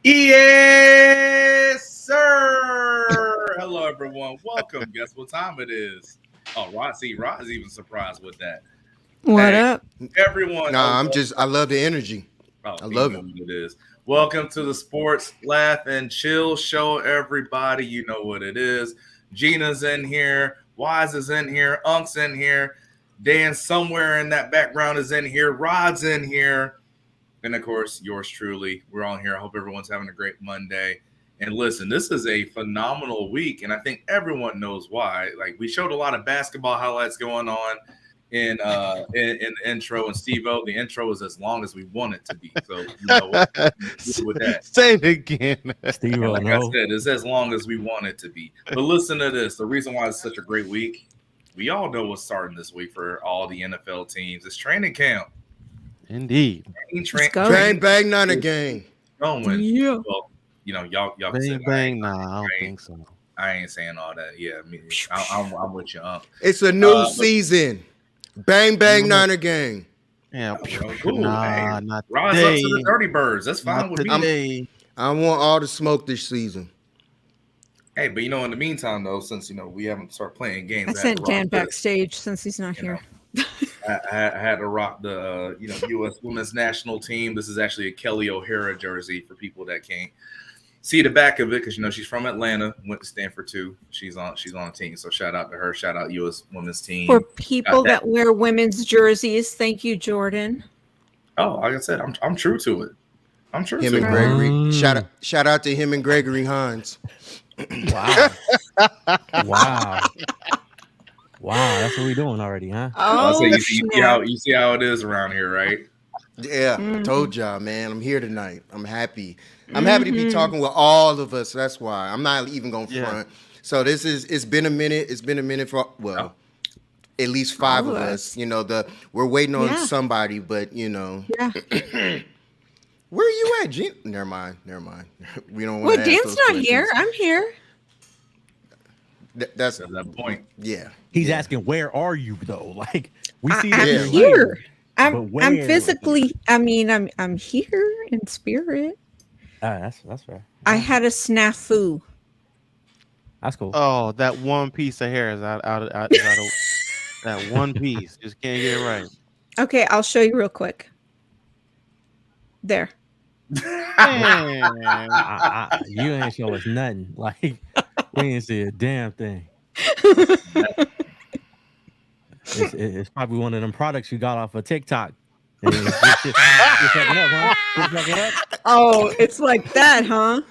Yes, sir. Hello, everyone. Welcome. Guess what time it is? Oh, Rod's even surprised with that. What up? Everyone? Nah, I love the energy. I love it. It is. Welcome to the Sports Laugh and Chill Show, everybody. You know what it is. Gina's in here. Wise is in here. Unk's in here. Dan somewhere in that background is in here. Rod's in here. And, of course, yours truly. We're all here. I hope everyone's having a great Monday. And listen, this is a phenomenal week, and I think everyone knows why. Like, we showed a lot of basketball highlights going on in the intro, and Steve-O, the intro is as long as we want it to be. So, you know what with that. Say it again. Steve-O, like I said, it's as long as we want it to be. But listen to this. The reason why it's such a great week, we all know what's starting this week for all the NFL teams. It's training camp. Indeed. Bang, bang, Niner gang. Going. Yeah. Well, you know, y'all Bang, say, bang, nah, I don't think so. I ain't saying all that. Yeah, I'm with you. It's a new season. Bang, bang, Niner gang. Yeah. Cool, Nah, not rise today. up to the Dirty Birds. That's fine Not with me. today. I want all the smoke this season. Hey, but in the meantime, though, since we haven't started playing games, I sent Dan backstage since he's not here. I had to rock the U.S. Women's National Team. This is actually a Kelly O'Hara jersey for people that can't see the back of it because she's from Atlanta, went to Stanford too. She's on a team, so shout out to her. Shout out U.S. Women's Team. For people that wear women's jerseys, thank you, Jordan. Oh, like I said, I'm true to it. I'm true Him to and it. Gregory. Shout out to him and Gregory Hines. Wow. Wow, that's what we're doing already, huh? Oh, you see how it is around here, right? Yeah, told y'all, man. I'm here tonight. I'm happy. I'm happy to be talking with all of us. That's why I'm not even gonna front. So it's been a minute. It's been a minute for at least five of us. We're waiting on somebody, but Yeah. Where are you at, Gene? Never mind. We don't want Well, to. Dan's not here. I'm here. That's that point. Yeah. He's asking, where are you though? Like we see I'm that here. but where? I'm physically. I'm here in spirit. That's fair. I had a snafu. That's cool. Oh, that one piece of hair is out of that one piece. Just can't get it right. Okay, I'll show you real quick. There. You ain't show us nothing. Like we ain't see a damn thing. It's probably one of them products you got off of TikTok. Just fucking up, huh? Just fucking up. Oh, it's like that, huh?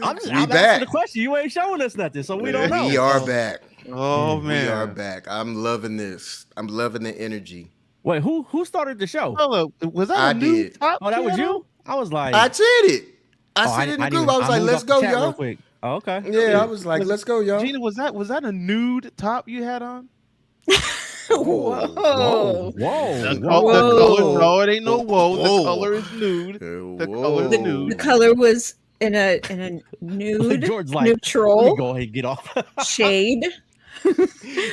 I'm back. asking the question. You ain't showing us nothing, so we don't know. We are back. Oh man, we are back. I'm loving this. I'm loving the energy. Wait, who started the show? Oh, was that I a new did. top? Oh, that was channel? you? I was like, I said it. I said it in the group. I was like, let's go, y'all. Oh, okay. Yeah, I was like, let's go, y'all. Gina, was that a nude top you had on? Whoa. The color, no, it ain't no whoa. The color is nude. The color is nude. The color was in a nude, George's like, neutral go ahead and get off. shade.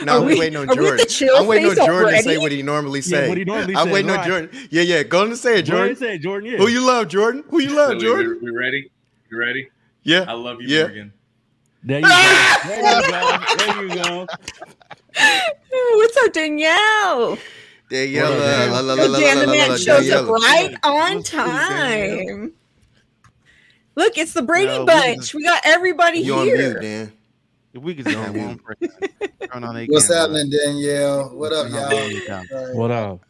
No, we waiting on Jordan. I'm waiting on Jordan to say what he normally say. What he normally I'm says, waiting on Jordan. Yeah. Go on and say it, Jordan. Say it, Jordan. Yeah. Who you love, Jordan? Who you love, Jordan? We ready? You ready? Yeah. I love you, Morgan. There you go. There you go. What's up, Danielle? Dan the man shows up right on time. Look, it's the Brady Bunch. We got everybody you here. You on mute, Dan. If we could just have one person. Turn on What's happening, Danielle? What up, y'all? What up?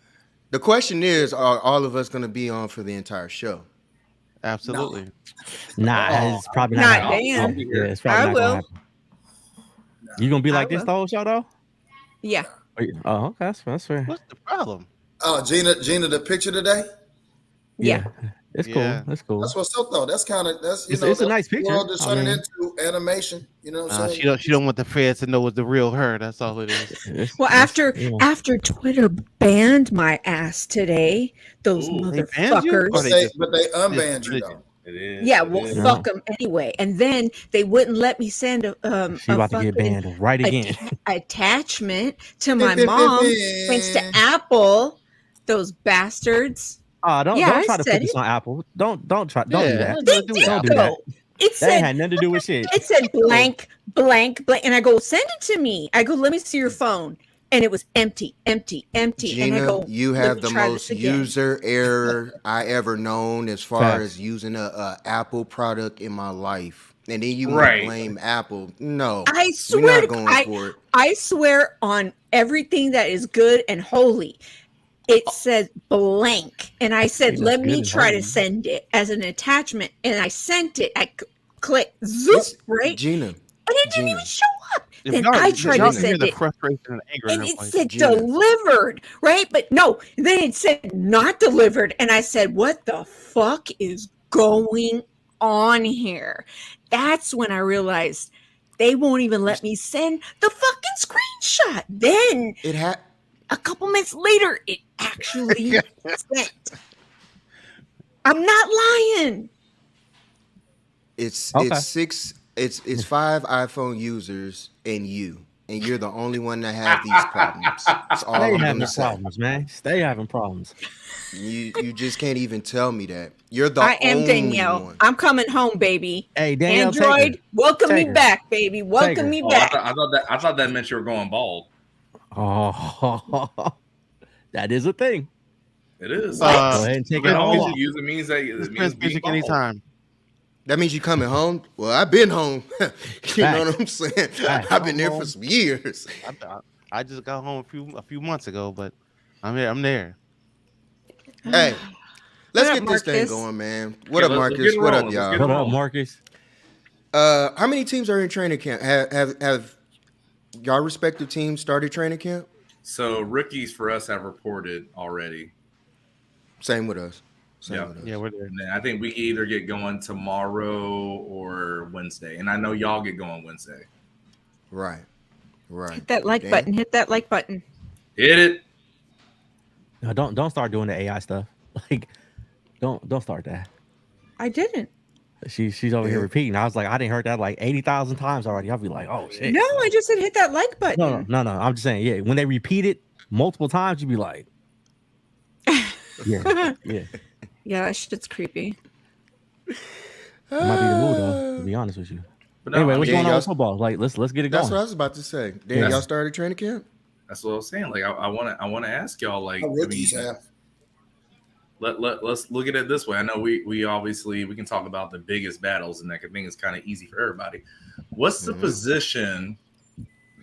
The question is, are all of us going to be on for the entire show? Absolutely. Nah, it's probably not not. Dan. Yeah, it's probably I not will. gonna happen. You gonna be like this the whole show though? Yeah. Oh, okay, that's fair. What's the problem? Oh, Gina, the picture today? Yeah. It's cool. That's cool. That's what's up though. That's it's a nice picture. World is turning into animation. You know what I'm saying? She don't want the feds to know it's the real her. That's all it is. Well, after Twitter banned my ass today, those motherfuckers. But they unbanned you though. It is. Yeah, well, fuck them anyway. And then they wouldn't let me send She's about to get banned right again. Attachment to my mom, thanks to Apple. Those bastards. Don't try to put this on Apple. Don't do that. They did Don't do that. It said had nothing to do with shit. It said blank, and I go, send it to me. I go, let me see your phone, and it was empty. Gina, and I go, you have the most user error I ever known as far as using a Apple product in my life, and then you blame Apple. No, I swear, we're not going for it. I swear on everything that is good and holy. It says blank, and I said, "Let me try to send it as an attachment," and I sent it. I clicked zoop, right, Gina, and it didn't even show up. Then I tried to send it, and it said delivered, right? But no, then it said not delivered, and I said, "What the fuck is going on here?" That's when I realized they won't even let me send the fucking screenshot. Then it had. A couple minutes later, it actually sent. I'm not lying. It's 5 iPhone users and you're the only one that have these problems. That's all I'm gonna say. Problems, man. Stay having problems. You just can't even tell me that. You're the I am only Danielle. one. I'm coming home, baby. Hey, Danielle, Android, welcome me back, baby. Welcome me back. I thought that meant you were going bald. Oh, that is a thing. It is. Go ahead and take it all off. It means that it means music anytime. That means you coming home? Well, I've been home. You know what I'm saying? I've been there for some years. I just got home a few months ago, but I'm there. Hey, let's get this thing going, man. What up, Marcus? What up, y'all? What up, Marcus? How many teams are in training camp? Have y'all respective teams started training camp? So rookies for us have reported already. Same with us. Yeah, we're there. And then I think we either get going tomorrow or Wednesday. And I know y'all get going Wednesday. Right. Hit that like button. Hit that like button. Hit it. No, don't start doing the AI stuff. Like, don't start that. I didn't. She's over here repeating. I was like, I didn't heard that like 80,000 times already. I'll be like, oh shit. No, I just said hit that like button. No. I'm just saying, yeah. When they repeat it multiple times, you'd be like, yeah. Yeah, that shit's creepy. It might be the mood, though, to be honest with you. But anyway, what's going on with football? Like, let's get it going. That's what I was about to say. Dan, y'all started training camp? That's what I was saying. Like, I want to ask y'all, like, rookies have. Let's look at it this way. I know we obviously we can talk about the biggest battles, and that I think is kind of easy for everybody. What's the position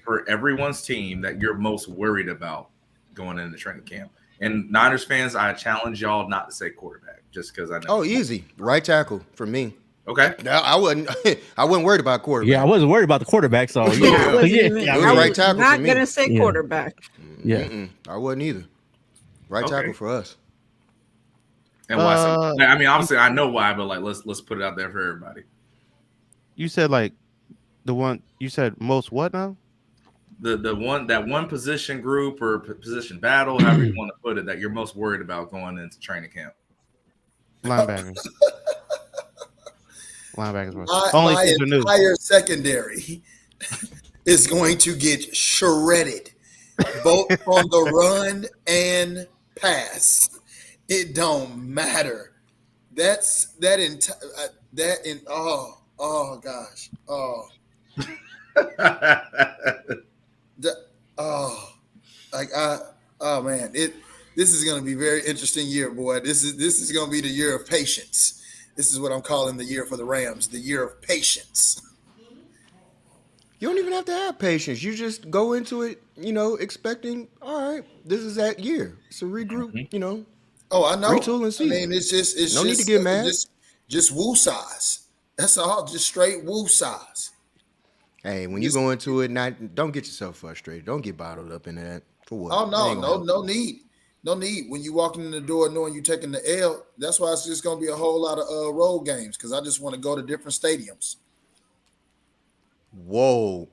for everyone's team that you're most worried about going into training camp? And Niners fans, I challenge y'all not to say quarterback, just because I know. Oh, easy. Right tackle for me. Okay. No, I wasn't worried about quarterback. Yeah, I wasn't worried about the quarterback. So it was right tackle. Not for me. gonna say quarterback. Yeah, I wasn't either. Right tackle for us. And why? I mean, obviously, I know why, but like, let's put it out there for everybody. You said like the one you said most what now? The one position group or position battle, however you want to put it, that you're most worried about going into training camp. Linebackers. Linebackers. My entire secondary is going to get shredded, both on the run and pass. It don't matter. Oh gosh. Oh. Oh man. This is going to be a very interesting year, boy. This is going to be the year of patience. This is what I'm calling the year for the Rams, the year of patience. You don't even have to have patience. You just go into it, expecting, all right, this is that year. It's a regroup, Oh, I know. Retool and see. I mean, it's no need to get mad. Just woo size. That's all. Just straight woo size. Hey, when you go into it, don't get yourself frustrated. Don't get bottled up in that. For what? Oh no need. No need. When you walking in the door knowing you're taking the L, that's why it's just going to be a whole lot of road games because I just want to go to different stadiums. Whoa.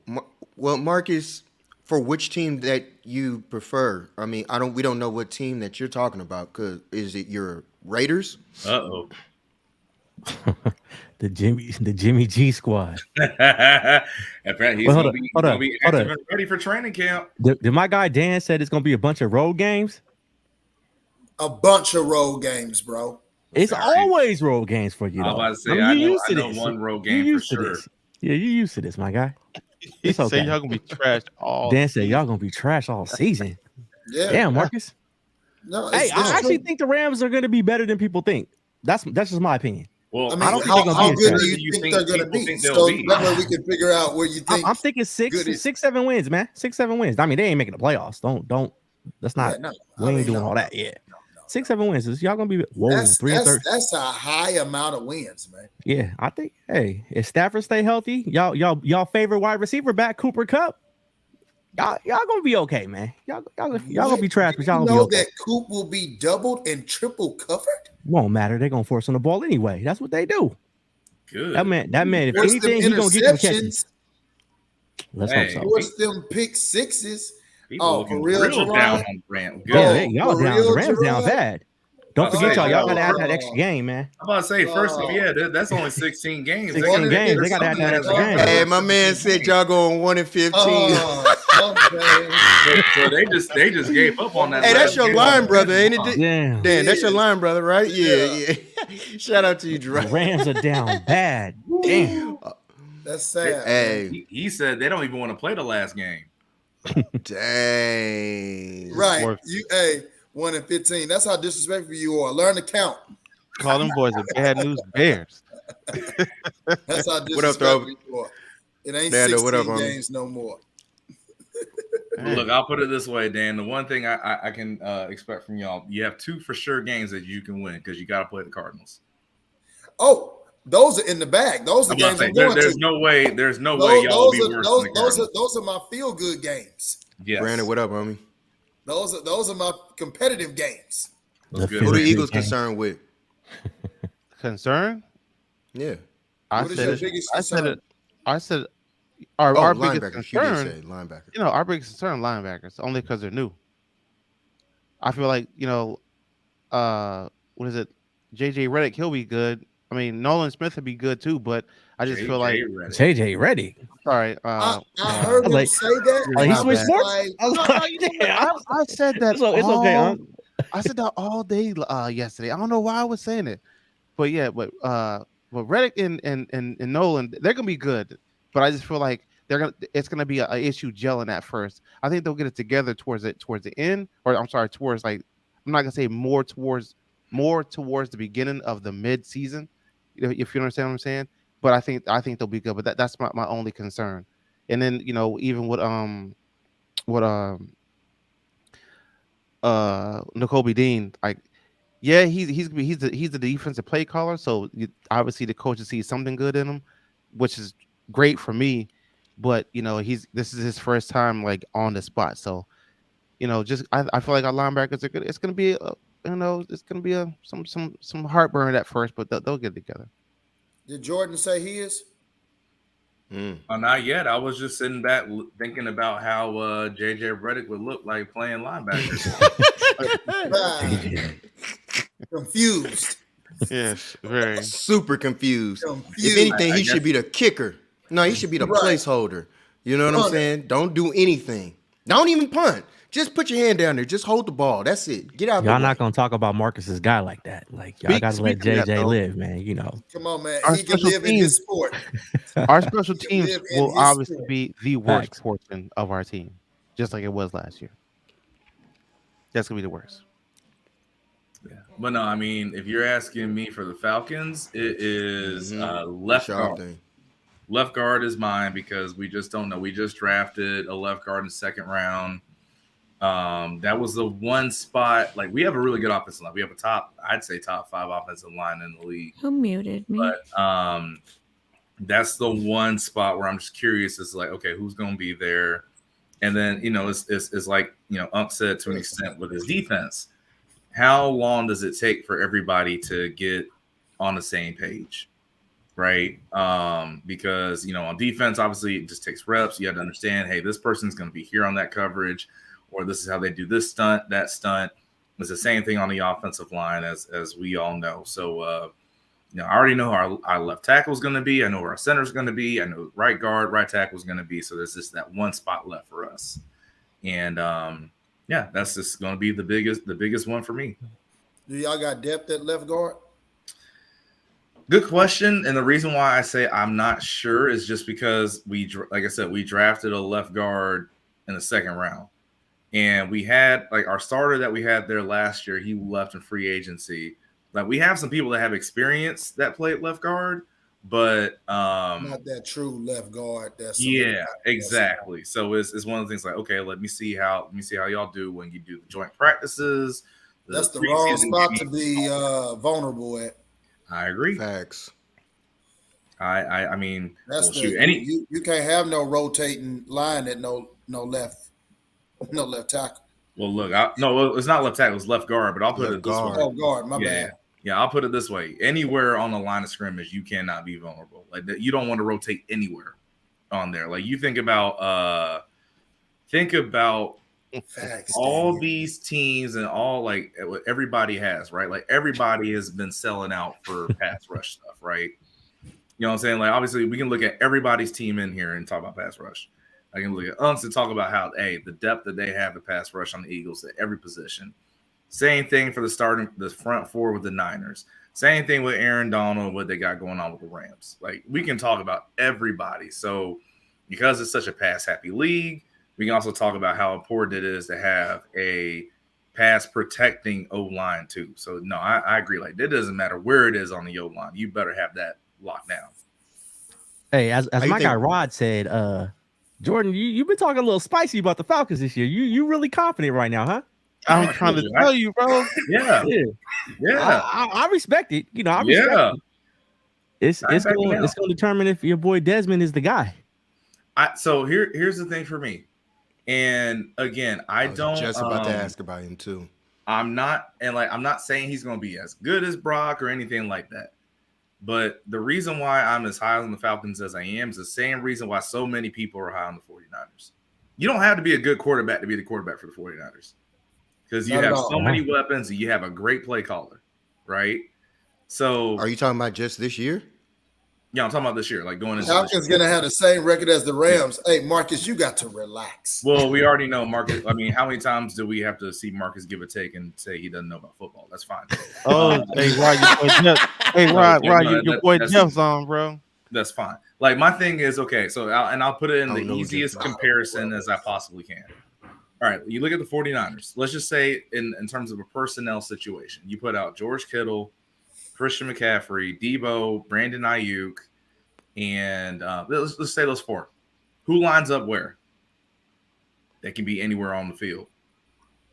Well, Marcus, for which team that you prefer? I mean, we don't know what team that you're talking about. Cause is it your Raiders? Uh-oh. the Jimmy G squad. He's gonna be active and ready for training camp. Did my guy Dan said it's gonna be a bunch of road games? a bunch of road games, bro. It's always road games for you. I was though. about to say, I mean, I know one road game for sure. Yeah, you used to this, my guy. It's okay. Y'all gonna be trash all. Dan said y'all gonna be trash all season. Yeah. Damn, Marcus. No, hey, I actually think the Rams are gonna be better than people think. That's just my opinion. Well, I mean, I don't think how they're gonna be good as do good. you think they're going to be? So that way we can figure out where you think. I'm thinking 6-7 wins, man. 6-7 wins. I mean, they ain't making the playoffs. Don't. That's not. We ain't doing all that yet. 6-7 wins. Is y'all gonna be 3-3? That's a high amount of wins, man. Yeah, I think. Hey, if Stafford stay healthy, y'all favorite wide receiver back, Cooper Kupp. Y'all gonna be okay, man. Y'all gonna be trash, but y'all gonna be okay. That Coop will be doubled and triple covered. Won't matter. They're gonna force on the ball anyway. That's what they do. Good. That man. If anything, he's gonna get some catches. Let's hope so. Force them pick sixes. People for real, down on Rams. Yeah, y'all down. The Rams down bad. Don't forget y'all gotta add that extra game, man. I'm about to say, first of all, that's only 16 games. 16 games. They gotta add that extra game. Hey, my man said y'all going 1-15. So they just gave up on that. Hey, that's your line, brother, ain't it? Yeah. Dan, that's your line, brother, right? Yeah. Shout out to you, Dre. The Rams are down bad. Damn. That's sad. Hey, he said they don't even want to play the last game. Dang. Right. 1-15. That's how disrespectful you are. Learn to count. Call them boys the bad news bears. That's how disrespectful you are. It ain't Dando, 16 games no more. Look, I'll put it this way, Dan. The one thing I can expect from y'all, you have 2 for sure games that you can win because you got to play the Cardinals. Oh, those are in the bag. Those are games I'm going there's to. No way y'all will be worse than the Cardinals. Those are my feel-good games. Yes. Brandon, what up, homie? Those are my competitive games. Who the Eagles concerned with? Concern? Yeah. What is your biggest concern? I said our biggest linebackers. concern. You did say linebackers. Our biggest concern linebackers only because they're new. I feel like what is it? JJ Redick, he'll be good. I mean, Nolan Smith would be good too, but I just feel like JJ Redick. Sorry, I heard him say that. He switched sports. I said that. It's okay. Huh? I said that all day yesterday. I don't know why I was saying it, but yeah, but Redick and Nolan, they're gonna be good. But I just feel like it's gonna be an issue gelling at first. I think they'll get it together towards the end, or I'm sorry, towards I'm not gonna say more towards the beginning of the mid season. If you understand what I'm saying, but I think they'll be good. But that's my only concern. And then even with N'Kobe Dean, he's the defensive play caller. So obviously the coaches see something good in him, which is great for me. But this is his first time on the spot. So I feel like our linebackers are good. It's gonna be it's gonna be some heartburn at first, but they'll get it together. Did Jordan say he is? Not yet. I was just sitting back thinking about how JJ Redick would look like playing linebackers. Confused. Yes, very super confused. If anything, he should be the kicker. No, he should be the placeholder. You know what I'm saying? Don't do anything. Don't even punt. Just put your hand down there. Just hold the ball. That's it. Get out. Y'all not gonna talk about Marcus's guy like that. Y'all gotta let JJ live, man. Come on, man. He can live in his sport. Our special teams will obviously be the worst portion of our team, just like it was last year. That's gonna be the worst. Yeah. But no, I mean, if you're asking me for the Falcons, it is left guard. Left guard is mine because we just don't know. We just drafted a left guard in the second round. That was the one spot. We have a really good offensive line. We have I'd say top 5 offensive line in the league. Who muted me? But that's the one spot where I'm just curious. It's okay, who's going to be there? And then it's like Unc said to an extent with his defense. How long does it take for everybody to get on the same page? Right. Because on defense, obviously it just takes reps. You have to understand, hey, this person's going to be here on that coverage, or this is how they do this stunt, that stunt. It's the same thing on the offensive line, as we all know. So I already know who our left tackle is going to be. I know where our center is going to be. I know right guard, right tackle is going to be. So there's just that one spot left for us. And that's just going to be the biggest one for me. Do y'all got depth at left guard? Good question. And the reason why I say I'm not sure is just because like I said, we drafted a left guard in the second round. And we had like our starter that we had there last year, he left in free agency. Like we have some people that have experience that play at left guard, but not that true left guard. Yeah, exactly. So it's one of the things like, okay, let me see how y'all do when you do the joint practices. That's the wrong spot to be vulnerable at. I agree. Facts. I mean, that's you can't have no rotating line at no left tackle. Well, look, it's not left tackle, it's left guard, but I'll put it this way. Oh, guard, my bad. Yeah, I'll put it this way. Anywhere on the line of scrimmage, you cannot be vulnerable. Like you don't want to rotate anywhere on there. Like you think about Facts, all these teams and all like what everybody has, right? Like everybody has been selling out for pass rush stuff, right? You know what I'm saying? Like obviously we can look at everybody's team in here and talk about pass rush. I can look at Unks and talk about how, the depth that they have at pass rush on the Eagles at every position. Same thing for the front four with the Niners. Same thing with Aaron Donald, what they got going on with the Rams. Like we can talk about everybody. So because it's such a pass-happy league, we can also talk about how important it is to have a pass protecting O-line too. So no, I agree. Like it doesn't matter where it is on the O-line. You better have that locked down. Hey, as my guy Rod said, Jordan, you've been talking a little spicy about the Falcons this year. You really confident right now, huh? I'm trying to tell you, bro. Yeah. I respect it. You know, I respect it. It's going to determine if your boy Desmond is the guy. So here's the thing for me. And again, I was just about to ask about him too. I'm not saying he's going to be as good as Brock or anything like that. But the reason why I'm as high on the Falcons as I am is the same reason why so many people are high on the 49ers. You don't have to be a good quarterback to be the quarterback for the 49ers because you have so many weapons and you have a great play caller, right? So are you talking about just this year? Yeah, I'm talking about this year, like going into Falcons going to have the same record as the Rams. Hey, Marcus, you got to relax. Well, we already know Marcus. I mean, how many times do we have to see Marcus give a take and say he doesn't know about football? That's fine. Hey, Rod, your boy Jeff's on, bro. That's fine. Like my thing is okay. So I'll put it in the easiest comparison as I possibly can. All right, you look at the 49ers. Let's just say in terms of a personnel situation, you put out George Kittle, Christian McCaffrey, Debo, Brandon Ayuk, and let's say those four. Who lines up where? They can be anywhere on the field.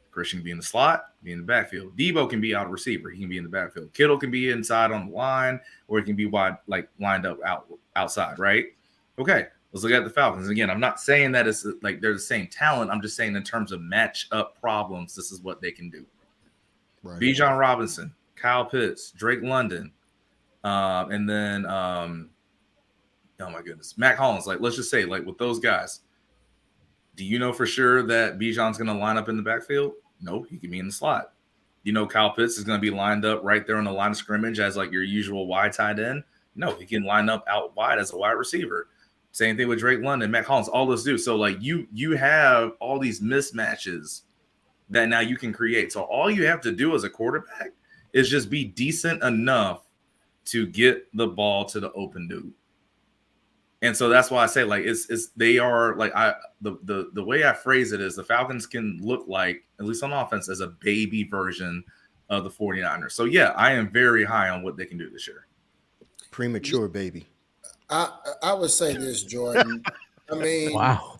Christian can be in the slot, be in the backfield. Debo can be out of receiver. He can be in the backfield. Kittle can be inside on the line, or he can be wide, like lined up outside, right? Okay, let's look at the Falcons. Again, I'm not saying that it's like they're the same talent. I'm just saying in terms of match-up problems, this is what they can do. Right. Bijan Robinson, Kyle Pitts, Drake London, and then oh my goodness, Mac Hollins. Like, let's just say, like with those guys, do you know for sure that Bijan's going to line up in the backfield? No, he can be in the slot. You know Kyle Pitts is going to be lined up right there on the line of scrimmage as like your usual wide tight end? No, he can line up out wide as a wide receiver. Same thing with Drake London, Mac Hollins, all those do. So like you have all these mismatches that now you can create. So all you have to do as a quarterback is just be decent enough to get the ball to the open dude. And so that's why I say like they are like the way I phrase it is the Falcons can look like, at least on offense, as a baby version of the 49ers. So yeah, I am very high on what they can do this year. Premature baby. I would say this, Jordan. I mean, wow.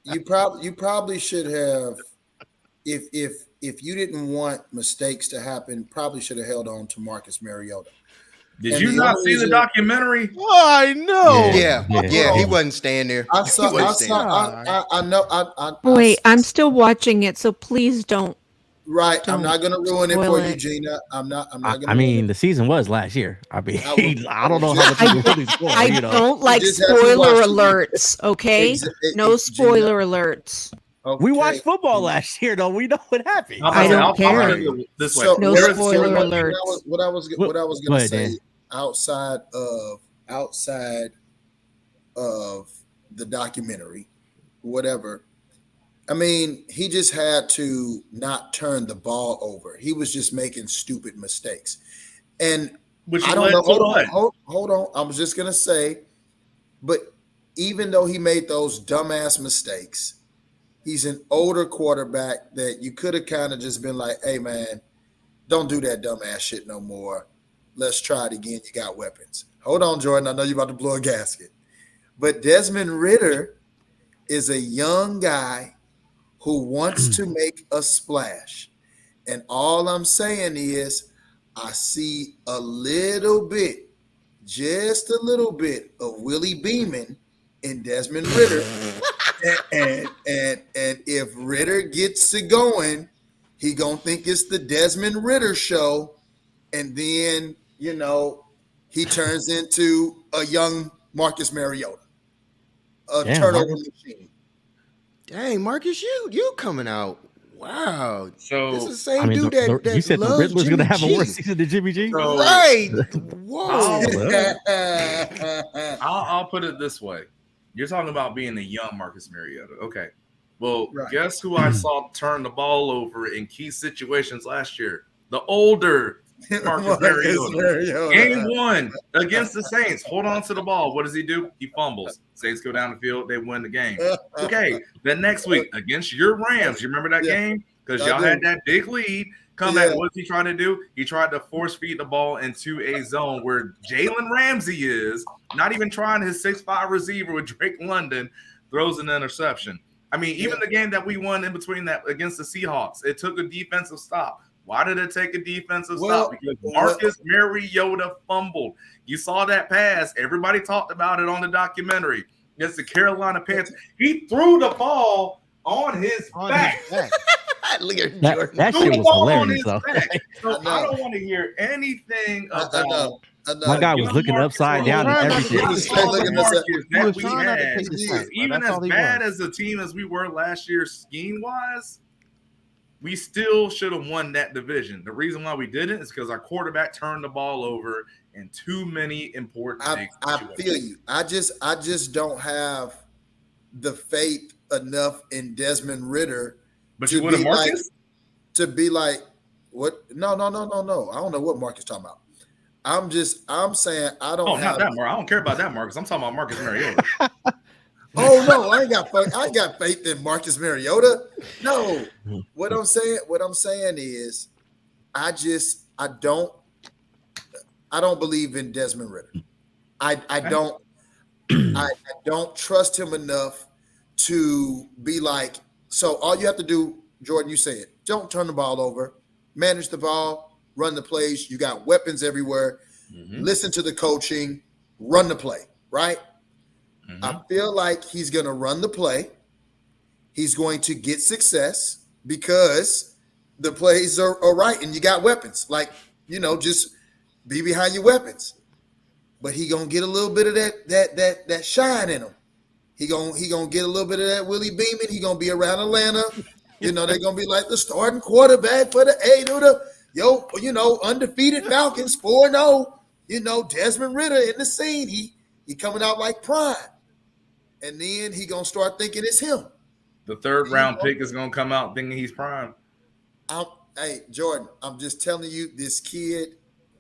You probably should have, if you didn't want mistakes to happen, probably should have held on to Marcus Mariota. Did you not see the documentary? Oh, I know. Yeah, he wasn't staying there. I know. Wait, I'm still watching it, so please don't. Right, I'm not going to ruin it for you, Gina. I'm not going to. I mean, the season was last year. I mean, I don't know how much really scored. I don't like spoiler alerts. Okay, no spoiler alerts. Okay. We watched football last year, though. We know what happened. I don't care. This way. No spoiler alerts. What I was going to say, outside of the documentary, whatever, I mean, he just had to not turn the ball over. He was just making stupid mistakes. And Which I don't know. Hold on. I was just going to say, but even though he made those dumbass mistakes, he's an older quarterback that you could have kind of just been like, hey, man, don't do that dumbass shit no more. Let's try it again. You got weapons. Hold on, Jordan. I know you're about to blow a gasket. But Desmond Ridder is a young guy who wants to make a splash. And all I'm saying is I see a little bit, just a little bit of Willie Beeman in Desmond Ridder. and if Ridder gets it going, he gonna think it's the Desmond Ridder show. And then, he turns into a young Marcus Mariota, a turnover machine. Dang, Marcus, you coming out. Wow. So this is the same dude that you said the Riddler's going to have a worse season than Jimmy G? So, right. Whoa. I'll put it this way. You're talking about being a young Marcus Mariota. Okay. Well, guess who I saw turn the ball over in key situations last year? The older Marcus Mariota. Game 1 against the Saints. Hold on to the ball. What does he do? He fumbles. Saints go down the field. They win the game. Okay. Then next week against your Rams. You remember that game? Because y'all had that big lead. Come back. What's he trying to do? He tried to force feed the ball into a zone where Jalen Ramsey is, not even trying his 6'5" receiver with Drake London, throws an interception. I mean, even the game that we won in between that against the Seahawks, it took a defensive stop. Why did it take a defensive stop? Because Marcus Mariota fumbled. You saw that pass. Everybody talked about it on the documentary against the Carolina Panthers. He threw the ball on his back. Look at Jordan. That shit was hilarious, though. So I don't want to hear anything about. My guy was looking upside down and everything. Even as bad as the team as we were last year, scheme-wise, we still should have won that division. The reason why we didn't is because our quarterback turned the ball over in too many important things. I feel you. I just don't have the faith enough in Desmond Ridder. But you would have Marcus? To be like, what? No. I don't know what Marcus talking about. I'm saying I don't have. Not that Marcus. I don't care about that Marcus. I'm talking about Marcus Mariota. Oh no, I ain't got faith in Marcus Mariota. No. What I'm saying is I don't believe in Desmond Ridder. I don't trust him enough to be like, so all you have to do, Jordan, you say it. Don't turn the ball over, manage the ball, run the plays. You got weapons everywhere. Listen to the coaching, run the play, right? I feel like he's going to run the play. He's going to get success because the plays are right and you got weapons. Like, just be behind your weapons. But he going to get a little bit of that shine in him. He gonna get a little bit of that Willie Beeman. He gonna be around Atlanta. They're gonna be like the starting quarterback for the undefeated Falcons 4-0. Desmond Ridder in the scene. He coming out like prime. And then he gonna start thinking it's him. The third round pick is gonna come out thinking he's prime. Hey, Jordan, I'm just telling you, this kid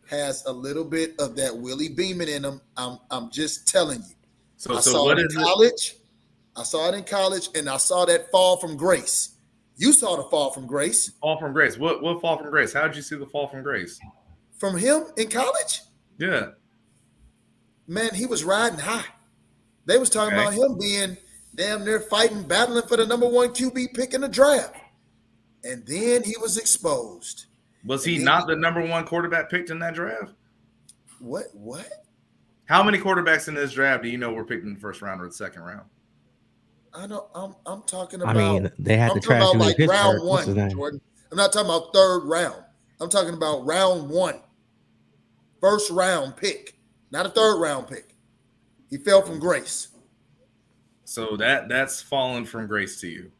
has a little bit of that Willie Beeman in him. I'm just telling you. I saw it in college, and I saw that fall from grace. You saw the fall from grace. Fall from grace. What fall from grace? How did you see the fall from grace? From him in college? Yeah. Man, he was riding high. They was talking about him being damn near battling for the number 1 QB pick in the draft. And then he was exposed. Was he not the number 1 quarterback picked in that draft? What? How many quarterbacks in this draft do you know were picked in the first round or the second round? I know. I'm talking about. I mean, they had to trash about like round 1, Jordan. I'm not talking about third round. I'm talking about round 1, first round pick, not a third round pick. He fell from grace. So that's fallen from grace to you.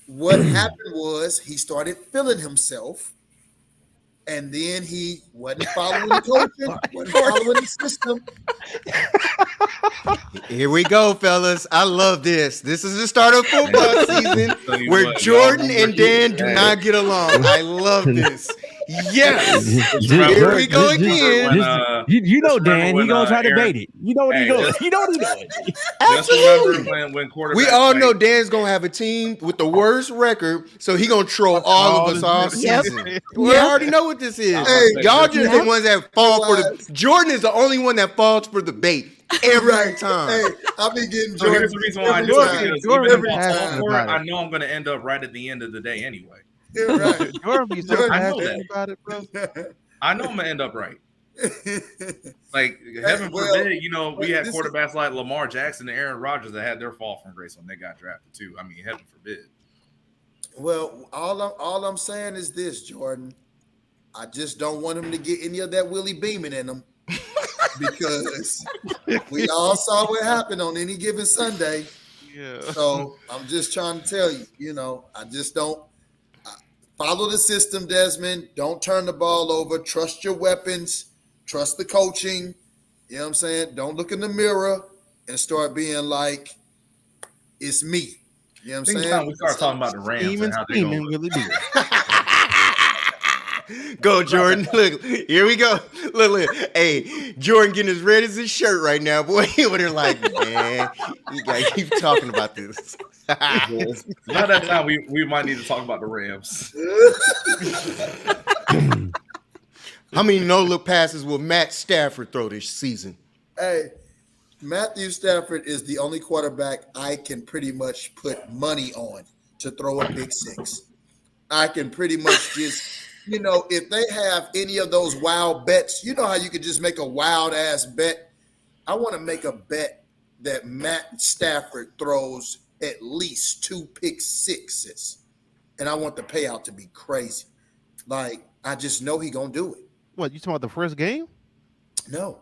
What happened was he started feeling himself. And then he wasn't following the coaching, wasn't following the system. Here we go, fellas. I love this. This is the start of football season where Jordan and Dan do not get along. I love this. Yes. Here we go again. You know, Dan, he gonna try to bait it. You know what he doing. You know what he doing. Absolutely. When we all know Dan's gonna have a team with the worst record, so he gonna troll all of us all season. We already know what this is. Hey, y'all just the ones that fall for the. Jordan is the only one that falls for the bait. Every time. Hey, I'll be getting Jordan. So here's the reason why I do it, because even if I know I'm going to end up right at the end of the day anyway. You're right. I know that. About it, bro. I know I'm going to end up right. Like, heaven forbid, we had quarterbacks like Lamar Jackson and Aaron Rodgers that had their fall from grace when they got drafted too. I mean, heaven forbid. Well, all I'm saying is this, Jordan. I just don't want him to get any of that Willie Beeman in him. Because we all saw what happened on any given Sunday. Yeah. So I'm just trying to tell you, I just don't follow the system, Desmond. Don't turn the ball over. Trust your weapons. Trust the coaching. You know what I'm saying? Don't look in the mirror and start being like, it's me. You know what I'm saying? We start talking about the Rams and how they really do. Go, Jordan. Look, here we go. Look. Hey, Jordan getting as red as his shirt right now, boy. When they're like, man, you gotta keep talking about this. By that time, we might need to talk about the Rams. How many no-look passes will Matt Stafford throw this season? Hey, Matthew Stafford is the only quarterback I can pretty much put money on to throw a pick six. I can pretty much just... if they have any of those wild bets, you know how you could just make a wild ass bet. I want to make a bet that Matt Stafford throws at least 2 pick sixes, and I want the payout to be crazy. Like, I just know he gonna do it. What, you talking about the first game? No.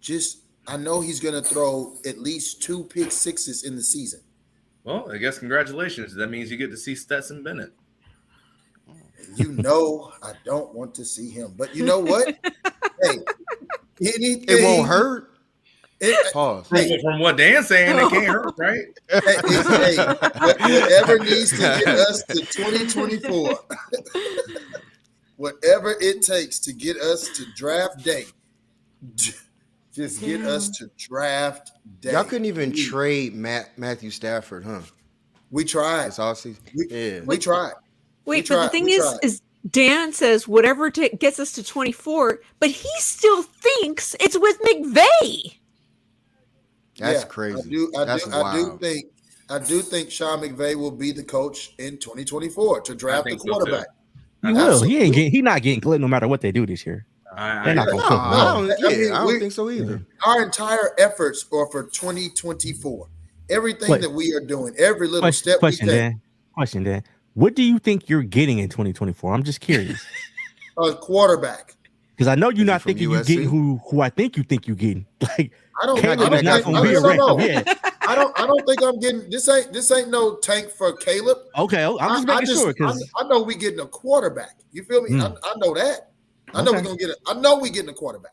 Just I know he's gonna throw at least 2 pick sixes in the season. Well, I guess congratulations. That means you get to see Stetson Bennett. I don't want to see him. But you know what? Hey, it won't hurt. Pause. From what Dan's saying, it can't hurt, right? Whatever needs to get us to 2024, whatever it takes to get us to draft day, just get us to draft day. Y'all couldn't even trade Matthew Stafford, huh? We tried. It's all season. We tried. Wait, but the thing is Dan says whatever gets us to 24, but he still thinks it's with McVay. That's crazy. I do think Sean McVay will be the coach in 2024 to draft the quarterback. He will. He's not getting clipped no matter what they do this year. I don't think so either. Our entire efforts are for 2024. Everything that we are doing, every little step we take. Question, Dan. What do you think you're getting in 2024? I'm just curious. A quarterback. Because I know you're not thinking you're getting who I think you're getting. Like, I don't think I'm getting this ain't no tank for Caleb. Okay, I'm just making sure because I know we getting a quarterback. You feel me? I know that. I know we're gonna get it. I know we getting a quarterback.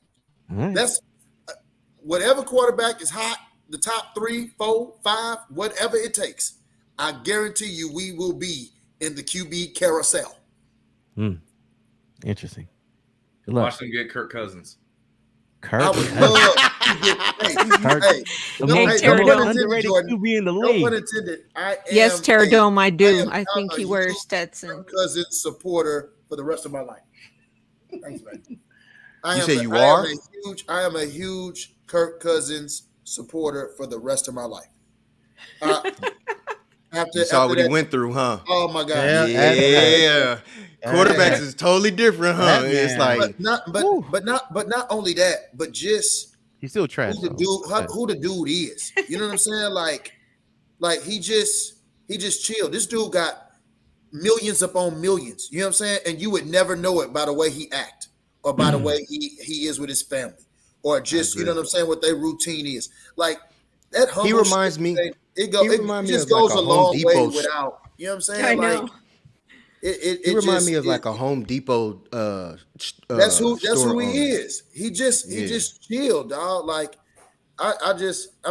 Right. That's whatever quarterback is hot, the top 3, 4, 5, whatever it takes. I guarantee you we will be in the QB carousel. Interesting. Watch them get Kirk Cousins. I would love to get underrated QB in the league. No pun intended. Yes, Terradome, I do. I think he wears Stetson. Kirk Cousins supporter for the rest of my life. Thanks, man. I am a huge Kirk Cousins supporter for the rest of my life. You saw what he went through, huh? Oh my God! Yeah. Quarterbacks is totally different, huh? It's like, but not only that, but just he's still trash. Who the dude is? You know what I'm saying? Like he just chilled. This dude got millions upon millions. You know what I'm saying? And you would never know it by the way he act or by the way he is with his family, or just you know what I'm saying, what their routine is. Like that. He reminds me. It just goes like a long way without. You know what I'm saying? I know. It reminds me of like a Home Depot. That's who he is. He just chilled, dog. Like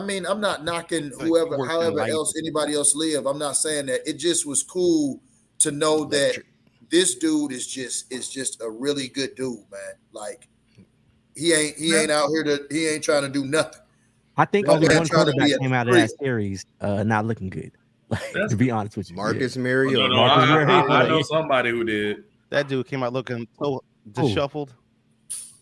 mean, I'm not knocking whoever, however else anybody else live. I'm not saying that. It just was cool to know that this dude is just a really good dude, man. Like he ain't out here he ain't trying to do nothing. I think only one quarterback came out of that series not looking good. To be honest with you, Marcus Mariota. I know somebody who did. That dude came out looking so disheveled.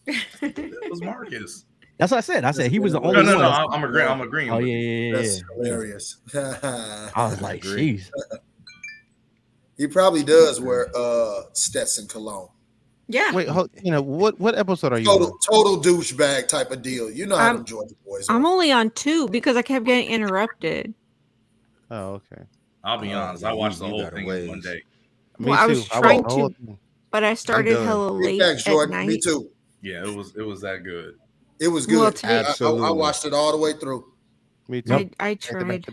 It was Marcus. That's what I said. I said he was the only one. No, I'm agreeing. Oh yeah. That's hilarious. I was like, jeez. He probably does wear Stetson cologne. Yeah. Wait, what episode are you on? Total douchebag type of deal. You know how them Georgia boys are. I'm only on 2 because I kept getting interrupted. Oh, okay. I'll be honest. I watched the whole thing in one day. Well, I was trying to, but I started hella late at night. Me too. Yeah, it was that good. It was good. Well, Absolutely. I watched it all the way through. Me too. I tried.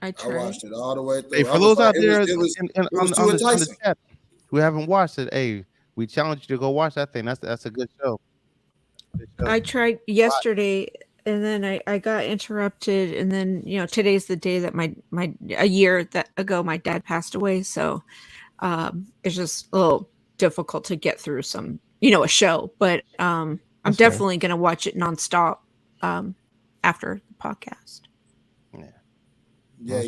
I watched it all the way through. Hey, for those out there it was too enticing. Chat, who haven't watched it, hey, we challenge you to go watch that thing. That's a good show. I tried yesterday, and then I got interrupted, and then today's the day that a year ago my dad passed away, so it's just a little difficult to get through some a show, but I'm definitely gonna watch it nonstop after the podcast. Yeah.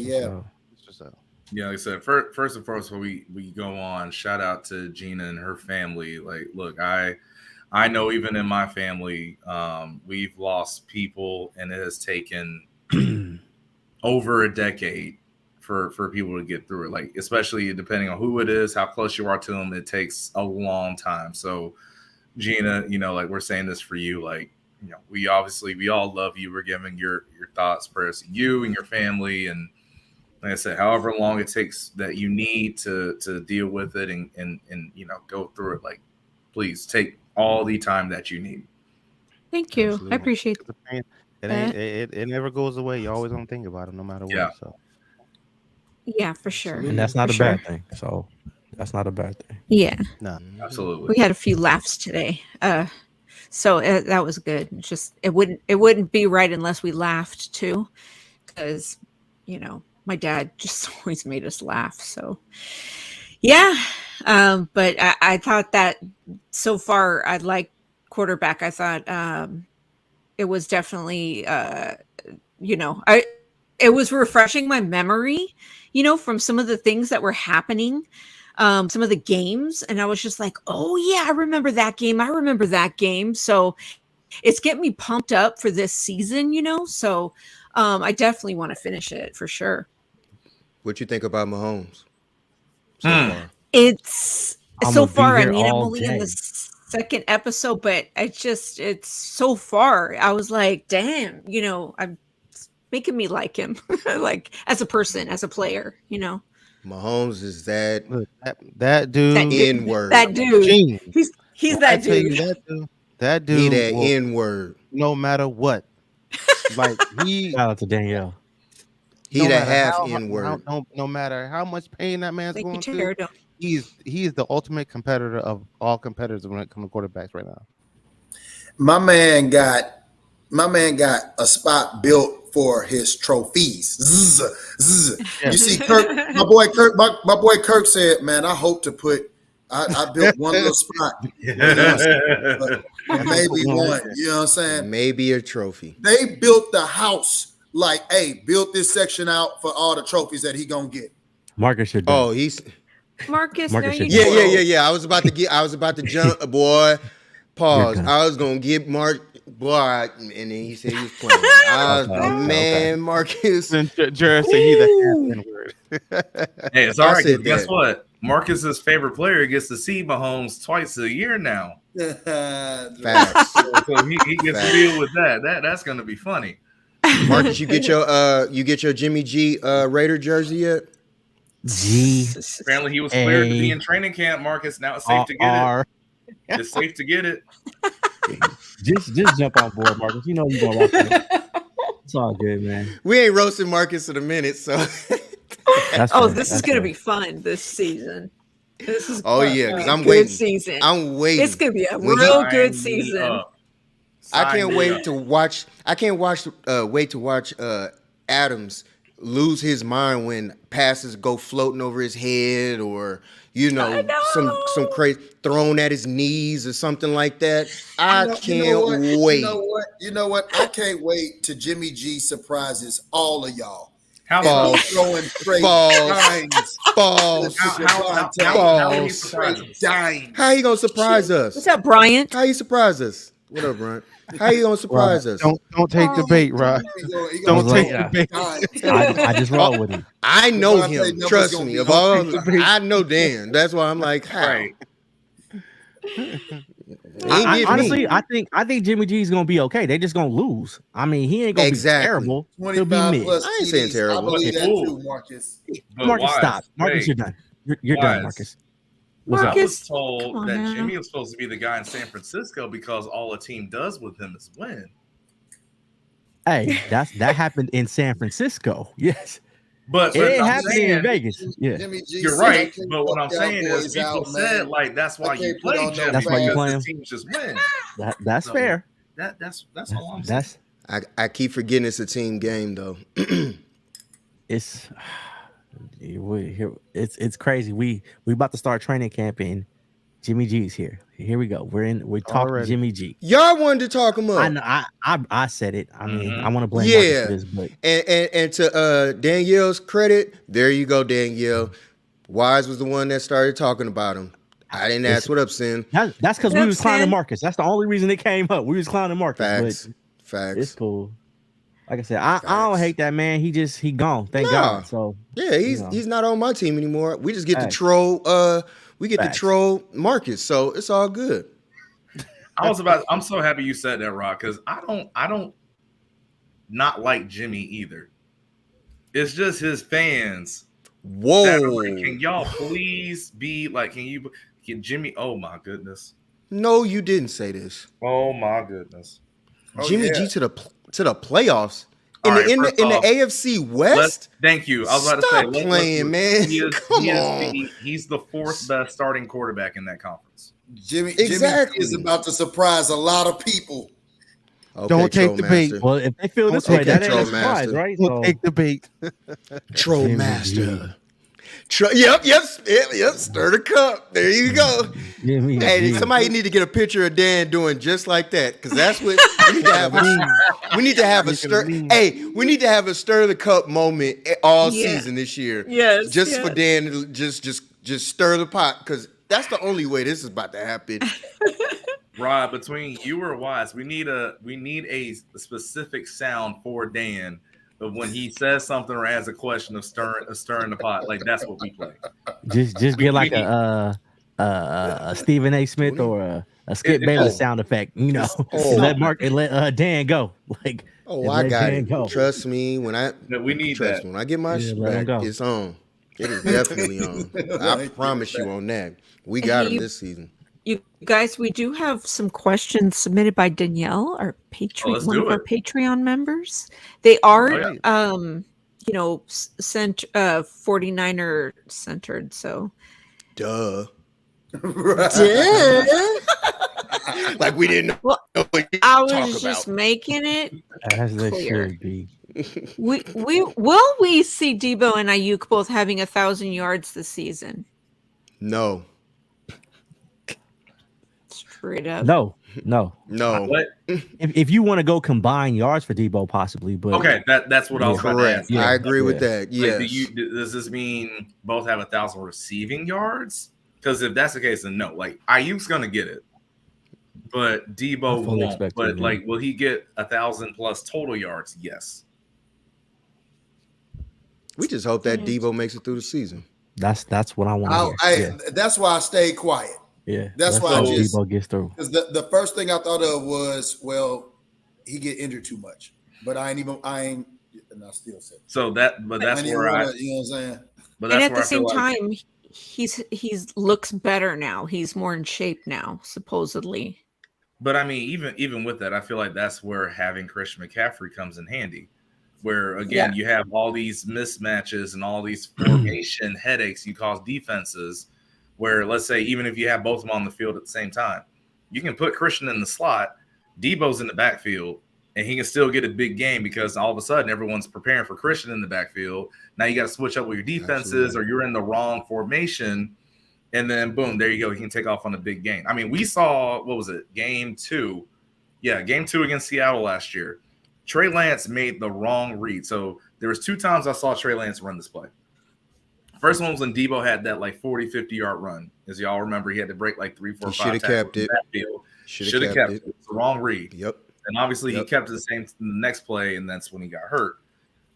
Yeah, like I said, first and foremost, before we go on, shout out to Gina and her family. Like, look, I know even in my family, we've lost people, and it has taken over a decade for people to get through it. Like, especially depending on who it is, how close you are to them, it takes a long time. So, Gina, like we're saying this for you, like, we all love you. We're giving your thoughts, prayers to you and your family, and like I said, however long it takes that you need to deal with it and go through it, like, please take all the time that you need. Thank you. Absolutely. I appreciate it. It never goes away. You always don't think about it, no matter what. So. Yeah, for sure. And that's not a bad thing. So that's not a bad thing. Yeah. No, absolutely. We had a few laughs today. So that was good. It's just it wouldn't be right unless we laughed too, because my dad just always made us laugh. So yeah. But I thought that so far I like quarterback. I thought it was definitely it was refreshing my memory, from some of the things that were happening. Some of the games, and I was just like, oh yeah, I remember that game. So it's getting me pumped up for this season, so I definitely want to finish it for sure. What you think about Mahomes so far? It's so far, I mean, I'm only in the second episode, but it's so far, I was like, damn, I'm making me like him, like as a person, as a player, Mahomes is that dude. N-word. That dude. Genius. He's that dude. That dude. He that N-word. No matter what. Like shout out to Danielle. He that half N-word. No matter how much pain that man's going through, he's the ultimate competitor of all competitors when it comes to quarterbacks right now. My man got a spot built for his trophies. Yeah. You see, Kirk, my boy Kirk said, "Man, I hope to put. I built one little spot, maybe one. You know what I'm saying? Maybe a trophy. They built the house like, hey, built this section out for all the trophies that he gonna get. Marcus should. Oh, he's Marcus. Yeah. I was about to jump, boy. Pause. I was gonna get Mark. Boy, and then he said he was playing. Man, Marcus. Jared said he's the N-word. Hey, it's all right. Guess what? Marcus's favorite player gets to see Mahomes twice a year now. Facts. So he gets to deal with that. That's gonna be funny. Marcus, you get your Jimmy G Raider jersey yet? Apparently he was cleared to be in training camp, Marcus. Now it's safe to get it. It's safe to get it. Just jump on board, Marcus. You know you're gonna rock it. It's all good, man. We ain't roasting Marcus in a minute, so this is gonna be fun this season. This is yeah, because I'm good waiting. Season. I'm waiting. It's gonna be a real good season. I can't wait to watch. Wait to watch Adams lose his mind when passes go floating over his head, or some crazy thrown at his knees or something like that. I can't wait. You know what? I can't wait till Jimmy G surprises all of y'all. False. Throwing straight False. How he surprise us? How he gonna surprise us? What's up, Bryant? How you surprise us? What up, Bryant? How you gonna surprise us? Don't take the bait, Rod. Don't take the bait. I just roll with him. I know him. Trust me. Of all, I know Dan. That's why I'm like, how? Right. Honestly, I think Jimmy G is gonna be okay. They just gonna lose. I mean, he ain't gonna be terrible. He'll be mid. I ain't saying terrible. I believe that too, Marcus. Marcus, stop. Marcus, you're done. You're done, Marcus. I was told that Jimmy was supposed to be the guy in San Francisco because all a team does with him is win. Hey, that happened in San Francisco. Yes. But it ain't happening in Vegas. Yeah, you're right. But what I'm saying is, people said like that's why you play Jimmy. That's why you play him. The teams just win. That's fair. That's all I'm saying. I keep forgetting it's a team game though. It's crazy. We about to start training camp and Jimmy G's here. Here we go. We're talking Jimmy G. Y'all wanted to talk him up. I know. I said it. I mean, I want to blame Marcus for this, but and to Danielle's credit, there you go, Danielle. Wise was the one that started talking about him. I didn't ask what up, Sin. That's because we was clowning Marcus. That's the only reason it came up. We was clowning Marcus. Facts. It's cool. Like I said, I don't hate that man. He gone. Thank God. So yeah, he's not on my team anymore. We just get to troll. We get to troll Marcus, so it's all good. I'm so happy you said that, Rock, because I don't not like Jimmy either. It's just his fans. Whoa! Like, can y'all please be like? Can Jimmy? Oh my goodness! No, you didn't say this. Oh my goodness! Jimmy G to the playoffs in the AFC West. Thank you. I was about to say, stop playing, man. Come on. He's the fourth best starting quarterback in that conference. Jimmy is about to surprise a lot of people. Okay, don't take the bait. Well, if they feel this way, that ain't a surprise, right? Don't take the bait. Troll master. Yep. Stir the cup. There you go. Hey, somebody need to get a picture of Dan doing just like that, because that's what we need to have. We need to have a stir. Hey, we need to have a stir the cup moment all season this year. Yes, just for Dan to just stir the pot, because that's the only way this is about to happen. Rod, between you or Wise, we need a specific sound for Dan. But when he says something or asks a question of stirring the pot, like that's what we play. Just get like a Stephen A. Smith or a Skip Bayless sound effect, let Dan go. Like, I got it. Go. Trust me, when I when I get my shit back, it's on. It is definitely on. I promise you on that. We got him this season. You guys, we do have some questions submitted by Danielle, our Patreon, one of our Patreon members. They are, sent 49er centered. So, duh. Like we didn't know. Well, I was just making it as they clear. should be. We see Debo and Ayuk both having 1,000 yards this season? No. Straight up. No. What? If you want to go combine yards for Debo, possibly, but okay, that's what I was about to ask. Yeah, I agree with that. Yeah. Like, does this mean both have 1,000 receiving yards? Because if that's the case, then no. Like Ayuk's gonna get it, but Debo won't. But will he get 1,000 plus total yards? Yes. We just hope that Debo makes it through the season. That's what I want to hear. That's why I stayed quiet. Yeah, that's why Debo gets through. Because the first thing I thought of was, he get injured too much. But I still said so that's where you know what I'm saying. But and at the same time, he's looks better now. He's more in shape now, supposedly. But I mean, even with that, I feel like that's where having Christian McCaffrey comes in handy. Where again, you have all these mismatches and all these formation headaches you cause defenses. Where let's say even if you have both of them on the field at the same time, you can put Christian in the slot, Debo's in the backfield, and he can still get a big game because all of a sudden everyone's preparing for Christian in the backfield. Now you got to switch up with your defenses, or you're in the wrong formation, and then boom, there you go. He can take off on a big game. I mean, we saw, what was it, game 2? Yeah, game 2 against Seattle last year. Trey Lance made the wrong read. So there was 2 times I saw Trey Lance run this play. First one was when Debo had that like 40, 50-yard run. As y'all remember, he had to break like 3, 4, 5 tackles. Should have kept it. It's the wrong read. Yep. And obviously he kept it the same in the next play, and that's when he got hurt.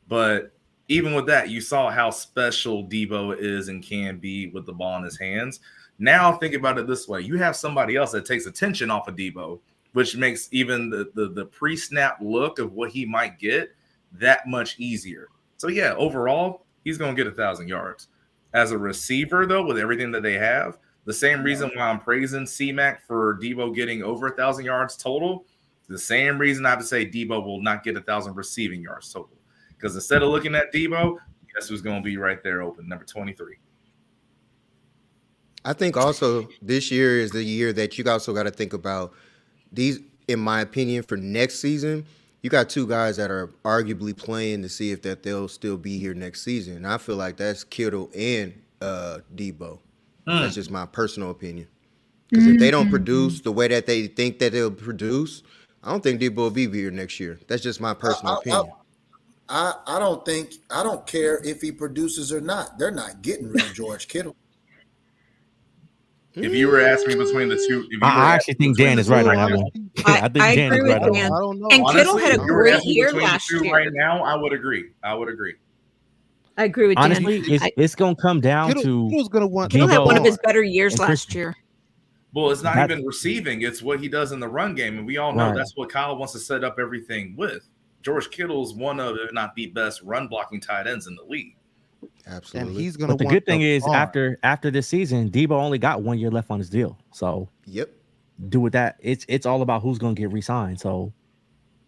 But even with that, you saw how special Debo is and can be with the ball in his hands. Now think about it this way. You have somebody else that takes attention off of Debo, which makes even the pre-snap look of what he might get that much easier. So, yeah, overall, he's going to get 1,000 yards. As a receiver, though, with everything that they have, the same reason why I'm praising C-Mac for Debo getting over 1,000 yards total, the same reason I have to say Debo will not get 1,000 receiving yards total. Because instead of looking at Debo, guess who's going to be right there open, number 23. I think also this year is the year that you also got to think about these, in my opinion, for next season. You got 2 guys that are arguably playing to see if that they'll still be here next season. And I feel like that's Kittle and Debo. That's just my personal opinion. Because if they don't produce the way that they think that they'll produce, I don't think Debo will be here next year. That's just my personal opinion. I don't care if he produces or not. They're not getting rid of George Kittle. If you were asking me between the two, I actually think Dan is right on that one. I agree with Dan. I don't know. And honestly, Kittle had a great year last year. Right now, I would agree. I agree with Dan. Honestly, it's going to come down to Kittle had one of his better years last year. Well, it's not even receiving. It's what he does in the run game. And we all know that's what Kyle wants to set up everything with. George Kittle's one of, if not the best, run blocking tight ends in the league. Absolutely. And he's gonna. But the good thing is, after this season, Debo only got 1 year left on his deal. So do with that. It's all about who's gonna get re-signed. So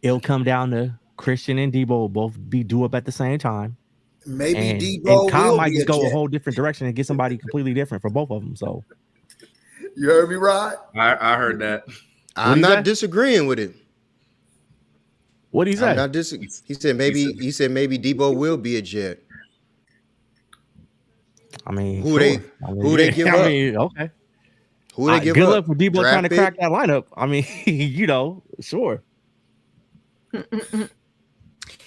it'll come down to Christian and Debo will both be due up at the same time. Maybe Debo and Kyle will might be just a go Jet. a whole different direction and get somebody completely different for both of them. So You heard me, Rod? I heard that. I'm not disagreeing with it. what he said? He said maybe Debo will be a Jet. I mean, Who they give up? I mean, okay. Who they give good up? luck for Debo Draft trying to pick? crack that lineup. I mean, sure.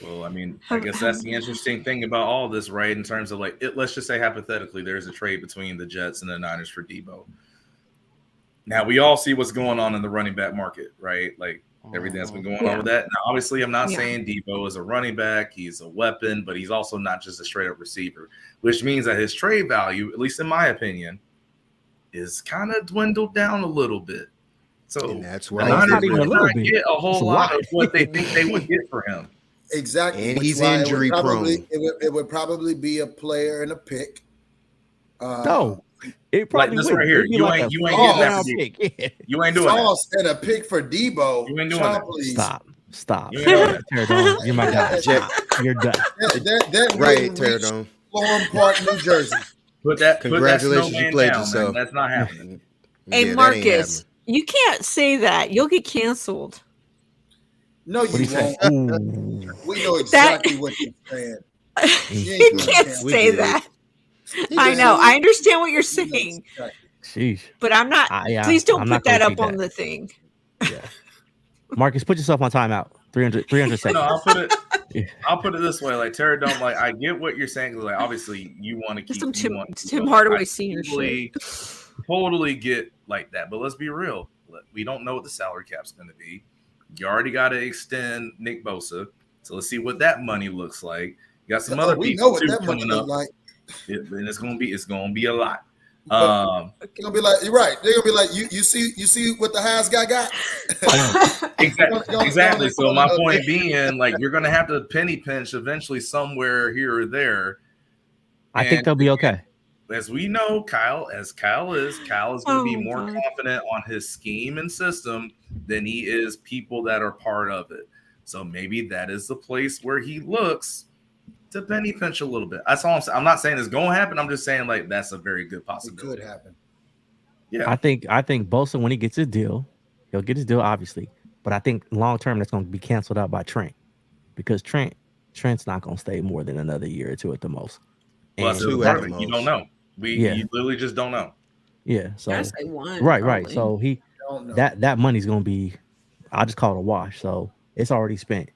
Well, I mean, I guess that's the interesting thing about all this, right? In terms of like, let's just say hypothetically, there's a trade between the Jets and the Niners for Debo. Now we all see what's going on in the running back market, right? Like everything that's been going on with that. Now, obviously, I'm not saying Debo is a running back; he's a weapon, but he's also not just a straight up receiver, which means that his trade value, at least in my opinion, is kind of dwindled down a little bit. So And that's why the Niners even a would little not bit. get a whole It's a lot lot. of what they think they would get for him. Exactly. And which he's why injury prone. It would probably be a player and a pick. No, it probably this would. right here. It'd be You like ain't a getting that first-round pick. Yeah. You ain't doing that. Sauce and a pick for Debo. You ain't doing that. Please. Stop. You know Pterodon, you're my guy. Jet. You're done. That Right, wouldn't reach Pterodon. Florham Park, New Jersey. Congratulations, you snowman played down, yourself. man. That's not happening. Hey, that ain't Marcus, you can't say that. You'll get canceled. No, What do you you say? won't. Ooh. We know exactly what you're saying. You can't say that. I know. I understand what you're saying, Sheesh. but I'm not. Yeah, Please don't I'm put not that gonna up do on that. the thing. Marcus, put yourself on timeout. 300 seconds. No, I'll put it this way. Like Terra, don't like. I get what you're saying. Like obviously, you want to keep. Some Tim I Hardaway Senior shit. totally get like that. But let's be real. We don't know what the salary cap's going to be. You already got to extend Nick Bosa. So let's see what that money looks like. You got some other we people know what too that money coming up. look like. And it's gonna be a lot. It's gonna be like you're right. They're gonna be like you see what the highest guy got. Exactly. So my point being, like, you're gonna have to penny pinch eventually somewhere here or there. I think they'll be okay. As we know, Kyle is going to be more confident on his scheme and system than he is people that are part of it. So maybe that is the place where he looks to penny pinch a little bit. That's all I'm saying. I'm not saying it's going to happen. I'm just saying like that's a very good possibility. It could happen. Yeah, I think Bosa, when he gets his deal, he'll get his deal. Obviously, But I think long term that's going to be canceled out by Trent because Trent's not going to stay more than another year or two at the most. Plus, you don't know. You literally just don't know. Yeah. So I say one. Right. Probably. So that money's going to be, I'll just call it a wash. So it's already spent.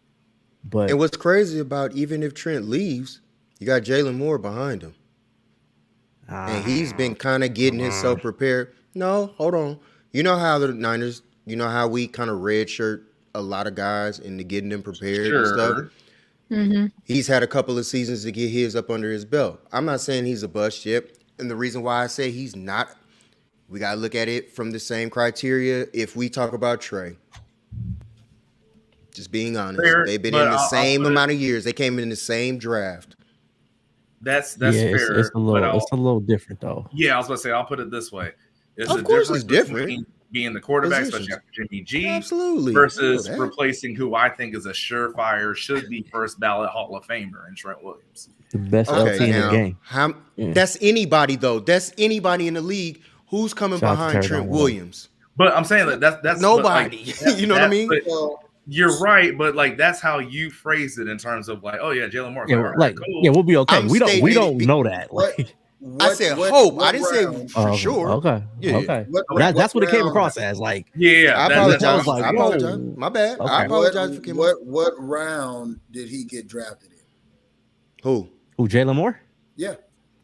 But and what's crazy about even if Trent leaves, you got Jalen Moore behind him. And he's been kind of getting himself prepared. No, hold on. You know how the Niners, how we kind of redshirt a lot of guys into getting them prepared and stuff? Mm-hmm. He's had a couple of seasons to get his up under his belt. I'm not saying he's a bust yet. And the reason why I say he's not, we got to look at it from the same criteria if we talk about Trey. Just being honest. They've been in the same amount of years. They came in the same draft. That's fair. It's a little different though. Yeah, I was going to say, I'll put it this way. Of course it's different. Being the quarterback, especially after Jimmy G, absolutely, versus replacing who I think is a surefire, should be first ballot Hall of Famer in Trent Williams. The best LT in the game. That's anybody though. That's anybody in the league who's coming behind Trent Williams. But I'm saying that's nobody. You know what I mean? You're right, but like that's how you phrase it in terms of like, oh yeah, Jalen Moore. We'll be okay. We don't know that. Like, I said hope. I didn't say for sure. Okay. Yeah. Okay. That's what it came across as. Like, I apologize. I apologize. My bad. Okay. I apologize for Kim. What round did he get drafted in? Who, Jalen Moore? Yeah.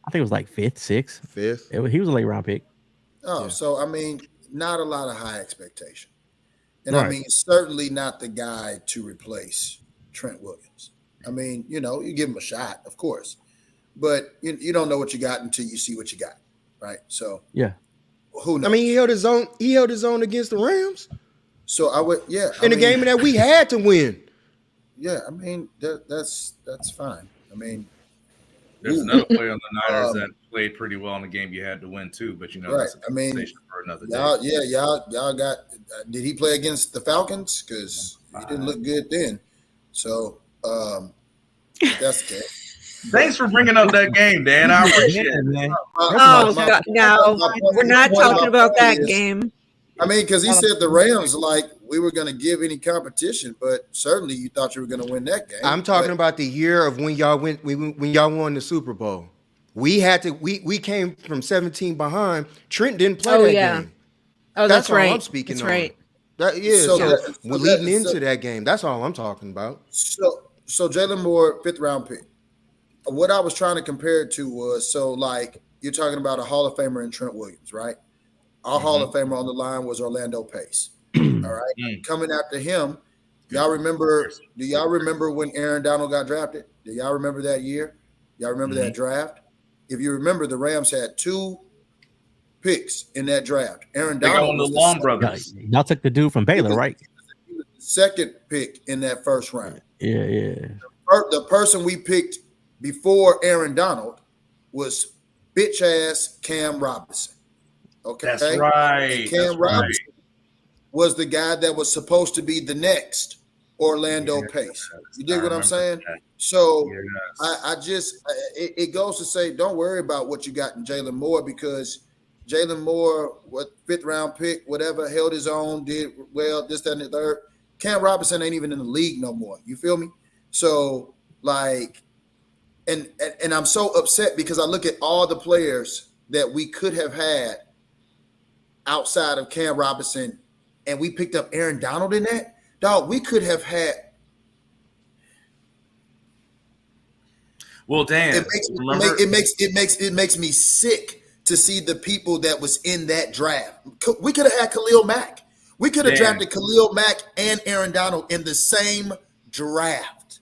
I think it was like fifth, sixth. He was a late round pick. Oh, so I mean, not a lot of high expectation. And I mean, certainly not the guy to replace Trent Williams. I mean, you give him a shot, of course. But you don't know what you got until you see what you got, right? So who knows? I mean, he held his own. He held his own against the Rams. So I would, in a game that we had to win. Yeah, I mean that's fine. I mean, there's another player on the Niners that played pretty well in the game you had to win too. But that's a conversation for another day. Y'all got. Did he play against the Falcons? Because he didn't look good then. So that's the case. Thanks for bringing up that game, Dan. I appreciate it, man. No, we're not talking about that game. I mean, because he said the Rams, like, we were going to give any competition, but certainly you thought you were going to win that game. I'm talking about the year of when y'all won the Super Bowl. We had to. We came from 17 behind. Trent didn't play that game. Oh, that's right. All I'm speaking that's on. right. We're leading into that game. That's all I'm talking about. So Jalen Moore, 5th round pick. What I was trying to compare it to was, like, you're talking about a Hall of Famer in Trent Williams, right? Our Hall of Famer on the line was Orlando Pace. All right. Coming after him, do y'all remember when Aaron Donald got drafted? Do y'all remember that year? Y'all remember that draft? If you remember, the Rams had 2 picks in that draft. Aaron Donald was the Long brothers. Y'all took the dude from Baylor, right? He was the 2nd pick in that first round. Yeah. The person we picked before Aaron Donald was bitch ass Cam Robinson. Okay, that's right. And Cam Robinson was the guy that was supposed to be the next Orlando Pace. You dig what I'm saying? That. So it goes to say, don't worry about what you got in Jalen Moore, because Jalen Moore, 5th round pick, whatever, held his own, did well, this, that, and the third. Cam Robinson ain't even in the league no more. You feel me? So like. And I'm so upset because I look at all the players that we could have had outside of Cam Robinson, and we picked up Aaron Donald in that. Dog, we could have had. Well, Dan, it makes me sick to see the people that was in that draft. We could have had Khalil Mack. We could have drafted Khalil Mack and Aaron Donald in the same draft.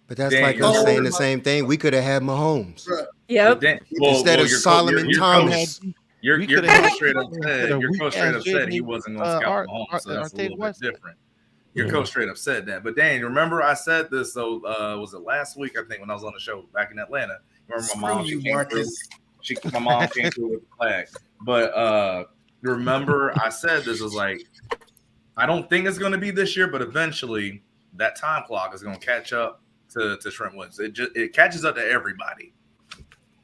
But that's like us saying the same thing. We could have had Mahomes. Yep. Instead of Solomon Thomas. Your coach straight up said he wasn't going to scout Mahomes, so that's a little bit different. Your coach straight up said that. But Dan, remember I said this, so was it last week, I think, when I was on the show back in Atlanta? Remember my mom came through with the flag. But remember I said this was like, I don't think it's going to be this year, but eventually that time clock is going to catch up to Trent Williams. It catches up to everybody.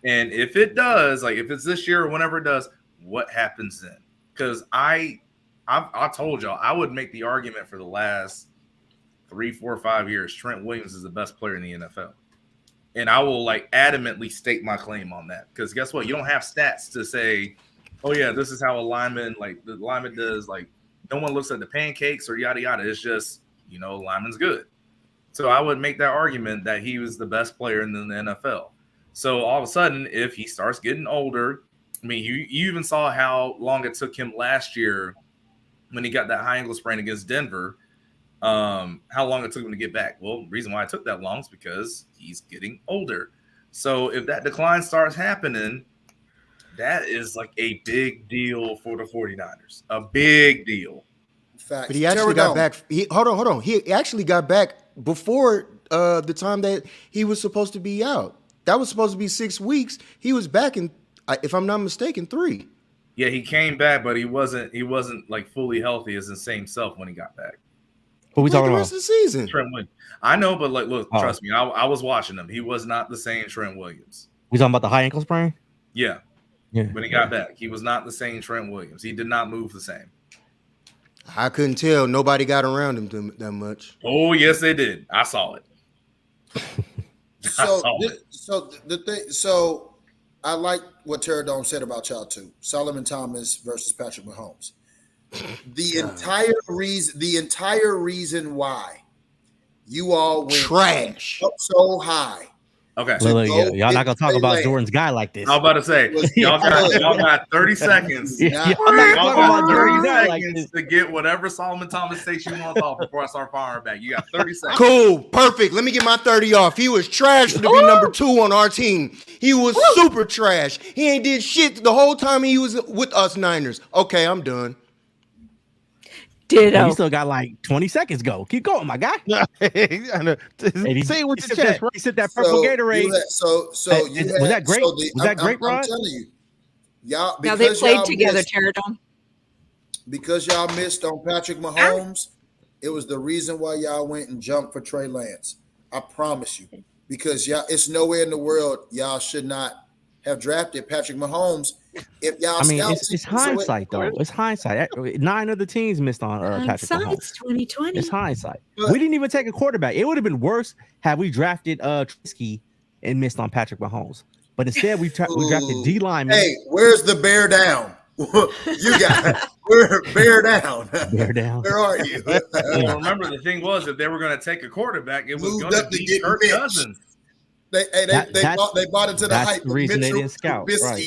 And if it does, like if it's this year or whenever it does, what happens then? Because I I told y'all I would make the argument for the last 3, 4, 5 years. Trent Williams is the best player in the NFL, and I will like adamantly state my claim on that because guess what? You don't have stats to say, oh yeah, this is how a lineman like the lineman does. Like no one looks at the pancakes or yada yada. It's just lineman's good. So I would make that argument that he was the best player in the NFL. So all of a sudden, if he starts getting older, I mean, you even saw how long it took him last year when he got that high ankle sprain against Denver. How long it took him to get back? Well, the reason why it took that long is because he's getting older. So if that decline starts happening, that is like a big deal for the 49ers. A big deal. Facts. But he actually got back. Hold on. He actually got back before the time that he was supposed to be out. That was supposed to be 6 weeks. He was back in, if I'm not mistaken, 3. Yeah, he came back, but he wasn't like fully healthy as the same self when he got back. Who we talking the about? rest of the season. Trent Williams. I know, but like, look, trust me, I was watching him. He was not the same Trent Williams. We talking about the high ankle sprain? Yeah. When he got back, he was not the same Trent Williams. He did not move the same. I couldn't tell. Nobody got around him that much. Oh, yes, they did. I saw it. So I like what Terradome said about y'all too. Solomon Thomas versus Patrick Mahomes. The entire reason why you all went trash up so high. Okay. Y'all not gonna talk about Jordan's guy like this. I'm about to say y'all got 30 seconds. I'm not talking about Jordan's guy like this to get whatever Solomon Thomas takes you want off before I start firing back. You got 30 seconds. Cool, perfect. Let me get my 30 off. He was trash to be number 2 on our team. He was super trash. He ain't did shit the whole time he was with us Niners. Okay, I'm done. Ditto. You still got like 20 seconds go. Keep going, my guy. Say it with your chest. He said that purple Gatorade. Was that great? Was that great, Rod? I'm telling you, y'all. Now they played together, Terradome. Because y'all missed on Patrick Mahomes, it was the reason why y'all went and jumped for Trey Lance. I promise you, because y'all, it's nowhere in the world y'all should not have drafted Patrick Mahomes. If y'all, it's hindsight though. It's hindsight. 9 of the teams missed on Patrick Mahomes. 2020. It's hindsight. We didn't even take a quarterback. It would have been worse had we drafted Trubisky and missed on Patrick Mahomes. But instead, we drafted D lineman. Hey, where's the bear down? You got where bear down. Bear down. Where are you? Well, remember the thing was if they were going to take a quarterback, it was going to be Kirk Cousins. They bought into the hype. The reason they didn't scout. Right.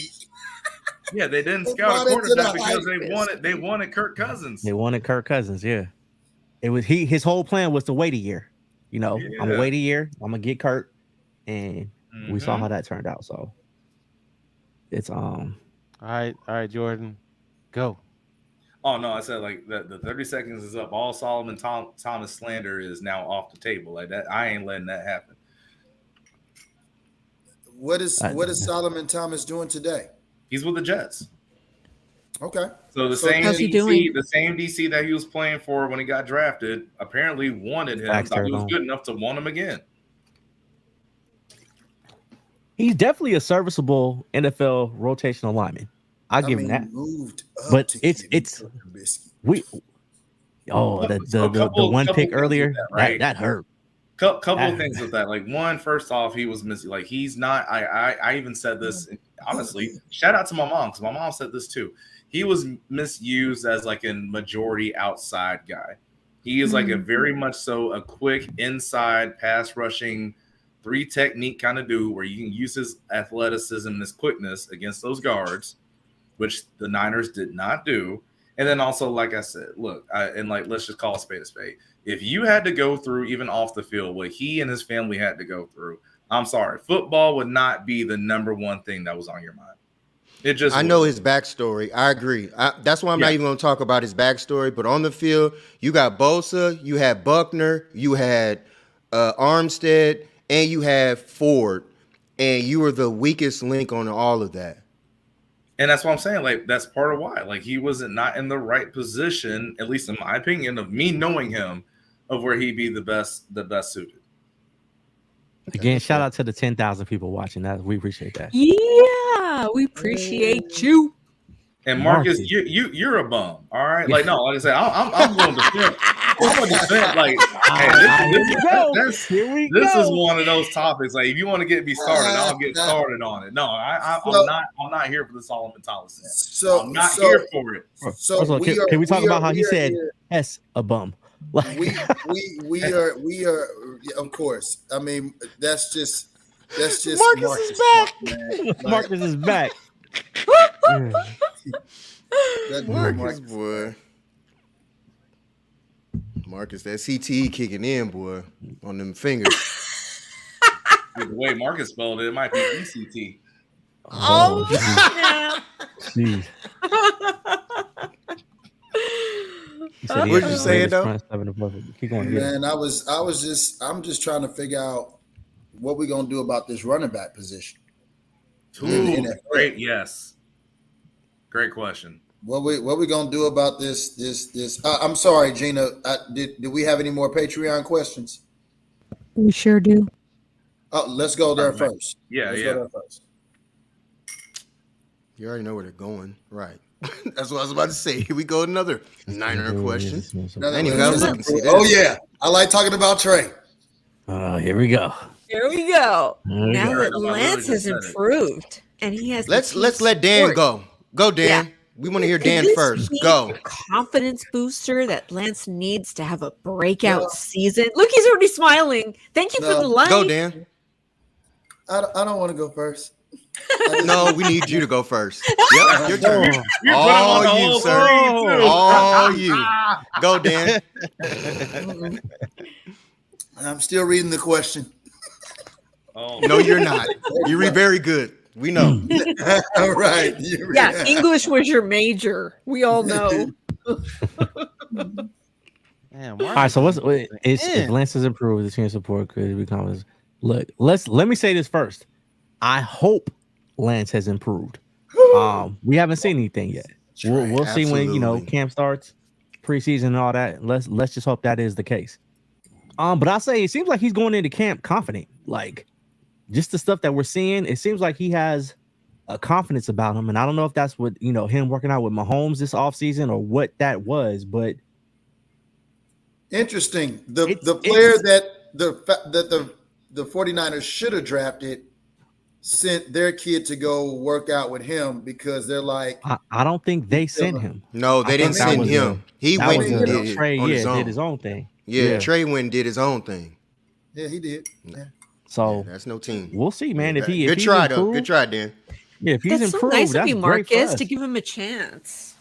Yeah, they didn't scout a quarterback because they wanted Kirk Cousins. They wanted Kirk Cousins. Yeah, it was his whole plan was to wait a year. I'm gonna wait a year. I'm gonna get Kirk, and we saw how that turned out. So it's All right, Jordan, go. Oh no, I said like the 30 seconds is up. All Solomon Thomas slander is now off the table. Like that, I ain't letting that happen. What is Solomon Thomas doing today? He's with the Jets. Okay. So the same DC that he was playing for when he got drafted apparently wanted him. Thought he was good enough to want him again. He's definitely a serviceable NFL rotational lineman. I'll give him that. But it's we. Oh, the one pick earlier that hurt. Couple of things with that. Like one, first off, he was missing. Like he's not. I even said this honestly. Shout out to my mom because my mom said this too. He was misused as like a majority outside guy. He is like a very much so a quick inside pass rushing 3 technique kind of dude where you can use his athleticism and his quickness against those guards, which the Niners did not do. And then also, like I said, look, let's just call a spade a spade. If you had to go through, even off the field, what he and his family had to go through, I'm sorry, football would not be the number one thing that was on your mind. I know his backstory. I agree. That's why I'm not even going to talk about his backstory. But on the field, you got Bosa, you had Buckner, you had Armstead, and you had Ford. And you were the weakest link on all of that. And that's what I'm saying. Like, that's part of why. Like, he wasn't not in the right position, at least in my opinion, of me knowing him, of where he'd be the best suited. Again, shout out to the 10,000 people watching that. We appreciate that. Yeah, we appreciate you. And Marcus, you're a bum. All right, like no, like I said, I'm going to defend. I'm going to defend. Like, hey, this is one of those topics. Like, if you want to get me started, I'll get started on it. No, I'm not here for the Solomon Thomas. So I'm not here for it. So can we talk about how he said S a bum? we are of course. I mean, that's just Marcus is back. Like, Marcus is back. Marcus, boy. Marcus, that CTE kicking in, boy, on them fingers. The way Marcus spelled it, it might be ECT. Oh, jeez. What did you say though? Keep going. Man, I'm just trying to figure out what we're gonna do about this running back position. Great, yes. Great question. What we gonna do about this? I'm sorry, Gina. Did we have any more Patreon questions? We sure do. Oh, let's go there first. Yeah, let's go there first. You already know where they're going, right? That's what I was about to say. Here we go, another Niner question. Oh yeah, I like talking about Trey. Here we go. Here we go. Now that Lance has improved and he has, let's let Dan go. Go, Dan. Yeah. We want to hear Dan first. Go. Confidence booster that Lance needs to have a breakout season. Look, he's already smiling. Thank you for the like. Go, Dan. I don't want to go first. No, we need you to go first. Yep, your turn. All you, sir. All you. Go, Dan. I'm still reading the question. Oh. No, you're not. You read very good. We know. All right. Yeah, English was your major. We all know. Man, all right, so if Lance has improved, the team support could become. Look, let me say this first. I hope Lance has improved. We haven't seen anything yet. We'll see when camp starts, preseason and all that. Let's just hope that is the case. But I say it seems like he's going into camp confident. Like just the stuff that we're seeing, it seems like he has a confidence about him. And I don't know if that's what him working out with Mahomes this offseason or what that was, but interesting. The player that the 49ers should have drafted sent their kid to go work out with him because they're like, I don't think they sent him. No, they didn't send him. He went and did it Trey, on his own. Did his own thing. Yeah, Trey went and did his own thing. Yeah, he did. Yeah. So that's no team. We'll see, man. Good try, though. Good try, Dan. Yeah, if he's improved, so nice that's of you, Marcus, to give him a chance.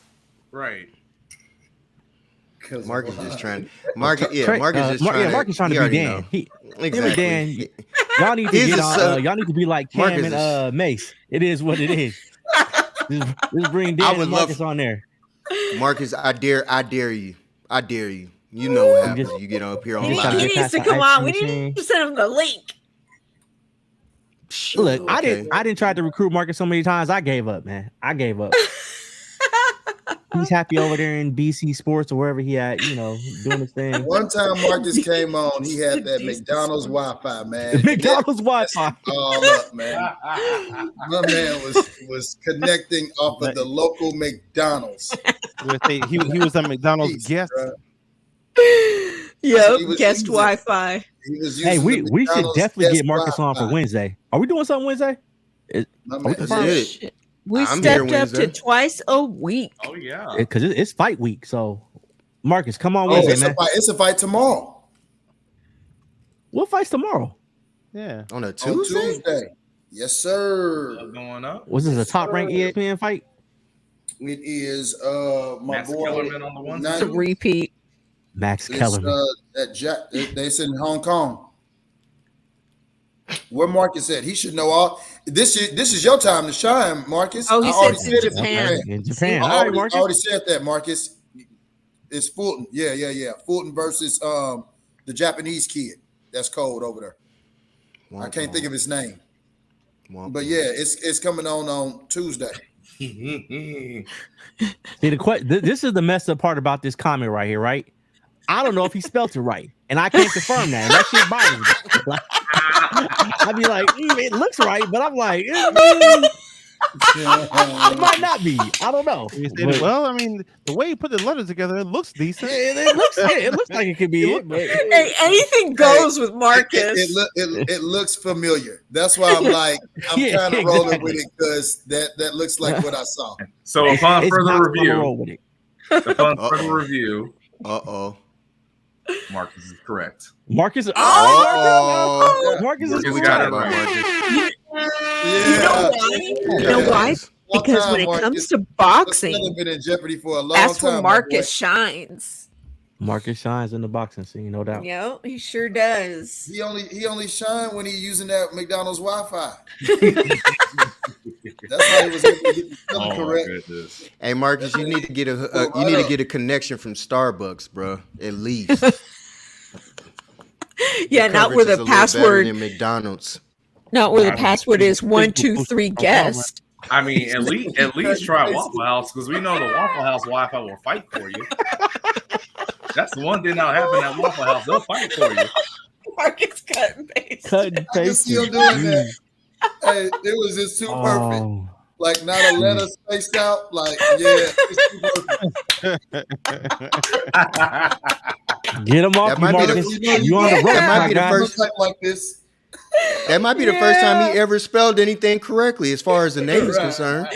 Right. Marcus is trying. Marcus is trying. Marcus trying to be Dan. Exactly. Dan, y'all need to get on. Y'all need to be like Cam and Mace. It is what it is. Just bring Dan and Marcus on there. Marcus, I dare you. You know what happens. You get up here on live. He needs to come on. We need to send him the link. Look, I didn't try to recruit Marcus so many times. I gave up, man. I gave up. He's happy over there in BC Sports or wherever he had, doing his thing. One time Marcus came on, he had that McDonald's Wi-Fi, man. McDonald's Wi-Fi. All up, man. My man was connecting off of the local McDonald's. He was a McDonald's guest. Yep, guest Wi-Fi. Hey, we should definitely get Marcus on for Wednesday. Are we doing something Wednesday? We stepped up to twice a week. Oh yeah, because it's fight week. So, Marcus, come on Wednesday, man. It's a fight tomorrow. What fight's tomorrow? Yeah, on a Tuesday. Yes, sir. Going up. Was this a top ranked ESPN fight? It is. My Max boy Kellerman on the one. It's a repeat. Max Kellerman. They said in Hong Kong. Where Marcus at? He should know all. This is your time to shine, Marcus. Oh, he said it's in Japan. Okay. In Japan. I already said that, Marcus. It's Fulton. Yeah. Fulton versus the Japanese kid. That's cold over there. I can't think of his name. But yeah, it's coming on Tuesday. See, this is the messed up part about this comment right here, right? I don't know if he spelled it right, and I can't confirm that. And that shit bothers me. I'd be like, it looks right, but I'm like, It might not be. I don't know. Well, I mean, the way you put the letters together, it looks decent. It looks like it could be it. But hey, anything goes with Marcus. It looks familiar. That's why I'm like, I'm kind of rolling with it because that looks like what I saw. So upon further review, Marcus is correct. Marcus. Marcus is got it right. You know why? Because when it comes to boxing, been in jeopardy for a long that's time. when Marcus shines. Marcus shines in the boxing scene, no doubt. Yeah, he sure does. He only shine when he's using that McDonald's Wi-Fi. That's how he was able to get the spelling correct. Hey Marcus, you need to get a connection from Starbucks, bro. At least. Yeah, not where the password in McDonald's. Not where the password is 123 guest. I mean, at least try Waffle House because we know the Waffle House Wi-Fi will fight for you. That's the one thing that'll happen at Waffle House. They'll fight for you. Marcus cut and paste. Cut and paste. Still doing that. Hey, it was just too perfect. Like not a letter spaced out. Like it's too perfect. Get him off, Marcus. You on the road? That might be the first type like this. That might be the first time he ever spelled anything correctly, as far as the name is concerned.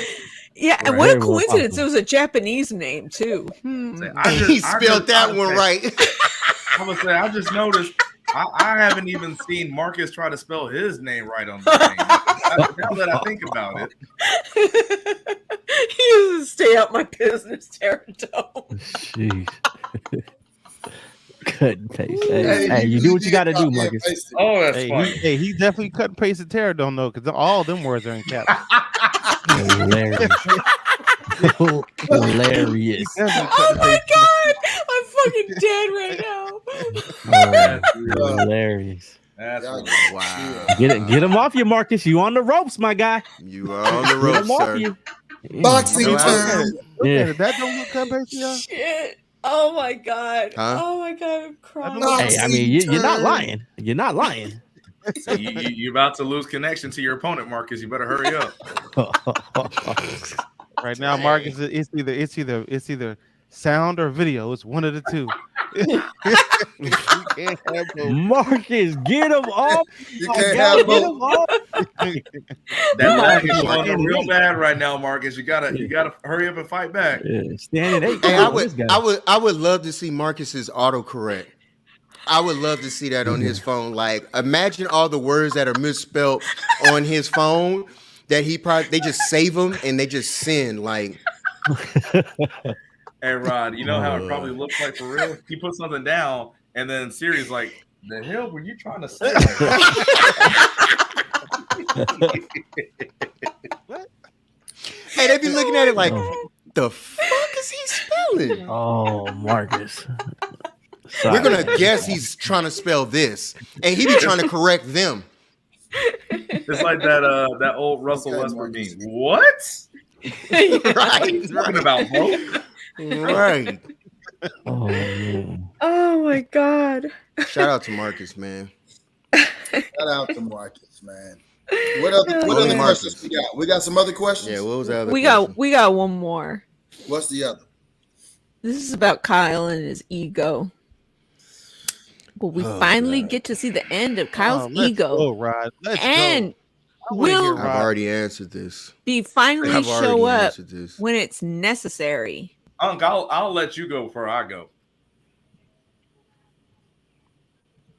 Yeah, and what a coincidence! It was a Japanese name too. He spelled that one right. I would say I just noticed. I haven't even seen Marcus try to spell his name right on the thing. Now that I think about it, he used to stay out my business territory. Jeez. Cut and paste. Hey, you do what you got to do, Marcus. Oh, that's funny. He definitely cut and pasted pterodon though, because all them words are in caps. Hilarious. Hilarious. Oh my god, I'm fucking dead right now. Hilarious. That's wow. Get him off you, Marcus. You on the ropes, my guy. You are on the ropes, sir. You. Boxing time. Yeah, that don't look cut and paste, Shit. Oh my god. Huh? Oh my god, I'm crying. Hey, I mean, you're not lying. You're not lying. So you're about to lose connection to your opponent, Marcus. You better hurry up. Right now, Marcus, it's either sound or video. It's one of the two. Marcus, get him off. You can't have both. That lag is showing up real bad right now, Marcus. You gotta hurry up and fight back. Yeah, standing 8. Hey, I would love to see Marcus's autocorrect. I would love to see that on his phone. Like, imagine all the words that are misspelled on his phone that they just save them and they just send like. Hey Rod, you know how it probably looks like for real? He put something down and then Siri's like, the hell were you trying to say? What? Hey, they be looking at it like, the fuck is he spelling? Oh, Marcus. We're gonna guess he's trying to spell this, and he be trying to correct them. It's like that old Russell Westbrook meme. What? Right. Talking about, bro. Right. Oh, man. Oh my god. Shout out to Marcus, man. Shout out to Marcus, man. What other questions we got? We got some other questions. Yeah, what was that? We got one more. What's the other? This is about Kyle and his ego. Will we finally get to see the end of Kyle's ego? Go, Rod. Let's and go. will I've already answered this. Be finally show up when it's necessary? Uncle, I'll let you go before I go.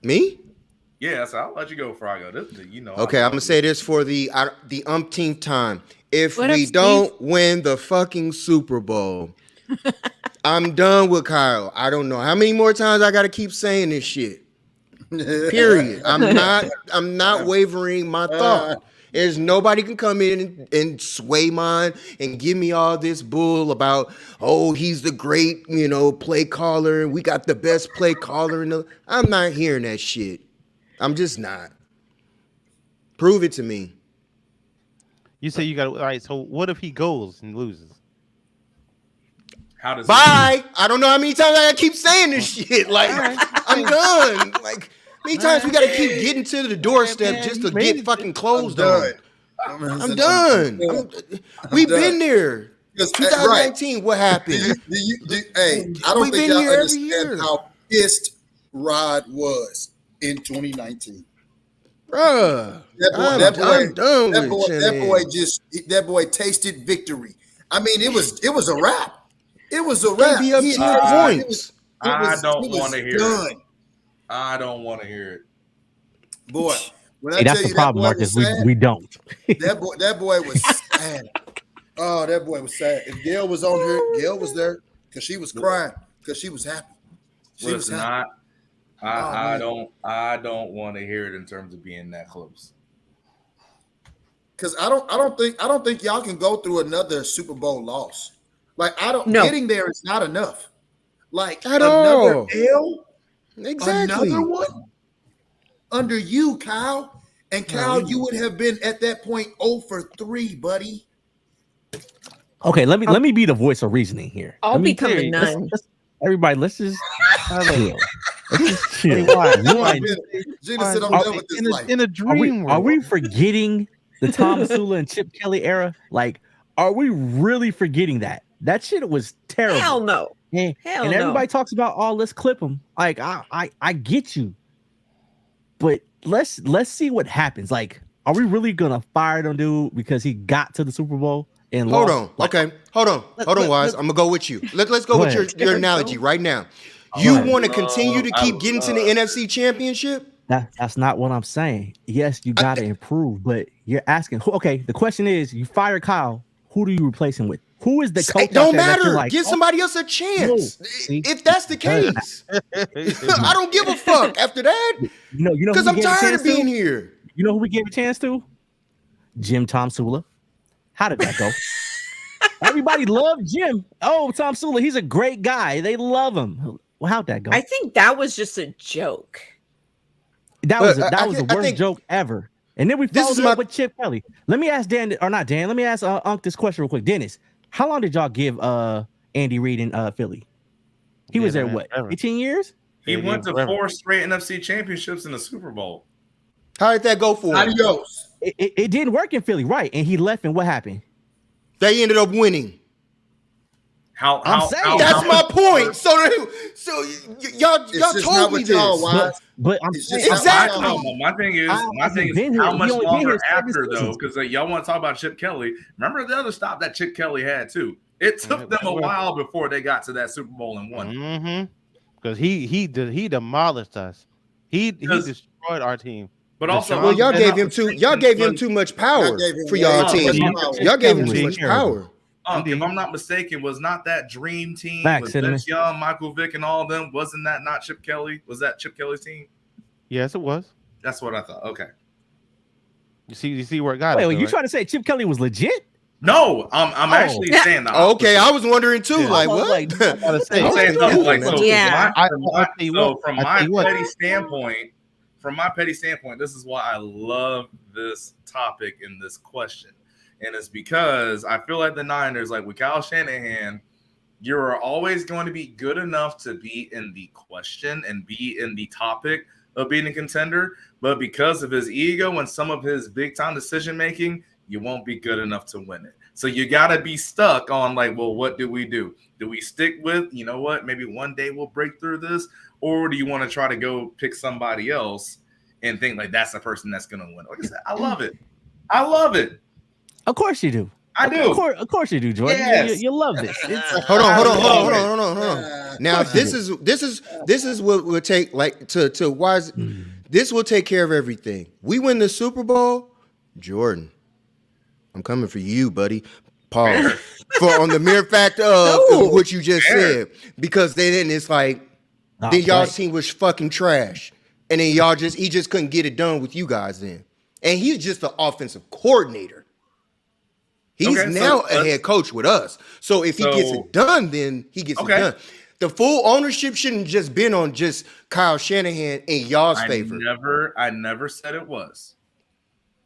Me? Yes, I'll let you go before I go. Okay, I'm gonna say this for the umpteenth time. If we don't win the fucking Super Bowl, I'm done with Kyle. I don't know how many more times I gotta keep saying this shit. Period. I'm not wavering my thought. There's nobody can come in and sway mine and give me all this bull about, oh, he's the great, play caller. We got the best play caller I'm not hearing that shit. I'm just not. Prove it to me. You say you got all right. So what if he goes and loses? How does Bye. I don't know how many times I gotta keep saying this shit. Like, I'm done. Like, many times we gotta keep getting to the doorstep just to get fucking closed on. I'm done. We've been there. 2019, right. What happened? Hey, I don't think y'all understand how pissed Rod was in 2019. Bruh, that boy tasted victory. I mean, it was a wrap. It was a wrap. Be up 10 points. I don't want to hear it. I don't want to hear it. Boy, when I that's the problem, Marcus. We don't. That boy was sad. Oh, that boy was sad. If Gail was on here, Gail was there because she was crying because she was happy. I don't want to hear it in terms of being that close. Because I don't think y'all can go through another Super Bowl loss. Like getting there is not enough. Like at another all. L, exactly. Another one under you, Kyle. And Kyle, you would have been at that point 0 for 3, buddy. Okay, let me be the voice of reasoning here. I'll become a nun. Everybody, let's just chill. Let's just chill. Gina said, "I'm done with this life." In a dream are we forgetting the Tom Sula and Chip Kelly era? Like, are we really forgetting that? That shit was terrible. Hell no. And everybody talks about, oh, let's clip them. Like, I get you, but let's see what happens. Like, are we really gonna fire them dude because he got to the Super Bowl? And hold on, Wise. I'm gonna go with you. Let's go with your analogy right now. You want to continue to keep getting to the NFC Championship? That's not what I'm saying. Yes, you got to improve, but you're asking. Okay, the question is, you fire Kyle. Who do you replace him with? Who is the coach? It don't matter. Like, give somebody else a chance. If that's the case, I don't give a fuck after that. You know, because I'm tired of being here. You know who we gave a chance to? Jim Tom Sula. How did that go? Everybody loved Jim. Oh, Tom Sula, he's a great guy. They love him. Well, how'd that go? I think that was just a joke. That was the worst joke ever. And then we followed it up with Chip Kelly. Let me ask Dan, or not Dan. Let me ask Unc this question real quick. Dennis, how long did y'all give Andy Reid in Philly? He was there what? 18 years? He went to 4 straight NFC championships in the Super Bowl. How did that go for him? Adios. It didn't work in Philly, right? And he left, and what happened? They ended up winning. That's my point. So y'all told me this. But I'm exactly. My thing is how much longer after though? Because y'all want to talk about Chip Kelly. Remember the other stop that Chip Kelly had too. It took them a while before they got to that Super Bowl and won. Mm-hmm. Because he demolished us. He destroyed our team. But also, well, y'all gave him too much power for y'all team. Y'all gave him too much power. If I'm not mistaken, was not that dream team with Vince Young, Michael Vick, and all of them? Wasn't that not Chip Kelly? Was that Chip Kelly's team? Yes, it was. That's what I thought. Okay. You see where it got. Wait, you trying to say Chip Kelly was legit? No, I'm actually saying that. Okay, I was wondering too. Yeah. Like what? Like, from my petty standpoint, this is why I love this topic and this question. And it's because I feel like the Niners, like with Kyle Shanahan, you're always going to be good enough to be in the question and be in the topic of being a contender. But because of his ego and some of his big time decision making, you won't be good enough to win it. So you got to be stuck on like, well, what do we do? Do we stick with, you know what, maybe one day we'll break through this? Or do you want to try to go pick somebody else and think like that's the person that's going to win? Like I said, I love it. I love it. Of course you do. I do. Of course you do, Jordan. Yes. You love this. Hold on. Now this is what will take like to Wise. This will take care of everything. We win the Super Bowl, Jordan. I'm coming for you, buddy. Pause. On the mere fact of what you just said, because then it's like then y'all's team was fucking trash, and then he just couldn't get it done with you guys then, and he's just the offensive coordinator. He's now a head coach with us. So if he gets it done, then he gets it done. The full ownership shouldn't just been on just Kyle Shanahan in y'all's favor. I never said it was.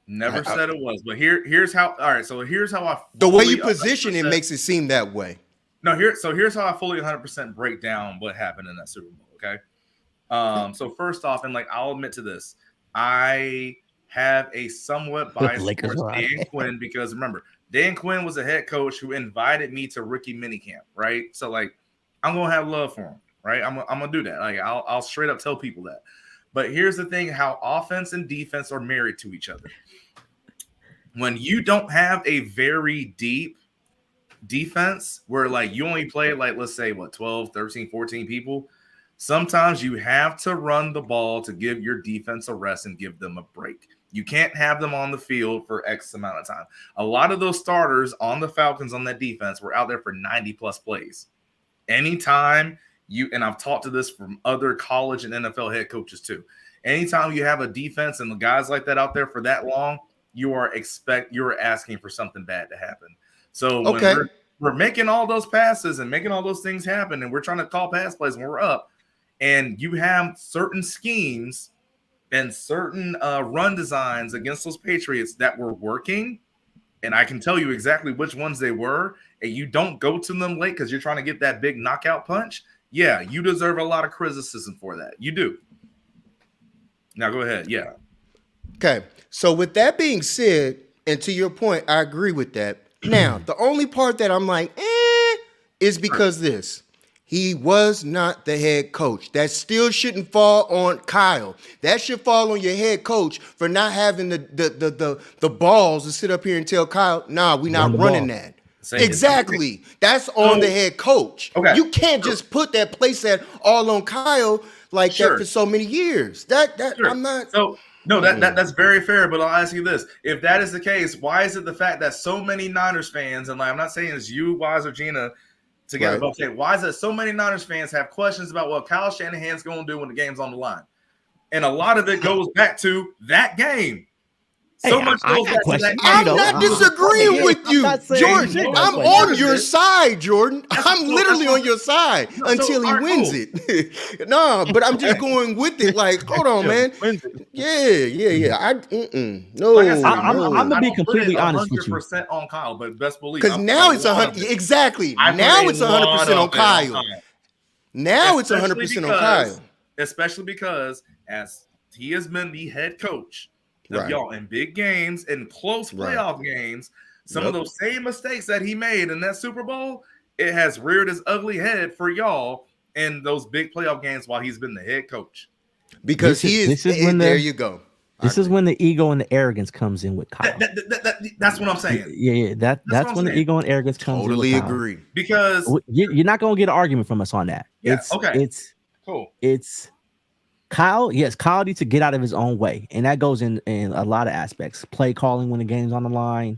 Never said it was. But here's how. All right. So here's how I. The way you position it makes it seem that way. No, here's how I fully 100% break down what happened in that Super Bowl. Okay. So first off, and like I'll admit to this, I have a somewhat bias Lakers towards are Dan Quinn because remember, Dan Quinn was a head coach who invited me to rookie minicamp, right? So like, I'm gonna have love for him, right? I'm gonna do that. Like, I'll straight up tell people that. But here's the thing: how offense and defense are married to each other. When you don't have a very deep defense where like you only play like, let's say 12, 13, 14 people, sometimes you have to run the ball to give your defense a rest and give them a break. You can't have them on the field for X amount of time. A lot of those starters on the Falcons on that defense were out there for 90 plus plays. Anytime you, and I've talked to this from other college and NFL head coaches too, anytime you have a defense and the guys like that out there for that long, you're asking for something bad to happen. So when we're making all those passes and making all those things happen, and we're trying to call pass plays when we're up, and you have certain schemes and certain run designs against those Patriots that were working, and I can tell you exactly which ones they were, and you don't go to them late because you're trying to get that big knockout punch, yeah, you deserve a lot of criticism for that. You do. Now go ahead. Yeah. Okay. So with that being said, and to your point, I agree with that. Now, the only part that I'm like, is because this. He was not the head coach. That still shouldn't fall on Kyle. That should fall on your head coach for not having the balls to sit up here and tell Kyle, nah, we're not running that. Exactly. That's on the head coach. Okay. You can't just put that playset all on Kyle like that for so many years. I'm not. So no, that's very fair. But I'll ask you this: if that is the case, why is it the fact that so many Niners fans, and like I'm not saying it's you, Wise, or Gina together, but okay, why is it so many Niners fans have questions about what Kyle Shanahan's going to do when the game's on the line? And a lot of it goes back to that game. So much goes back to that game. I'm not disagreeing with you, Jordan. I'm on your side, Jordan. I'm literally on your side until he wins it. No, but I'm just going with it. Like, hold on, man. Yeah. No, like I said, I'm gonna be completely honest with you. 100% on Kyle, but best believe because now it's 100. Exactly. Now it's 100% on Kyle. Now it's 100% on Kyle. Especially because as he has been the head coach. Y'all in big games and close playoff games, some of those same mistakes that he made in that Super Bowl, it has reared his ugly head for y'all in those big playoff games while he's been the head coach. Because there you go. This is when the ego and the arrogance comes in with Kyle. That's what I'm saying. Yeah. That's when the ego and arrogance comes in. Totally agree. Because you're not gonna get an argument from us on that. Yeah, It's cool. It's Kyle, yes, Kyle needs to get out of his own way, and that goes in a lot of aspects. Play calling when the game's on the line,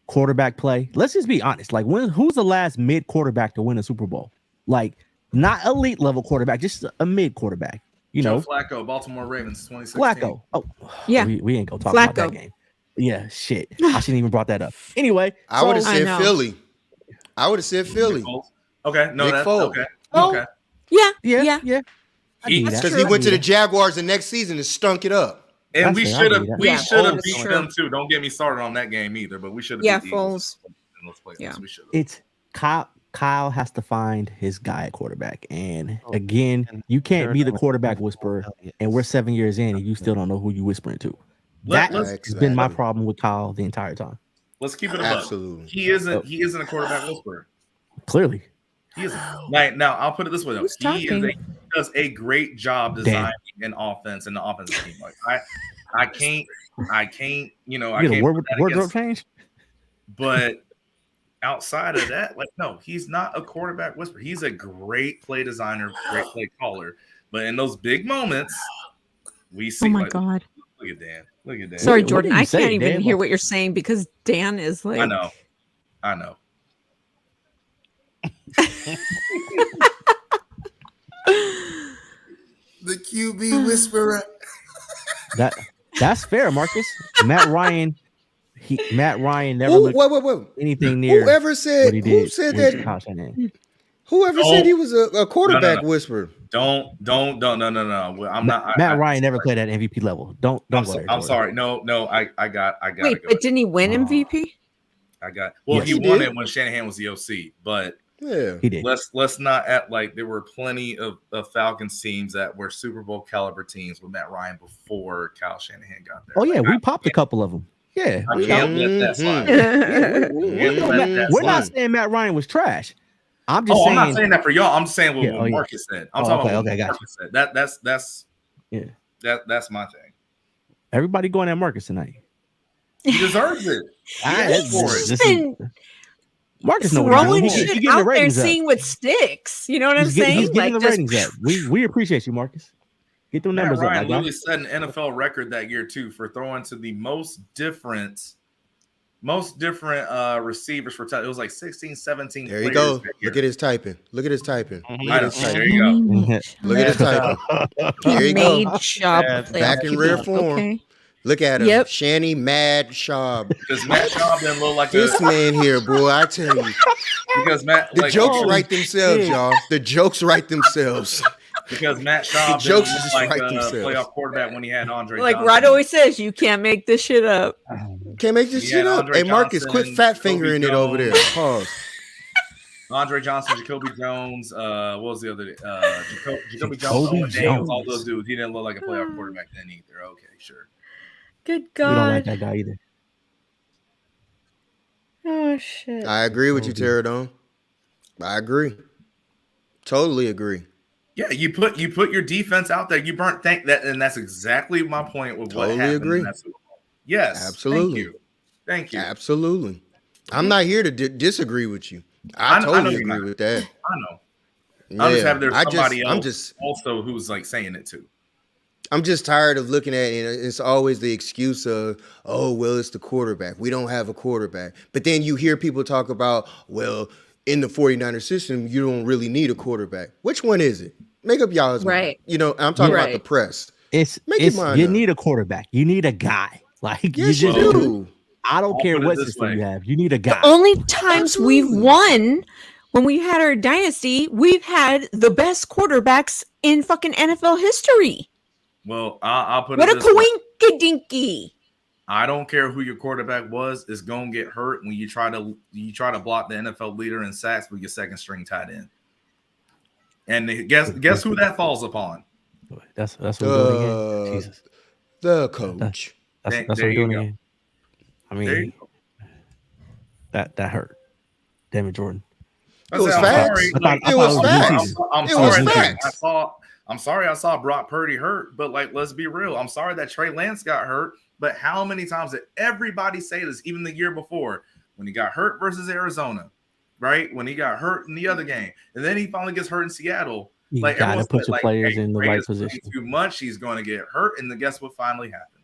quarterback play. Let's just be honest. Like, who's the last mid quarterback to win a Super Bowl? Like, not elite level quarterback, just a mid quarterback. Joe Flacco, Baltimore Ravens, 2016. Flacco. Oh, yeah. We ain't gonna talk about that game. Yeah, shit. I shouldn't even brought that up. Anyway, I would have said Philly. Okay, no, that's okay. Okay. Yeah. Because he went to the Jaguars the next season and stunk it up. And we should have beat them too. Don't get me started on that game either, but we should have beat Foles. We should have. It's Kyle has to find his guy at quarterback. And again, you can't be the quarterback whisperer, and we're 7 years in and you still don't know who you whispering to. That's been my problem with Kyle the entire time. Let's keep it up. Absolutely. He isn't a quarterback whisperer. Clearly. He isn't. Like, now I'll put it this way though. He does a great job designing an offense and the offensive team. Like I can't, I can't wardrobe change. But outside of that, like, no, he's not a quarterback whisperer. He's a great play designer, great play caller. But in those big moments, we see. Oh my God! Look at Dan. Sorry, Jordan. I can't even hear what you're saying because Dan is like. I know. The QB whisperer. That's fair, Marcus. Matt Ryan never looked anything near. Whoever said that? Whoever said he was a quarterback whisperer? No. I'm not. Matt Ryan never played at MVP level. Don't. I'm sorry. No. I got. Wait, but didn't he win MVP? He won it when Shanahan was the OC, but Yeah, he did. Let's not act like there were plenty of Falcons teams that were Super Bowl caliber teams with Matt Ryan before Kyle Shanahan got there. Oh yeah, we popped a couple of them. Yeah, I can't let that slide. We're not saying Matt Ryan was trash. I'm just saying. I'm not saying that for y'all. I'm just saying what Marcus said. I'm talking about what Marcus said. That's my thing. Everybody going at Marcus tonight. He deserves it. Marcus throwing shit out there, seeing what sticks. You know what I'm saying? He's getting the ratings up. We appreciate you, Marcus. Get the numbers up. Ryan literally set an NFL record that year too for throwing to the most different receivers for it was like 16, 17. There you go. Look at his typing. There you go. Look at his typing. There you go. Back in rare form. Okay. Look at him. Yep. Shanny Mad Schaub. Because Matt Schaub didn't look like this man here, boy. I tell you. Because Matt, the jokes write themselves, y'all. The jokes write themselves. Because Matt Schaub didn't look like a playoff quarterback when he had Andre. Like Rod always says, you can't make this shit up. Can't make this shit up. Hey, Marcus, quit fat fingering it over there. Pause. Andre Johnson, Jacoby Jones, what was the other? Jacoby Jones, Owen Daniels, all those dudes. He didn't look like a playoff quarterback then either. Okay, sure. Good God. We don't like that guy either. Oh shit. I agree with you, Pterodon. I agree. Totally agree. Yeah, you put your defense out there. You burnt that, and that's exactly my point with what happened. Agree. Yes, absolutely. Thank you. Absolutely. I'm not here to disagree with you. I totally agree with that. I know. Yeah. I'm just happy there's somebody else also who's like saying it too. I'm just tired of looking at it. It's always the excuse of, oh, well, it's the quarterback. We don't have a quarterback. But then you hear people talk about, well, in the 49er system, you don't really need a quarterback. Which one is it? Make up y'all's mind. You know, I'm talking about the press. You need a quarterback. You need a guy. Like yes, you do. I don't care what system you have. You need a guy. The only times we've won when we had our dynasty, we've had the best quarterbacks in fucking NFL history. Well, I'll put what it a coinkydinky. I don't care who your quarterback was, it's gonna get hurt when you try to block the NFL leader in sacks with your second string tight end. And guess who that falls upon? That's what we're doing again. Jesus. The coach. That's what we're doing again. I mean, that hurt. Damn it, Jordan. It was facts. It was facts. I'm sorry I saw Brock Purdy hurt, but like, let's be real. I'm sorry that Trey Lance got hurt, but how many times did everybody say this, even the year before, when he got hurt versus Arizona, right? When he got hurt in the other game, and then he finally gets hurt in Seattle. You gotta put your players in the right position. Too much, he's going to get hurt, and then guess what finally happened?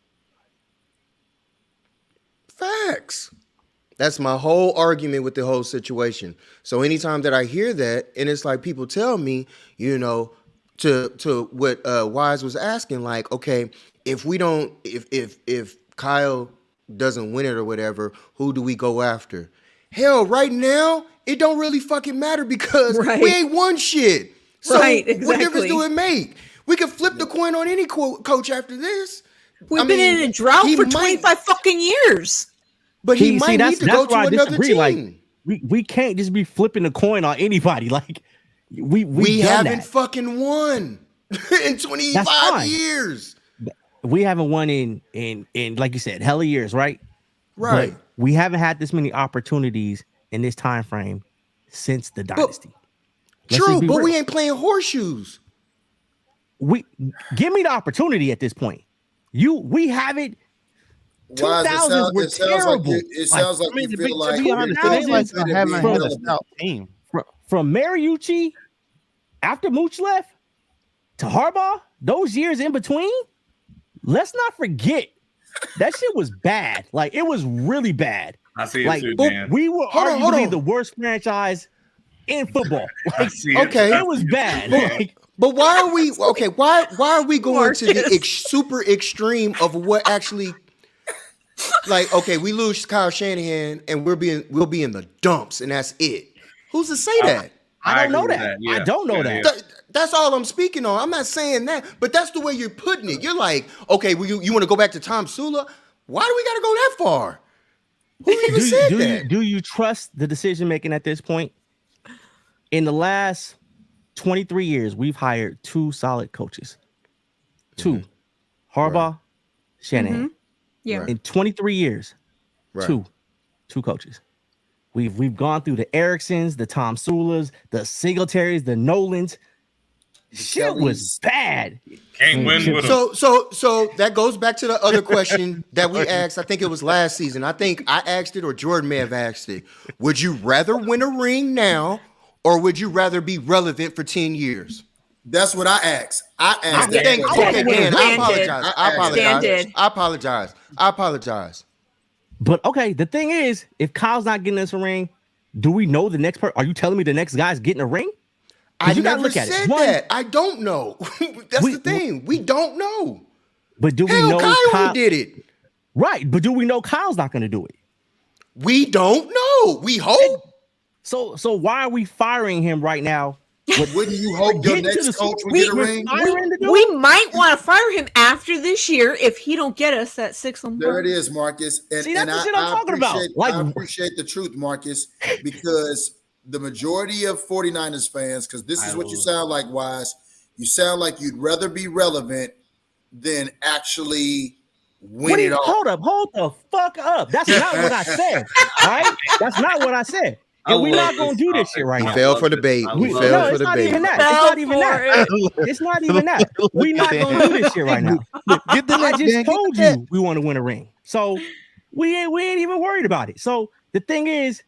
Facts. That's my whole argument with the whole situation. So anytime that I hear that, and it's like people tell me, you know, to what Wise was asking, like, okay, if Kyle doesn't win it or whatever, who do we go after? Hell, right now, it don't really fucking matter because we ain't won shit. So what difference do it make? We can flip the coin on any coach after this. We've been in a drought for 25 fucking years. But he might need to go to another team. Like, we can't just be flipping the coin on anybody. Like we haven't fucking won in 25 years. We haven't won in like you said, hella years, right? Right. But we haven't had this many opportunities in this time frame since the dynasty. True, but we ain't playing horseshoes. Give me the opportunity at this point. We have it. 2000s were terrible. It sounds like you feel like haven't had a stout team. From Mariucci after Mooch left to Harbaugh, those years in between, let's not forget that shit was bad. Like, it was really bad. I see it too, man. We were arguably the worst franchise in football. Like, it was bad. But why are we okay? Why are we going to the super extreme of what actually? Like, okay, we lose Kyle Shanahan and we'll be in the dumps, and that's it. Who's to say that? I don't know that. Yeah. I don't know that. That's all I'm speaking on. I'm not saying that, but that's the way you're putting it. You're like, okay, well, you want to go back to Tom Sula? Why do we got to go that far? Who even said that? Do you trust the decision making at this point? in the last 23 years, we've hired 2 solid coaches. 2, Harbaugh, Shanahan. Yeah. In 23 years, 2 coaches. We've gone through the Ericksons, the Tom Sulas, the Singletaries, the Nolans. Shit was bad. Can't win with them. So that goes back to the other question that we asked. I think it was last season. I think I asked it, or Jordan may have asked it. Would you rather win a ring now, or would you rather be relevant for 10 years? That's what I asked. I asked that. Okay, Dan, I apologize. But okay, the thing is, if Kyle's not getting us a ring, do we know the next person? Are you telling me the next guy's getting a ring? I never said that. I don't know. That's the thing. We don't know. But do we know Kyle did it? Right. But do we know Kyle's not going to do it? We don't know. We hope. So why are we firing him right now? Wouldn't you hope your next coach will get a ring? We might want to fire him after this year if he don't get us that 6th. There it is, Marcus. And that's the shit I'm talking about. I appreciate the truth, Marcus, because the majority of 49ers fans, because this is what you sound like, Wise. You sound like you'd rather be relevant than actually win it all. Hold the fuck up. That's not what I said. All right? That's not what I said. And we're not going to do this shit right now. We fell for the bait. It's not even that. It's not even that. We're not going to do this shit right now. I just told you we want to win a ring. So we ain't even worried about it. So the thing is,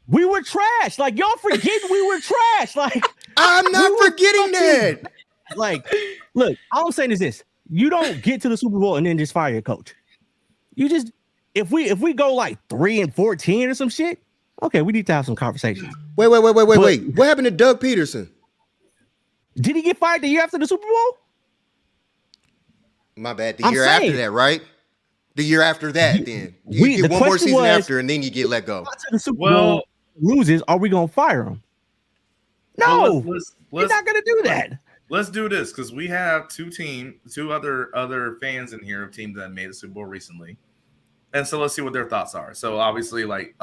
we were trash. Like, y'all forget we were trash. Like, I'm not forgetting that. Like, look, all I'm saying is this. You don't get to the Super Bowl and then just fire your coach. You just, if we go like 3-14 or some shit, okay, we need to have some conversations. Wait. What happened to Doug Peterson? Did he get fired the year after the Super Bowl? My bad. The year after that, right? The year after that, then. You get one more season after, and then you get let go. The Super Bowl loses, are we going to fire him? No, we're not going to do that. Let's do this, because we have two other fans in here of teams that made the Super Bowl recently. And so let's see what their thoughts are. So obviously, like,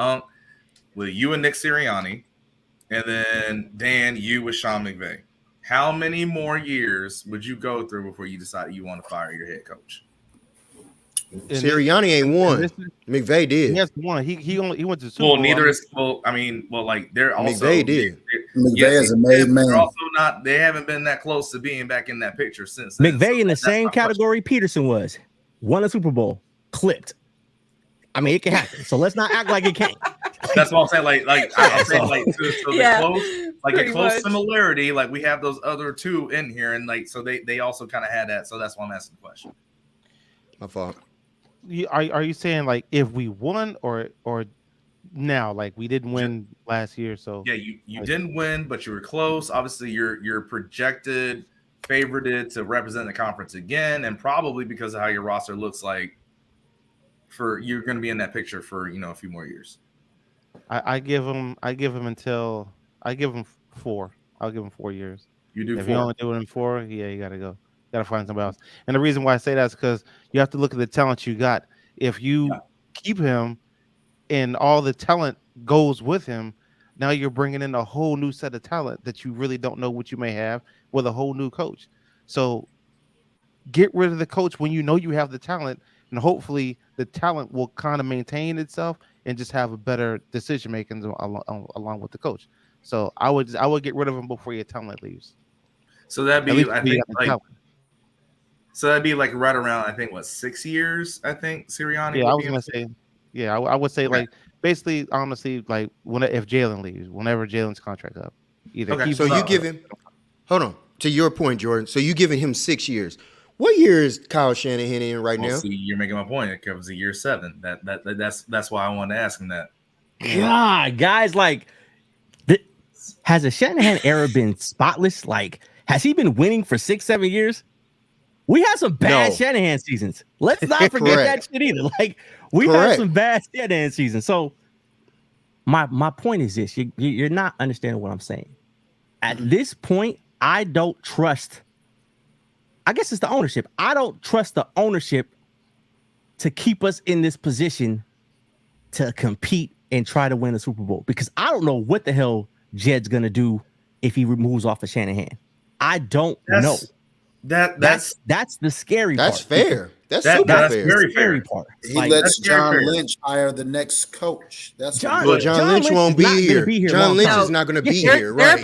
with you and Nick Sirianni, and then Dan, you with Sean McVay. How many more years would you go through before you decide you want to fire your head coach? Sirianni ain't won. McVay did. He has won. He went to Super Bowl. Like they're also McVay did. McVay is a made man. They're also not. They haven't been that close to being back in that picture since. McVay in the same category Peterson was. Won a Super Bowl. Clipped. I mean, it can happen. So let's not act like it can't. That's what I'm saying. I'm saying they're close, like a close similarity. Like we have those other two in here, and like so they also kind of had that. So that's why I'm asking the question. My fault. Are you saying like if we won or now, like we didn't win last year? So yeah, you didn't win, but you were close. Obviously, you're projected favorited to represent the conference again, and probably because of how your roster looks like. You're going to be in that picture for a few more years. I give him 4. I'll give him 4 years. You do. If you only do it in 4, yeah, you gotta go. Gotta find somebody else. And the reason why I say that is because you have to look at the talent you got. If you keep him, and all the talent goes with him, now you're bringing in a whole new set of talent that you really don't know what you may have with a whole new coach. So get rid of the coach when you know you have the talent, and hopefully the talent will kind of maintain itself and just have a better decision making along with the coach. So I would get rid of him before your talent leaves. So that'd be like right around 6 years. I think Sirianni. Yeah, I was gonna say. Yeah, I would say like basically honestly like if Jalen leaves, whenever Jalen's contract up, either. Okay. So you give him. Hold on. To your point, Jordan. So you giving him 6 years. What year is Kyle Shanahan in right now? See, you're making my point. It covers year 7. That's why I wanted to ask him that. God, guys, like, has the Shanahan era been spotless? Like, has he been winning for 6-7 years? We had some bad Shanahan seasons. Let's not forget that shit either. Like, we had some bad Shanahan seasons. So, my point is this: you're not understanding what I'm saying. At this point, I don't trust. I guess it's the ownership. I don't trust the ownership to keep us in this position to compete and try to win a Super Bowl, because I don't know what the hell Jed's gonna do if he moves off of Shanahan. I don't know. That's the scary part. That's fair. That's very scary fair. part. He lets John Lynch hire the next coach. That's John Lynch won't be here. John Lynch is not going to be here, right?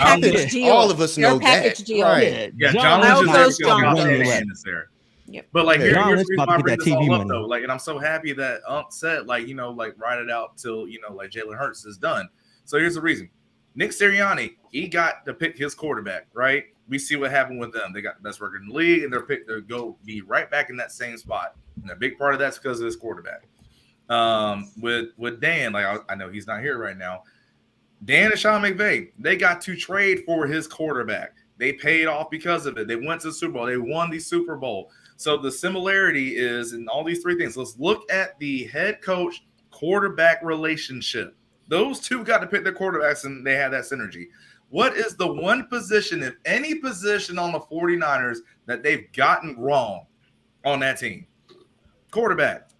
All of us know that. Right. Yeah, John Lynch is going to be there. Yep. But like, here's the reason why I bring this all up, though. Like, and I'm so happy that said, like, you know, like, ride it out till, you know, like Jalen Hurts is done. So here's the reason. Nick Sirianni, he got to pick his quarterback, right? We see what happened with them. They got the best record in the league, and they're go be right back in that same spot. And a big part of that's because of his quarterback. With Dan, like I know he's not here right now. Dan and Sean McVay, they got to trade for his quarterback. They paid off because of it. They went to the Super Bowl. They won the Super Bowl. So the similarity is in all these three things. Let's look at the head coach quarterback relationship. Those two got to pick their quarterbacks, and they had that synergy. What is the one position, if any position on the 49ers, that they've gotten wrong on that team? Quarterback.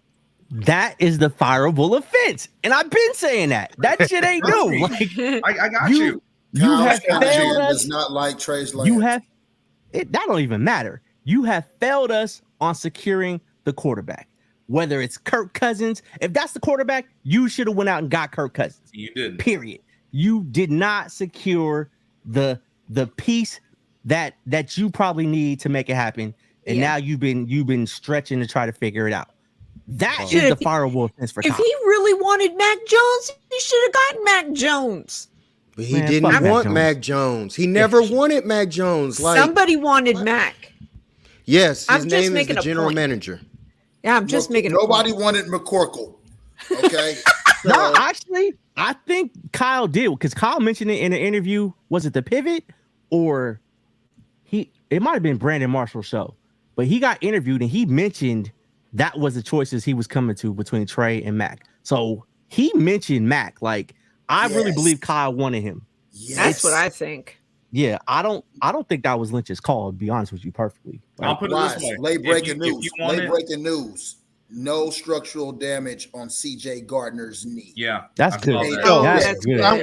That is the fireable offense. And I've been saying that. That shit ain't new. Like, I got you. You have failed us. Does not like Trey's Lance. You have it. That don't even matter. You have failed us on securing the quarterback. Whether it's Kirk Cousins, if that's the quarterback, you should have went out and got Kirk Cousins. You didn't. Period. You did not secure the piece that you probably need to make it happen. And now you've been stretching to try to figure it out. That is the fireable offense for Tom. If he really wanted Mac Jones, he should have gotten Mac Jones. But he didn't want Mac Jones. He never wanted Mac Jones. Like, somebody wanted Mac. Yes, his name is the general manager. Yeah, I'm just making. Nobody wanted McCorkle. Okay. No, actually, I think Kyle did, because Kyle mentioned it in an interview. Was it the Pivot, or it might have been Brandon Marshall's show, but he got interviewed and he mentioned that was the choices he was coming to between Trey and Mac. So he mentioned Mac. Like, I really believe Kyle wanted him. Yes. That's what I think. Yeah, I don't think that was Lynch's call, to be honest with you perfectly. Like, I'll put it this way. Late breaking news. Late breaking news. No structural damage on CJ Gardner's knee. Yeah, that's good. That's good. I'm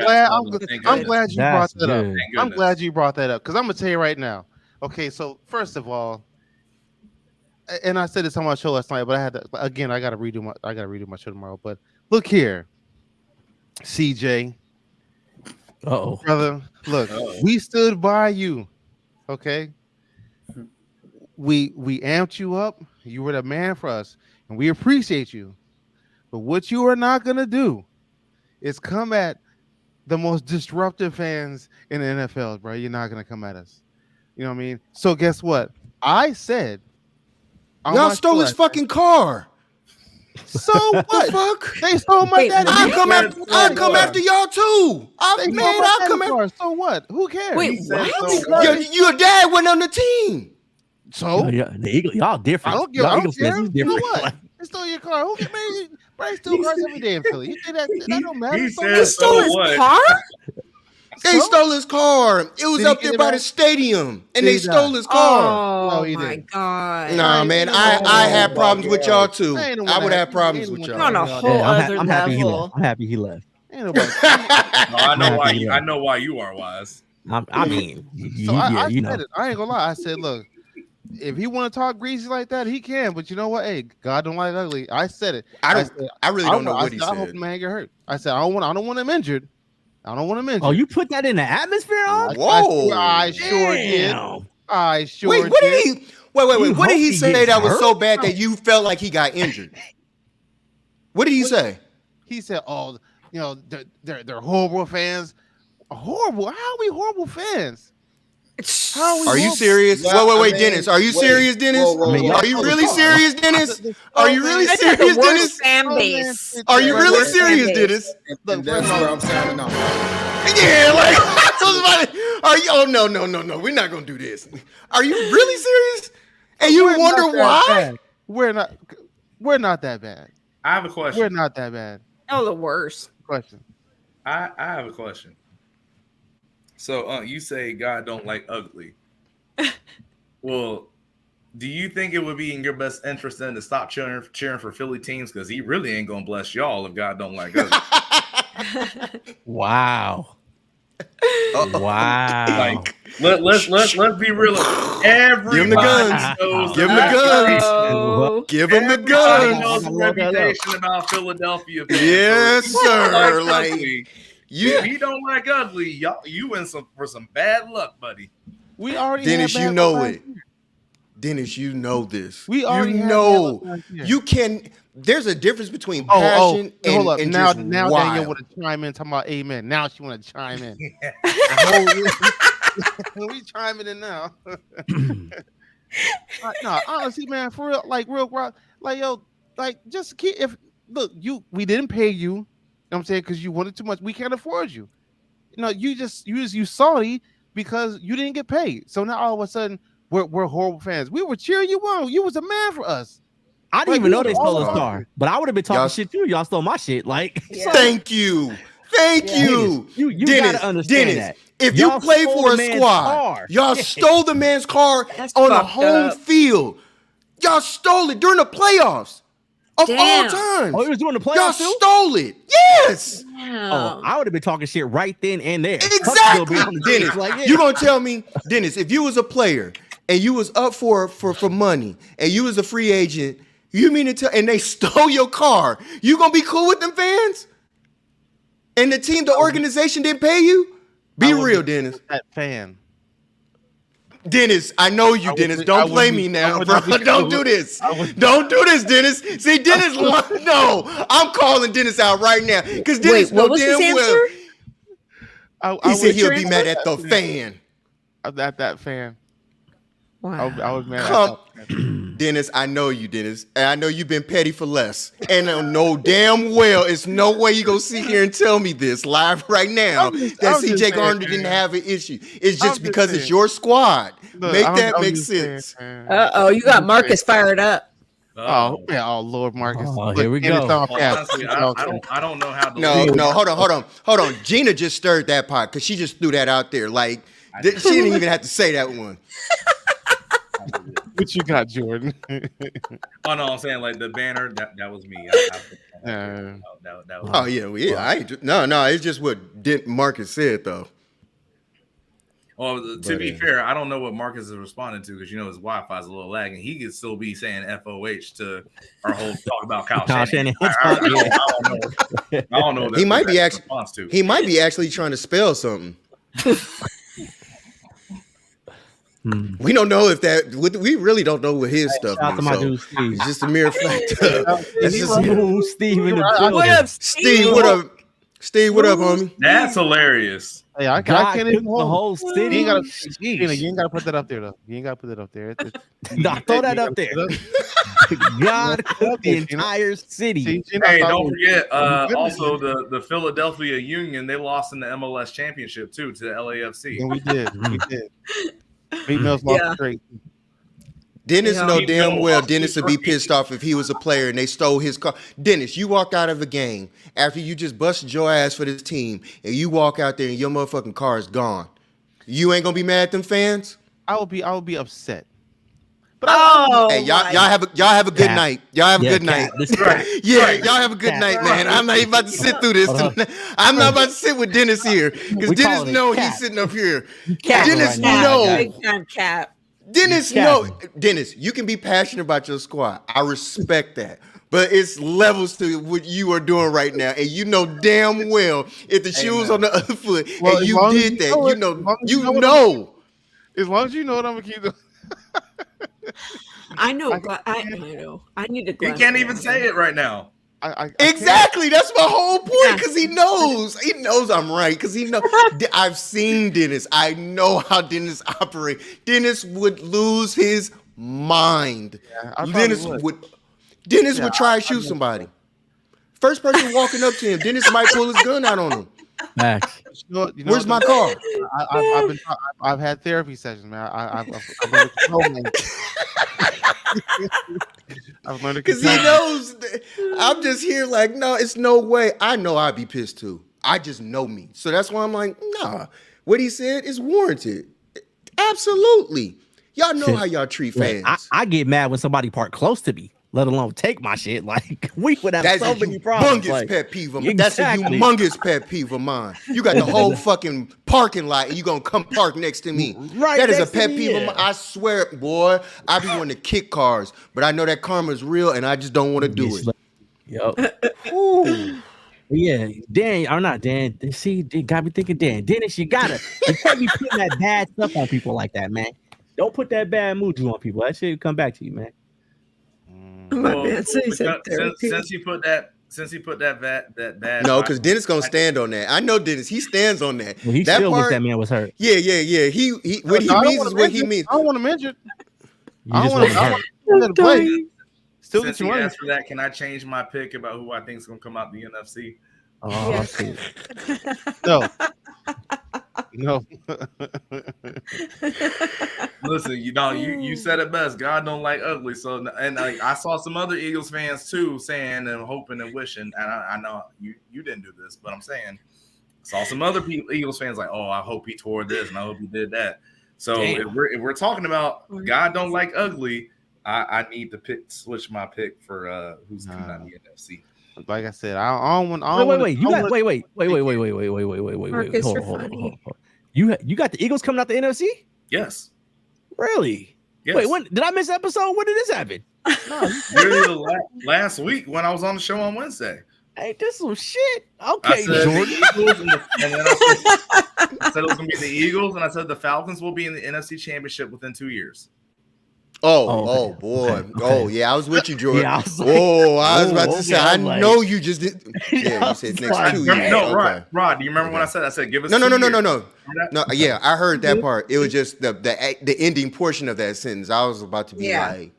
glad you brought that up. I'm glad you brought that up, because I'm gonna tell you right now. Okay, so first of all, and I said this on my show last night, but I gotta redo my show tomorrow. But look here, CJ. Brother, look, we stood by you. Okay. We amped you up. You were the man for us, and we appreciate you. But what you are not gonna do is come at the most disruptive fans in the NFL, bro. You're not gonna come at us. You know what I mean? So guess what? I said y'all stole his fucking car. So what? The fuck? They stole my daddy. I'll come after y'all too. I'll come after. So what? Who cares? Wait, what? Your dad went on the team. So the Eagles, y'all different. I don't care. You know what? They stole your car. Who can maybe Bryce steal cars every day in Philly? You think that don't matter? He stole his car? They stole his car. It was up there by the stadium, and they stole his car. Oh my god! Nah, man, I had problems with y'all too. I would have problems with y'all. On a whole other level. I'm happy he left. I know why you are, Wise. I mean, I ain't gonna lie. I said, look, if he want to talk greasy like that, he can. But you know what? Hey, God don't like ugly. I said it. I really don't know what he said. I hope the man get hurt. I said I don't want him injured. I don't want him injured. Oh, you put that in the atmosphere? Whoa! I sure did. I sure did. Wait, what did he? Wait. What did he say that was so bad that you felt like he got injured? What did he say? He said, "Oh, you know, they're horrible fans. Horrible? How are we horrible fans? Are you serious? Wait, Dennis. Are you serious, Dennis? Are you really serious, Dennis? Are you really serious, Dennis? Fan base. Are you really serious, Dennis? That's where I'm standing on. Yeah, like are you? Oh no. We're not gonna do this. Are you really serious? And you wonder why? We're not that bad. I have a question. We're not that bad. Oh, the worst question. I have a question. So you say God don't like ugly. Well, do you think it would be in your best interest then to stop cheering for Philly teams? Because he really ain't gonna bless y'all if God don't like ugly. Wow. Wow. Like, let's be real. Everybody knows. Give him the guns. Give him the guns. Knows the reputation about Philadelphia fans. Yes, sir. Like you don't like ugly. You in for some bad luck, buddy. We already Dennis, you know it. Dennis, you know this. We already know. You can. There's a difference between passion and hold up. And now Danielle want to chime in, talking about amen. Now she want to chime in. We chiming in now. No, honestly, man, for real, like yo, like just keep. We didn't pay you. You know what I'm saying? Because you wanted too much. We can't afford you. You know, you salty because you didn't get paid. So now all of a sudden we're horrible fans. We were cheering you on. You was a man for us. I didn't even know they stole a star, but I would have been talking shit too. Y'all stole my shit. Like, thank you. You Dennis, gotta understand that. If you play for a squad, y'all stole the man's car on a home field. Y'all stole it during the playoffs of all time. Oh, he was doing the playoffs Y'all too? stole it. Yes. Oh, I would have been talking shit right then and there. Exactly. Dennis, you gonna tell me, Dennis, if you was a player and you was up for money and you was a free agent, you mean to tell, and they stole your car, you gonna be cool with them fans? And the organization didn't pay you? Be real, Dennis. That fan. Dennis, I know you, Dennis. Don't play me now, bro. Don't do this. Don't do this, Dennis. See, Dennis, no. I'm calling Dennis out right now. Because Dennis knows damn well. He said he'll be mad at the fan. At that fan. Wow. I was mad at Dennis, I know you, Dennis. And I know you've been petty for less. And I know damn well it's no way you gonna sit here and tell me this live right now that CJ Gardner didn't have an issue. It's just because it's your squad. Look, make that make sense. You got Marcus fired up. Oh Lord, Marcus. Oh, here we go. Honestly, I don't know how to. No, hold on. Gina just stirred that pot because she just threw that out there. Like she didn't even have to say that one. What you got, Jordan? Oh no, I'm saying like the banner that was me. That was oh yeah. No. It's just what Marcus said though. Well, to be fair, I don't know what Marcus is responding to because his Wi-Fi is a little lagging. He could still be saying FOH to our whole talk about Kyle Shanahan. I don't know. He might be actually trying to spell something. We don't know if that. We really don't know what his stuff means. So it's just a mere fact. Steve. What up, Steve? What up? Steve, what up, homie? That's hilarious. Hey, I can't even the whole city. You ain't gotta put that up there though. You ain't gotta put that up there. Throw that up there. God cooked the entire city. Hey, don't forget. Also, the Philadelphia Union, they lost in the MLS championship too to the LAFC. And we did. Meat Mills lost straight. Dennis know damn well Dennis would be pissed off if he was a player and they stole his car. Dennis, you walked out of a game after you just busted your ass for this team and you walk out there and your motherfucking car is gone. You ain't gonna be mad at them fans? I would be upset. But hey, y'all have a good night. Y'all have a good night. Y'all have a good night, man. I'm not even about to sit through this. I'm not about to sit with Dennis here because Dennis know he's sitting up here. Dennis know. Big time Cap. Dennis, no, Dennis, you can be passionate about your squad. I respect that. But it's levels to what you are doing right now. And you know damn well if the shoe was on the other foot and you did that, you know. As long as you know what I'm going to keep doing. I know. I know. I need to. You can't even say it right now. Exactly. That's my whole point because he knows. He knows I'm right because he knows. I've seen Dennis. I know how Dennis operates. Dennis would lose his mind. Yeah, Dennis would try to shoot somebody. First person walking up to him, Dennis might pull his gun out on him. Max. Where's my car? I've had therapy sessions, man. I've been controlling. Because he knows I'm just here like, no, it's no way. I know I'd be pissed too. I just know me. So that's why I'm like, nah, what he said is warranted. Absolutely. Y'all know how y'all treat fans. I get mad when somebody park close to me. let alone take my shit. Like we would have That's so a many problems. humongous Like, pet peeve of exactly. That's a humongous pet peeve of mine. You got the whole fucking parking lot and you gonna come park next to me. Right, that is a next to pet me, peeve of mine. I swear, boy, I be wanting to kick cars, but I know that karma is real and I just don't want to do it. Yup. Yeah, Dan, or not Dan. See, they got me thinking, Dan. Dennis, you can't be putting that bad stuff on people like that, man. Don't put that bad mood on people. That shit will come back to you, man. Well, since you put that bad. No, because Dennis gonna stand on that. I know Dennis. He stands on that. Well, he that still part, wish that man was hurt. Yeah. He what he means is what he means. I don't want to mention. I don't want to play. Still, since you asked for that, can I change my pick about who I think is gonna come out the NFC? Oh, No. Listen, you said it best. God don't like ugly. So, and I saw some other Eagles fans too saying and hoping and wishing. And I know you didn't do this, but I'm saying saw some other Eagles fans like, oh, I hope he tore this and I hope he did that. So if we're talking about God don't like ugly, I need to switch my pick for who's coming out of the NFC. Like I said, I don't want. Wait. Hold on. You got the Eagles coming out the NFC? Yes. Really? Yes. Wait, when did I miss an episode? When did this happen? No, literally last week when I was on the show on Wednesday. Hey, this some shit. Okay, Jordan. And then I said it was gonna be the Eagles, and I said the Falcons will be in the NFC Championship within 2 years. Oh boy. Okay. Oh yeah, I was with you, Jordan. Yeah, I was about to say, I know you just did. Yeah, you said next 2 years. No, okay. Rod, do you remember when I said give us? No. Yeah, I heard that part. It was just the ending portion of that sentence. I was about to be like,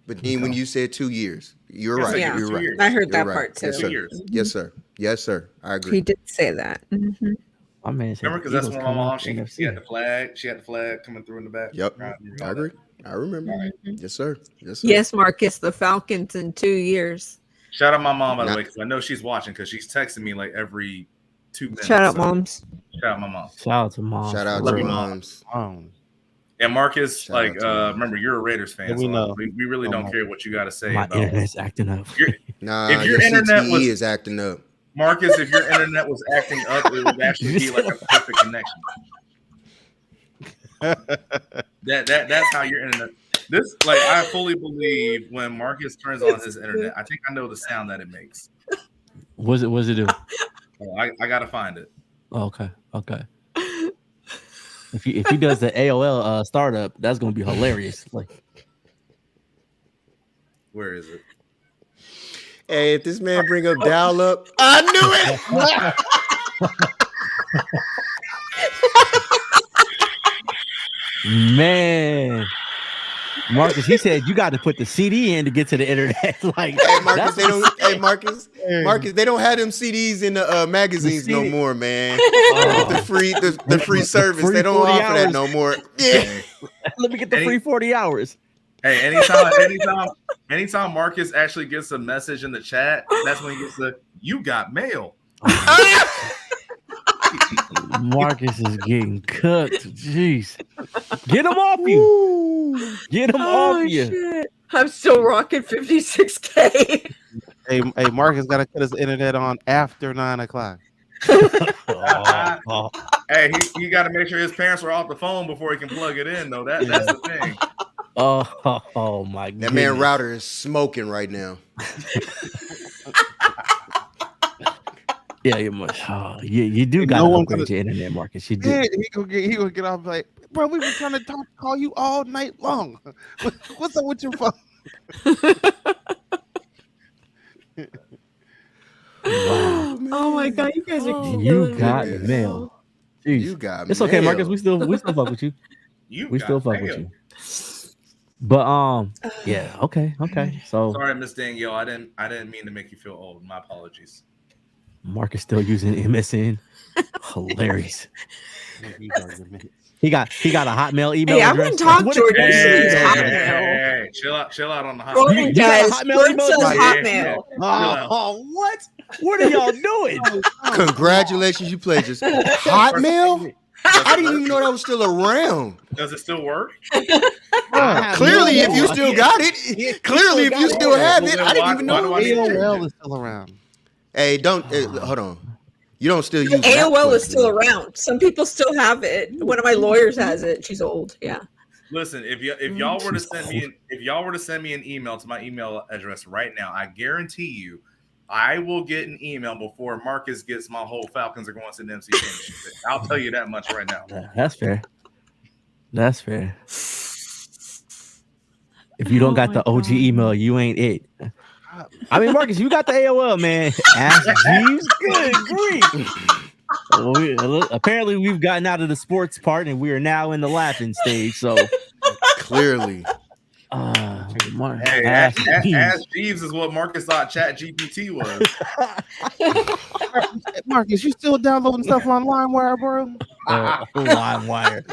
but then when you said 2 years, you're right. Yeah. You're right. I heard that part too. Yes, sir. Yes, sir. Yes, sir. I agree. He did say that. Mm-hmm. My man said, remember, because that's when my mom she had the flag. She had the flag coming through in the back. Yep, I agree. I remember. Yes, sir. Yes, sir. Yes, Marcus, the Falcons in 2 years. Shout out my mom, by the way, because I know she's watching because she's texting me like every 2 minutes. Shout out, moms. Shout out my mom. Shout out to mom. Shout out to moms. And Marcus, remember, you're a Raiders fan, so we really don't care what you got to say. My internet's acting up. If your internet is acting up, Marcus, if your internet was acting up, it would actually be like a perfect connection. That's how your internet. This, like, I fully believe when Marcus turns on his internet, I think I know the sound that it makes. What's it do? Oh, I gotta find it. Okay. If he does the AOL startup, that's gonna be hilarious. Like, where is it? Hey, if this man bring up dial up, I knew it. Man, Marcus, he said you got to put the CD in to get to the internet. Like, hey, Marcus, they don't. Hey, Marcus, they don't have them CDs in the magazines no more, man. The free service, they don't offer that no more. Yeah, let me get the free 40 hours. Hey, anytime Marcus actually gets a message in the chat, that's when he gets you got mail. Marcus is getting cooked. Jeez. Get him off you. Get him off you. Shit. I'm still rocking 56K. Hey, Marcus got to cut his internet on after 9 o'clock. Hey, he got to make sure his parents are off the phone before he can plug it in, though. That's the thing. Oh my god. That man router is smoking right now. Yeah, you must. You do got to upgrade your internet, Marcus. You do. Yeah, he gonna get off like, bro. We were trying to call you all night long. What's up with your phone? Wow. Oh my god, you guys are. You got mail. Jeez. You got. It's okay, Marcus. We still fuck with you. We still fuck with you. But yeah, okay. So sorry, Miss Danielle. I didn't mean to make you feel old. My apologies. Mark is still using MSN. Hilarious. He got a Hotmail email. Hey, I wouldn't talk Jordan. Hey, chill out on the Hotmail. Jordan does. Hotmail. Oh, what? What are y'all doing? Congratulations, you played just Hotmail. I didn't even know that was still around. Does it still work? Clearly, if you still got it, clearly, if you still have it, I didn't even know. AOL is still around. Hey, don't hold on. You don't still use AOL is still around. Some people still have it. One of my lawyers has it. She's old. Yeah. Listen, if y'all were to send me an email to my email address right now, I guarantee you, I will get an email before Marcus gets my whole Falcons are going to the NFC Championship. I'll tell you that much right now. That's fair. That's fair. If you don't got the OG email, you ain't it. I mean, Marcus, you got the AOL, man. Ask Jeeves. Good grief. Well, apparently, we've gotten out of the sports part, and we are now in the laughing stage. So clearly, hey, Ask Jeeves is what Marcus thought Chat GPT was. Marcus, you still downloading stuff on LimeWire, bro? LimeWire.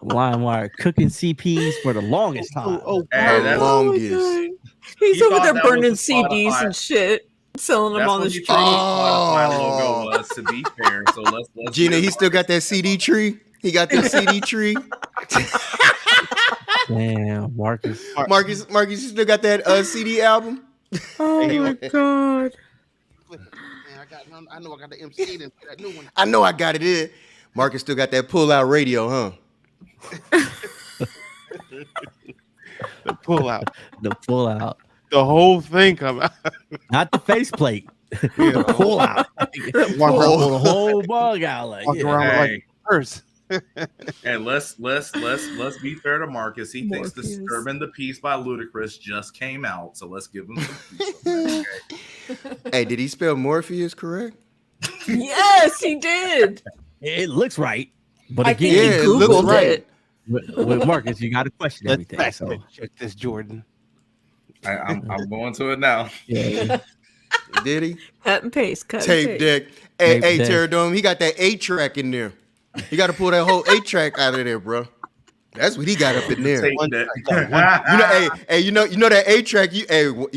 LimeWire cooking CPs for the longest time. Longest. He's over there burning CDs and shit, selling them on the street. My logo was, to be fair. So let's Gina, he still got that CD tree. He got that CD tree. Damn, Marcus, you still got that CD album? Oh my god! I know I got the MC in that new one. I know I got it in. Marcus still got that pull-out radio, huh? The pull out, the whole thing come out, not the faceplate. The pull out, the whole bug out. Like, around like a purse. And let's be fair to Marcus. He thinks "Disturbing the Peace" by Ludacris just came out, so let's give him some peace. Okay. Hey, did he spell Morpheus correct? Yes, he did. It looks right, but I again, think he Googled it. With Marcus, you got to question everything. So check this, Jordan. I'm going to it now. Yeah. Did he? Cut and paste. Tape deck. Hey, Terradome, he got that 8-track in there. You got to pull that whole 8-track out of there, bro. That's what he got up in there. You know that 8-track. You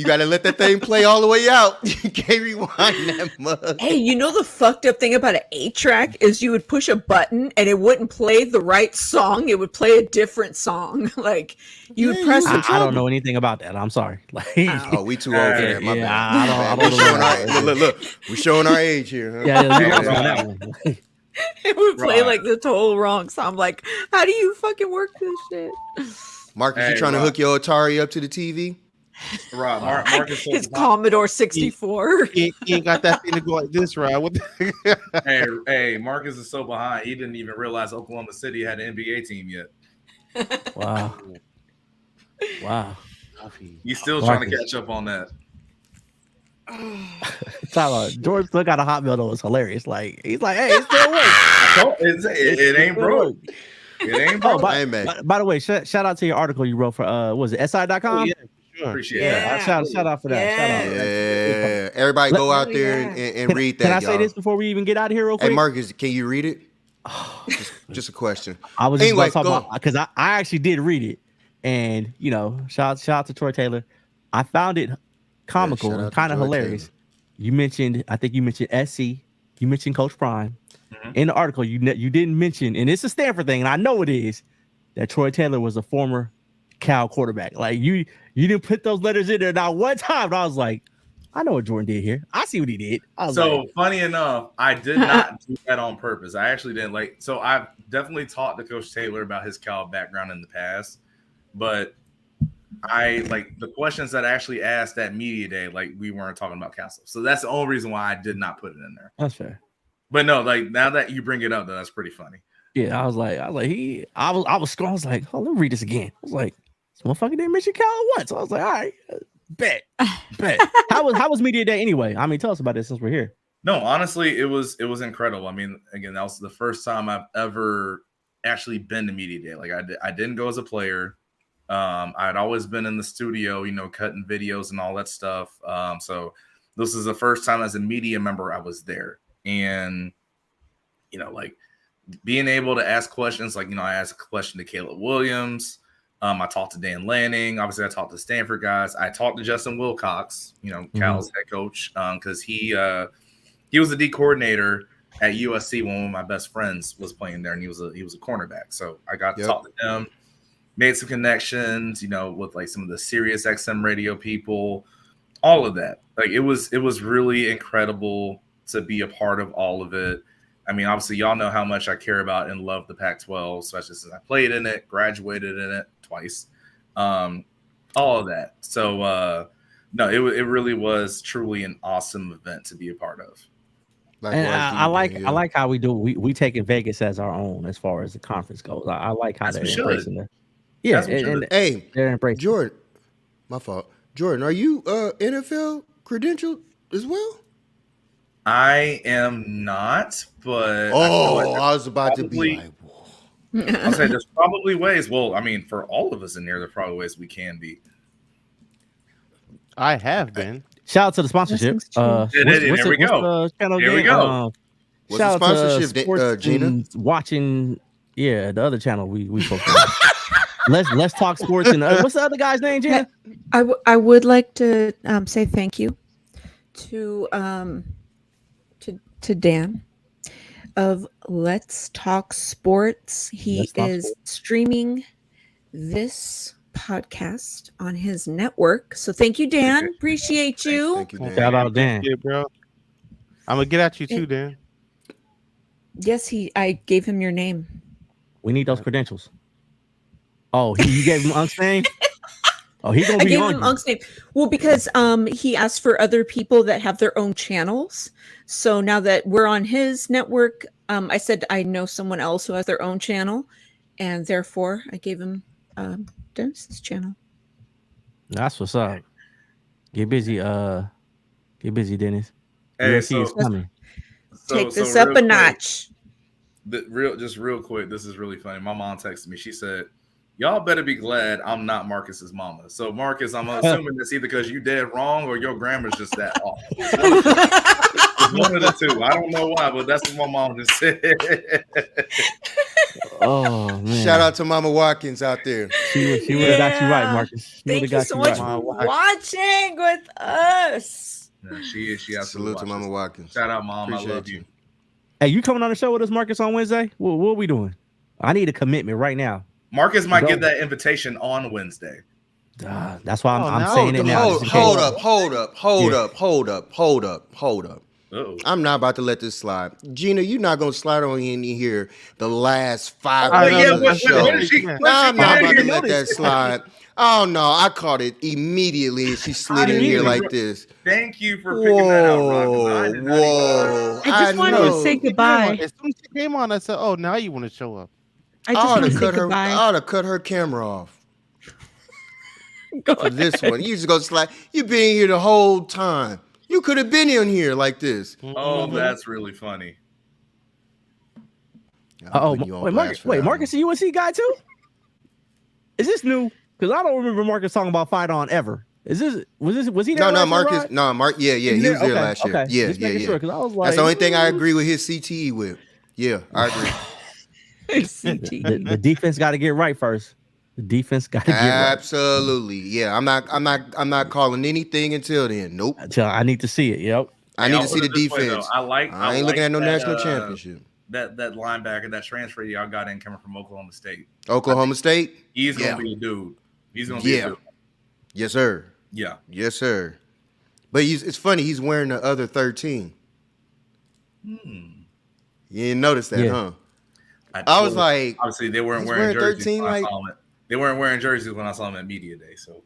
got to let that thing play all the way out. You can't rewind that mug. Hey, you know the fucked up thing about an 8-track is you would push a button and it wouldn't play the right song. It would play a different song. Like you would press. I don't know anything about that. I'm sorry. Like, we too old for that. My bad. I don't know. Look, we're showing our age here. Huh? Yeah, on that one. It would play like the total wrong song. I'm like, how do you fucking work this shit? Marcus, you trying to hook your Atari up to the TV? Right, Marcus. His Commodore 64. He ain't got that thing to go like this, right? Hey, Marcus is so behind. He didn't even realize Oklahoma City had an NBA team yet. Wow. He's still trying to catch up on that. George still got a hot meal though. It's hilarious. Like he's like, hey, it still works. It ain't broke. It ain't broke. By the way, shout out to your article you wrote for was it SI.com? Oh, yeah, sure. Appreciate it. Shout out for that. Yeah. Everybody go out there and read that. Can I say this before we even get out of here real quick? Hey Marcus, can you read it? just a question. I was just talking about because I actually did read it, and shout out to Troy Taylor. I found it comical and kind of hilarious. I think you mentioned SC. You mentioned Coach Prime. Mm-hmm. In the article, you didn't mention, and it's a Stanford thing, and I know it is, that Troy Taylor was a former Cal quarterback. Like you didn't put those letters in there not one time. But I was like, I know what Jordan did here. I see what he did. Funny enough, I did not do that on purpose. I actually didn't So I've definitely talked to Coach Taylor about his Cal background in the past, but I the questions that I actually asked at media day, we weren't talking about Cal stuff. So that's the only reason why I did not put it in there. That's fair. But no, now that you bring it up, though, that's pretty funny. Yeah, I was scrolling. I was like, oh, let me read this again. I was like, this motherfucker didn't mention Cal once. So I was like, all right, bet. How was media day anyway? I mean, tell us about this since we're here. No, honestly, it was incredible. I mean, again, that was the first time I've ever actually been to media day. I didn't go as a player. I'd always been in the studio, cutting videos and all that stuff. So this is the first time as a media member I was there. And, being able to ask questions, I asked a question to Caleb Williams. I talked to Dan Lanning. Obviously, I talked to Stanford guys. I talked to Justin Wilcox, Cal's head coach, because he He was the D coordinator at USC when one of my best friends was playing there, and he was a cornerback. So I got to talk to him, made some connections, with like some of the Sirius XM radio people, all of that. Like it was really incredible to be a part of all of it. I mean, obviously, y'all know how much I care about and love the Pac-12, especially since I played in it, graduated in it twice, all of that. So, no, it really was truly an awesome event to be a part of. And I like how we do. We taking Vegas as our own as far as the conference goes. I like how they're embracing it. Yeah, and hey, they're embracing Jordan. My fault, Jordan. Are you NFL credentialed as well? I am not, but I was about to be like, whoa. I'll say there's probably ways. Well, I mean, for all of us in there, there are probably ways we can be. I have been. Shout out to the sponsorship. Here we go. Here we go. What's the sponsorship, Gina? Watching, the other channel we focus on. Let's talk sports. And what's the other guy's name, Gina? I would like to say thank you to Dan of Let's Talk Sports. He is streaming this podcast on his network. So thank you, Dan. Appreciate you. Thank you, Dan. Shout out, Dan. Yeah, bro. I'm gonna get at you too, Dan. Yes, I gave him your name. We need those credentials. Oh, you gave him Unk's name? Oh, he's gonna be on. I gave him Unk's name. Well, because he asked for other people that have their own channels. So now that we're on his network, I said I know someone else who has their own channel, and therefore I gave him Dennis's channel. That's what's up. Get busy, Dennis. Hey, take this up a notch. Real quick, this is really funny. My mom texted me. She said, "Y'all better be glad I'm not Marcus's mama." So Marcus, I'm assuming that's either because you dead wrong or your grammar's just that off. It's one of the two. I don't know why, but that's what my mom just said. Oh man! Shout out to Mama Watkins out there. She would have got you right, Marcus. Thank you so much for watching with us. Yeah, she Salute to Mama Watkins. Shout out, Mom. Appreciate I love you. Hey, you coming on the show with us, Marcus, on Wednesday? What are we doing? I need a commitment right now. Marcus might get that invitation on Wednesday. That's why I'm saying it now. Hold up. Uh-oh. I'm not about to let this slide. Gina, you're not going to slide on in here the last 5 minutes of the show. I'm not about to let that slide. Oh, no. I caught it immediately. She slid in here like this. Thank you for picking that out, Rock. Whoa. I just wanted to say goodbye. As soon as she came on, I said, oh, now you want to show up. I just want to say goodbye. I ought to cut her camera off. For this one. You just go slide. You've been here the whole time. You could have been in here like this. Oh, that's really funny. Wait, Marcus, a USC guy too? Is this new? Because I don't remember Marcus talking about Fight On ever. Was he there? No, Marcus. No, Mark. Yeah, he was there last year. Okay. Yeah. Sure, I was like, that's the only thing I agree with his CTE with. Yeah, I agree. The defense got to get right first. The defense got to get right. Absolutely. Yeah, I'm not calling anything until then. Nope. Until I need to see it. Yep. I need to see the defense. I ain't looking at no national championship. That linebacker, that transfer y'all got in coming from Oklahoma State. Oklahoma State? He's gonna be a dude. He's gonna be a dude. Yes, sir. Yeah. Yes, sir. But it's funny, he's wearing the other 13. You didn't notice that, huh? I was like, obviously they weren't wearing jerseys. 13, when I saw them they weren't wearing jerseys when I saw them at Media Day. So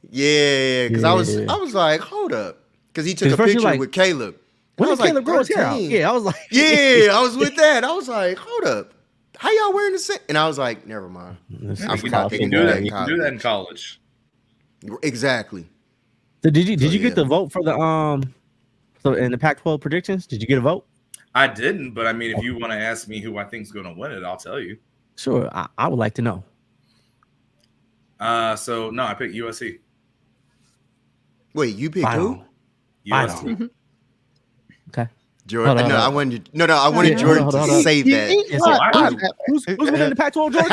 because I was like, hold up, because he took a picture with Caleb. When did Caleb grow his hair out? Yeah, I was like, I was with that. I was like, hold up, how y'all wearing the same? And I was like, never mind. I forgot they can do that. You can do that in college. Exactly. So did you get the vote for the so in the Pac-12 predictions? Did you get a vote? I didn't, but I mean, if you want to ask me who I think is going to win it, I'll tell you. Sure, I would like to know. So no, I picked USC. Wait, you picked who? USC. Okay. Jordan. I wanted Jordan to say that. Who's winning the Pac-12, Jordan?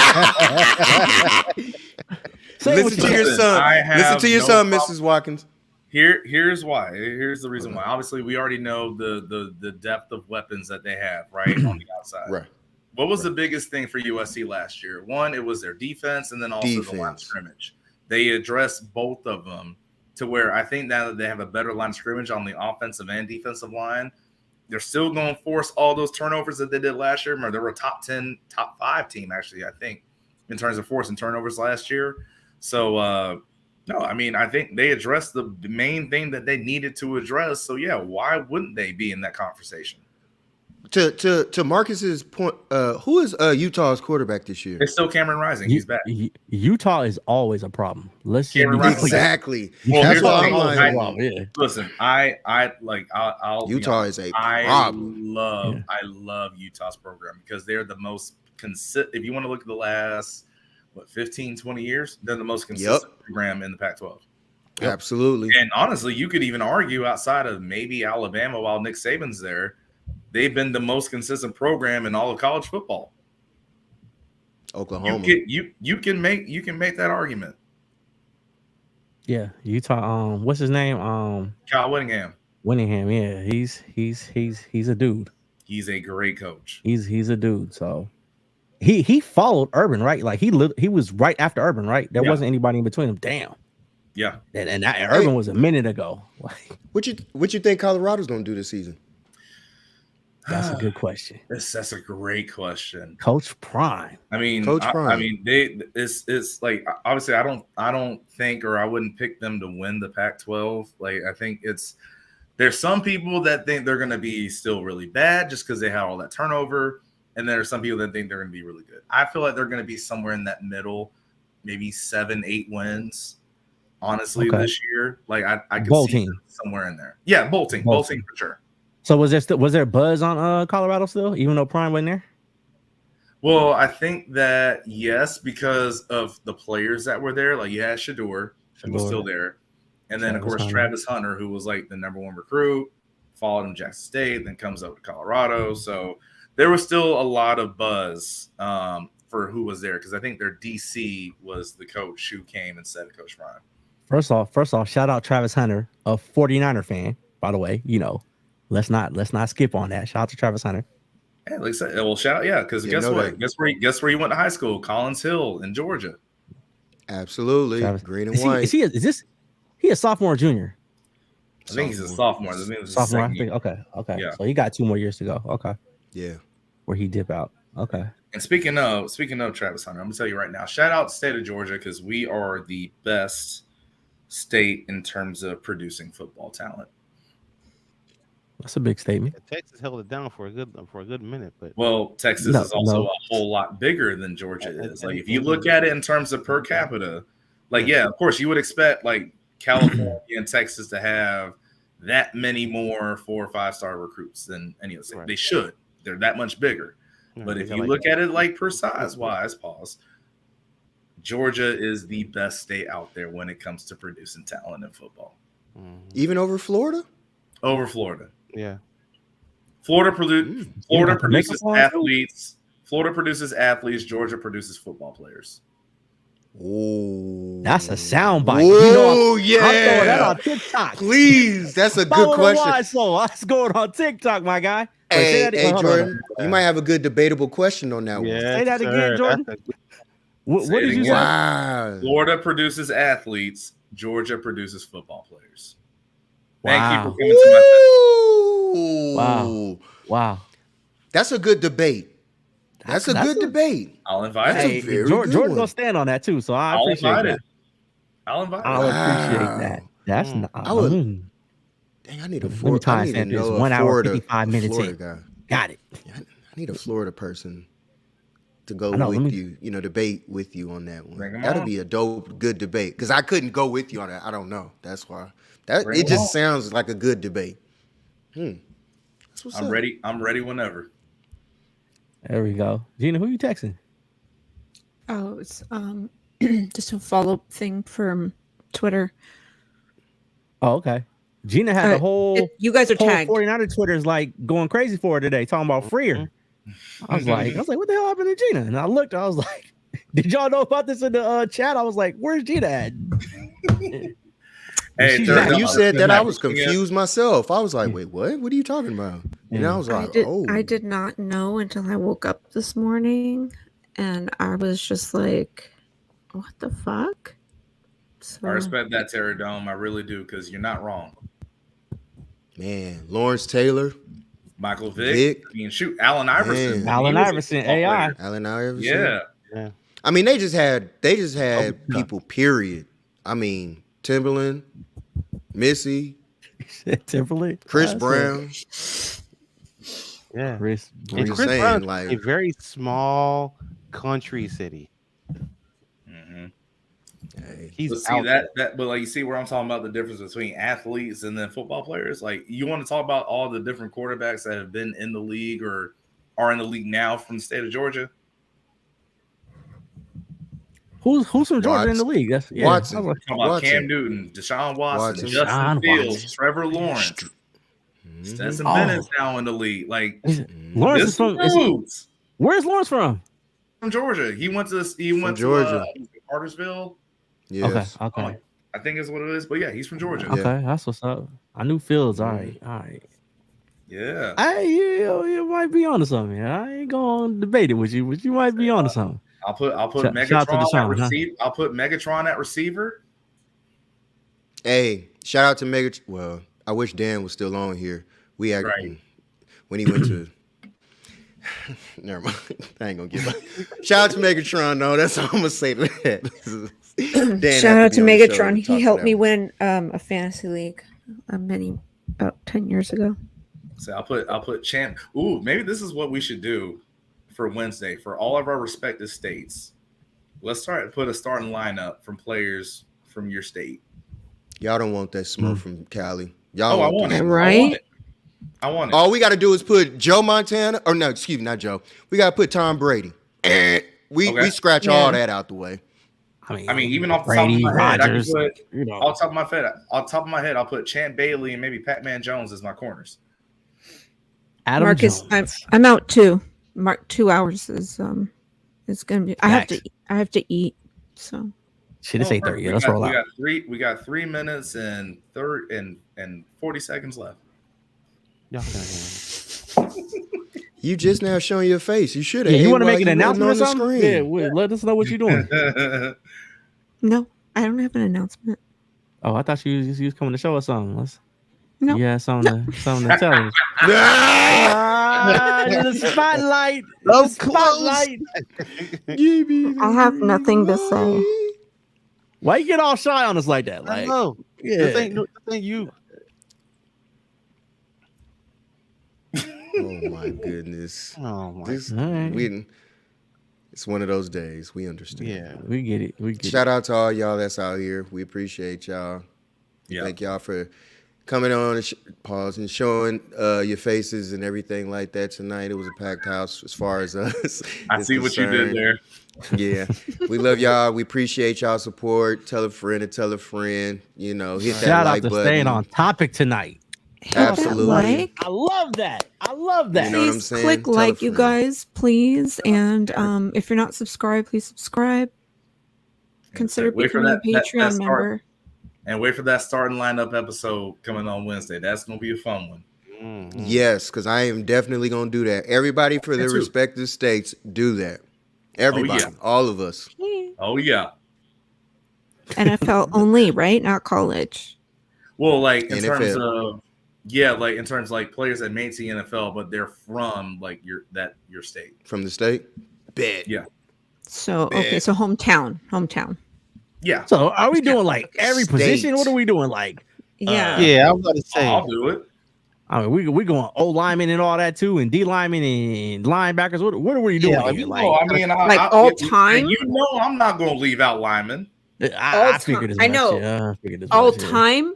Listen to your son. Listen to your son, Mrs. Watkins. Here's why. Here's the reason why. Obviously, we already know the depth of weapons that they have right on the outside. Right. What was the biggest thing for USC last year? One, it was their defense, and then also the line of scrimmage. They addressed both of them to where I think now that they have a better line of scrimmage on the offensive and defensive line, they're still going to force all those turnovers that they did last year. Remember, they were a top 10, top 5 team, actually, I think, in terms of forcing turnovers last year. So, no, I mean, I think they addressed the main thing that they needed to address. So, yeah, why wouldn't they be in that conversation? To Marcus's point, who is Utah's quarterback this year? It's still Cameron Rising. He's back. Utah is always a problem. Let's exactly. Well, that's why I'm like, listen, I'll Utah is a problem. I love Utah's program because they're the most consistent. If you want to look at the last 15, 20 years, they're the most consistent program in the Pac-12. Yep. Absolutely. And honestly, you could even argue outside of maybe Alabama while Nick Saban's there, they've been the most consistent program in all of college football. Oklahoma. You can make that argument. Yeah, Utah. What's his name? Kyle Whittingham. Whittingham. Yeah, he's a dude. He's a great coach. He's a dude. So he followed Urban, right? Like he was right after Urban, right? There wasn't anybody in between them. Damn. Yeah. And Urban was a minute ago. What you think Colorado's gonna do this season? That's a good question. That's a great question. Coach Prime. I mean, it's like obviously I don't think or I wouldn't pick them to win the Pac-12. Like I think there's some people that think they're going to be still really bad just because they have all that turnover, and there are some people that think they're going to be really good. I feel like they're going to be somewhere in that middle, maybe 7-8 wins. Honestly, this year, like I could see somewhere in there. Yeah, bolting for sure. So was there buzz on Colorado still, even though Prime wasn't there? Well, I think that yes, because of the players that were there. Like Shador was still there, and then of course Travis Hunter, who was like the number 1 recruit, followed him Jackson State, then comes up to Colorado. So there was still a lot of buzz for who was there because I think their DC was the coach who came instead of Coach Prime. First off, shout out Travis Hunter, a 49er fan, by the way. Let's not skip on that. Shout out to Travis Hunter. Yeah, like I said, well, shout out, because guess what? Guess where he went to high school? Collins Hill in Georgia. Absolutely, Travis. Green and white. Is he a sophomore or junior? I think he's a sophomore. Sophomore. I think, okay. Yeah. So he got 2 more years to go. Okay. Yeah. Where he dip out. Okay. And speaking of Travis Hunter, I'm gonna tell you right now. Shout out to the state of Georgia because we are the best state in terms of producing football talent. That's a big statement. Texas held it down for a good minute, but Texas is also a whole lot bigger than Georgia is. Like if you look at it in terms of per capita, of course you would expect like California and Texas to have that many more 4 or 5-star recruits than any other state. Right. They should. They're that much bigger. But if you look at it like per size wise, Georgia is the best state out there when it comes to producing talent in football. Even over Florida? Over Florida. Yeah. Florida produces athletes. Florida produces athletes. Georgia produces football players. Oh, that's a soundbite. Oh, yeah. I'm throwing that on TikTok. Please, that's a good question. So that's going on TikTok, my guy. Hey, Jordan, you might have a good debatable question on that one. Say that again, Jordan. What did you say? Wow. Florida produces athletes. Georgia produces football players. Wow. Thank you for coming to my Wow. That's a good debate. That's a good debate. I'll invite it. Jordan's gonna stand on that too, so I'll appreciate that. I'll invite it. I'll appreciate that. That's not. Dang, I need a Florida. I need to know 1 hour 55 minutes in. Guy. Got it. Yeah, I need a Florida person to go with you. Debate with you on that one. That'll be a good debate because I couldn't go with you on that. I don't know. That's why. It just sounds like a good debate. I'm ready. I'm ready whenever. There we go. Gina, who are you texting? Oh, it's just a follow-up thing from Twitter. Oh, okay. Gina had the whole you guys are tagged. 49er Twitter's like going crazy for her today, talking about Freer. I was like, what the hell happened to Gina? And I looked, I was like, did y'all know about this in the chat? I was like, where's Gina at? Hey, when you said that, I was confused myself. I was like, wait, what? What are you talking about? And I was like, I did not know until I woke up this morning, and I was just like, what the fuck? So, I respect that, Terry Dome. I really do, because you're not wrong. Man, Lawrence Taylor, Michael Vick. I mean, shoot, Allen Iverson. Allen Iverson, AI. Allen Iverson. Yeah. I mean, they just had people. Period. I mean, Timberland, Missy, Timberland, Chris Brown. Yeah, Chris saying, Brown, like a very small country city. Mm-hmm. He's see that, but like you see where I'm talking about the difference between athletes and then football players. Like you want to talk about all the different quarterbacks that have been in the league or are in the league now from the state of Georgia. Who's from Georgia in the league? That's Watson. I'm talking about Cam Newton, Deshaun Watson, Justin Fields, Trevor Lawrence, Stetson Bennett's now in the league. Like Lawrence is from. Where's Lawrence from? From Georgia. He went to Georgia. Cartersville. Yes. Okay. I think is what it is. But yeah, he's from Georgia. Okay, that's what's up. I knew Fields. All right. Yeah. You might be onto something. I ain't gonna debate it with you, but you might be onto something. I'll put Megatron at receiver. I'll put Megatron at receiver. Hey, shout out to Megatron. Well, I wish Dan was still on here. We actually when he went to. Never mind. I ain't gonna give up. Shout out to Megatron. No, that's all I'm gonna say to that. Shout out to Megatron. He helped me win a fantasy league about 10 years ago. So I'll put champ. Ooh, maybe this is what we should do for Wednesday for all of our respective states. Let's put a starting lineup from players from your state. Y'all don't want that smoke from Cali. Y'all I want it. Right? I want it. All we got to do is put Joe Montana. Or no, excuse me, not Joe. We got to put Tom Brady. We scratch all that out the way. I mean, even off the Brady, top of my head, Rodgers, I can put off top of my head, I'll put Champ Bailey and maybe Pac-Man Jones as my corners. Adam Marcus, Jones. I'm out too. 2 hours is gonna be. I have to eat. So shit, it's 8:30. Let's roll out. We got 3 minutes and 40 seconds left. You just now showing your face. You should have. You want to make an announcement or something? Yeah, let us know what you're doing. No, I don't have an announcement. Oh, I thought you was coming to show us something. No. Yeah, something to tell us. The spotlight. The spotlight. I have nothing to say. Why you get all shy on us like that? Like, no, this ain't you. Oh my goodness. It's one of those days. We understand. Yeah, we get it. Shout out to all y'all that's out here. We appreciate y'all. Yeah. Thank y'all for coming on and showing your faces and everything like that tonight. It was a packed house as far as us. I see what you did there. Yeah. We love y'all. We appreciate y'all support. Tell a friend and tell a friend. Hit that like button. Shout out to staying on topic tonight. Absolutely. I love that. You know what I'm saying? Click like, you guys, please. And if you're not subscribed, please subscribe. Consider becoming a Patreon member. And wait for that starting lineup episode coming on Wednesday. That's going to be a fun one. Mm-hmm. Yes, because I am definitely going to do that. Everybody for their respective states, do that. Everybody, all of us. Oh, yeah. NFL only, right? Not college. Well, like in NFL. Terms of... Yeah, like in terms of like players that made the NFL, but they're from like your state. From the state? Bet. Yeah. So so hometown. Yeah. So are we doing like every position? What are we doing? Like yeah, I was about to say I'll do it. I mean, we going O lineman and all that too, and D lineman and linebackers. What are we doing? Yeah, all time. I'm not going to leave out linemen. I figured as much. I know. All time.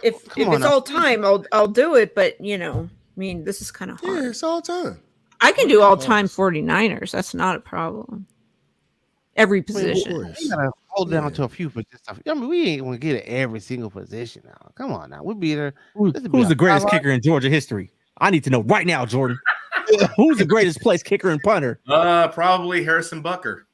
If it's all time, I'll do it. But this is kind of hard. Yeah, it's all time. I can do all time 49ers. That's not a problem. Every position. We gotta hold down to a few positions. I mean, we ain't gonna get at every single position now. Come on now, we'll be there. Who's the greatest kicker in Georgia history? I need to know right now, Jordan. Who's the greatest place kicker and punter? Probably Harrison Bucker.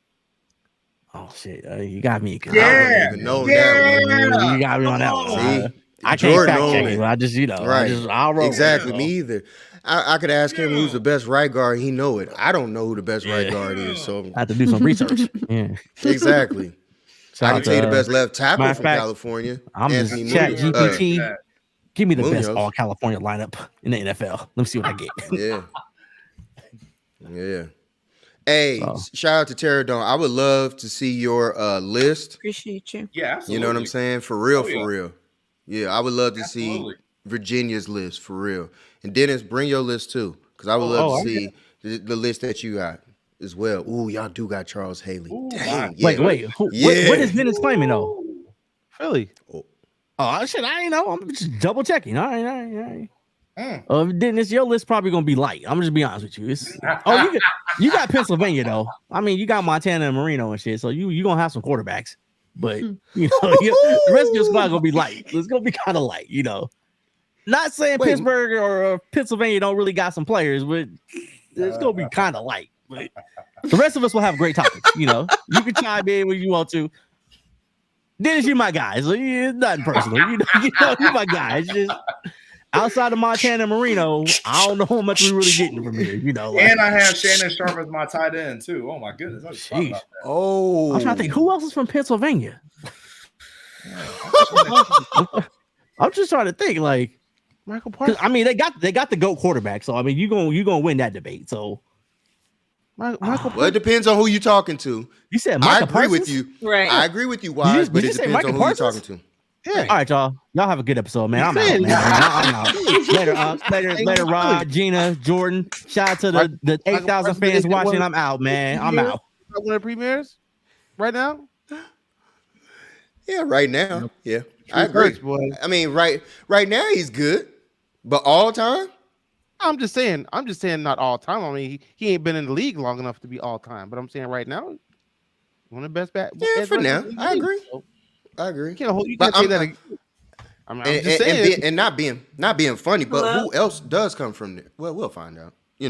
Oh shit! You got me. I don't even know that one. You got me on that one. See, I can't fact check it. I just, right. I'll roll exactly. It, me either. I could ask him who's the best right guard. He know it. I don't know who the best right guard is. So I have to do some research. Yeah, exactly. I can tell you the best left tackle from California. I'm Anthony just chat GPT. Give me the Munoz. best all California lineup in the NFL. Let me see what I get. Yeah. Hey, shout out to Terradon. I would love to see your list. Appreciate you. Yeah, absolutely. You know what I'm saying? For real. Yeah, I would love to see Virginia's list for real. And Dennis, bring your list too, because I would love to see the list that you got as well. Ooh, y'all do got Charles Haley. Dang. Yeah. Wait. What is Dennis claiming though? Philly. Oh shit! I ain't know. I'm just double checking. All right. Dennis, your list probably gonna be light. I'm just be honest with you. You got Pennsylvania though. I mean, you got Montana and Marino and shit. So you gonna have some quarterbacks, but the rest of your squad gonna be light. It's gonna be kind of light, Not saying Pittsburgh or Pennsylvania don't really got some players, but it's gonna be kind of light. But the rest of us will have great topics. You can chime in when you want to. Dennis, you my guy. So it's nothing personal. You my guy. It's just outside of Montana and Marino, I don't know how much we're really getting from here. And I have Shannon Sharp as my tight end too. Oh my goodness. I'm trying to think who else is from Pennsylvania. I'm just trying to think like Michael Parsons. I mean, they got the GOAT quarterback, so I mean you gonna win that debate. So well, it depends on who you're talking to. You said Michael I agree Parsons? with you. Right. I agree with you, Wise, but it depends on who you're talking to. Yeah. All right, y'all. Y'all have a good episode, man. I'm out, man. I'm out. Later, Rod, Gina, Jordan. Shout out to the 8,000 fans watching. I'm out, man. I'm out. One of the premieres right now. Yeah, right now. Yeah, I agree. I mean, right now he's good, but all time. I'm just saying not all time. I mean, he ain't been in the league long enough to be all time. But I'm saying right now, one of the best Yeah, for now, I agree. I agree. You can't say that. I'm just saying, and not being funny, but who else does come from there? Well, we'll find out. You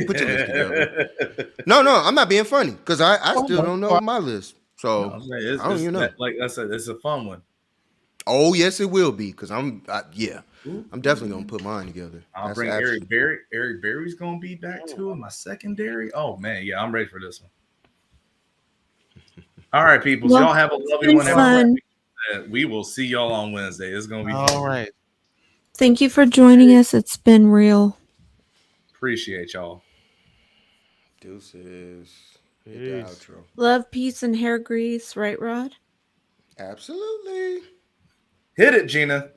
put your list together. No, I'm not being funny because I still don't know my list. So I don't even know. Like I said, it's a fun one. Oh yes, it will be because I'm definitely gonna put mine together. I'll bring Eric Berry. Eric Berry's gonna be back too in my secondary. Oh man, yeah, I'm ready for this one. All right, people. So y'all have a lovely one. We will see y'all on Wednesday. It's gonna be fun. All right. Thank you for joining us. It's been real. Appreciate y'all. Deuces. Outro. Love, peace, and hair grease. Right, Rod? Absolutely. Hit it, Gina.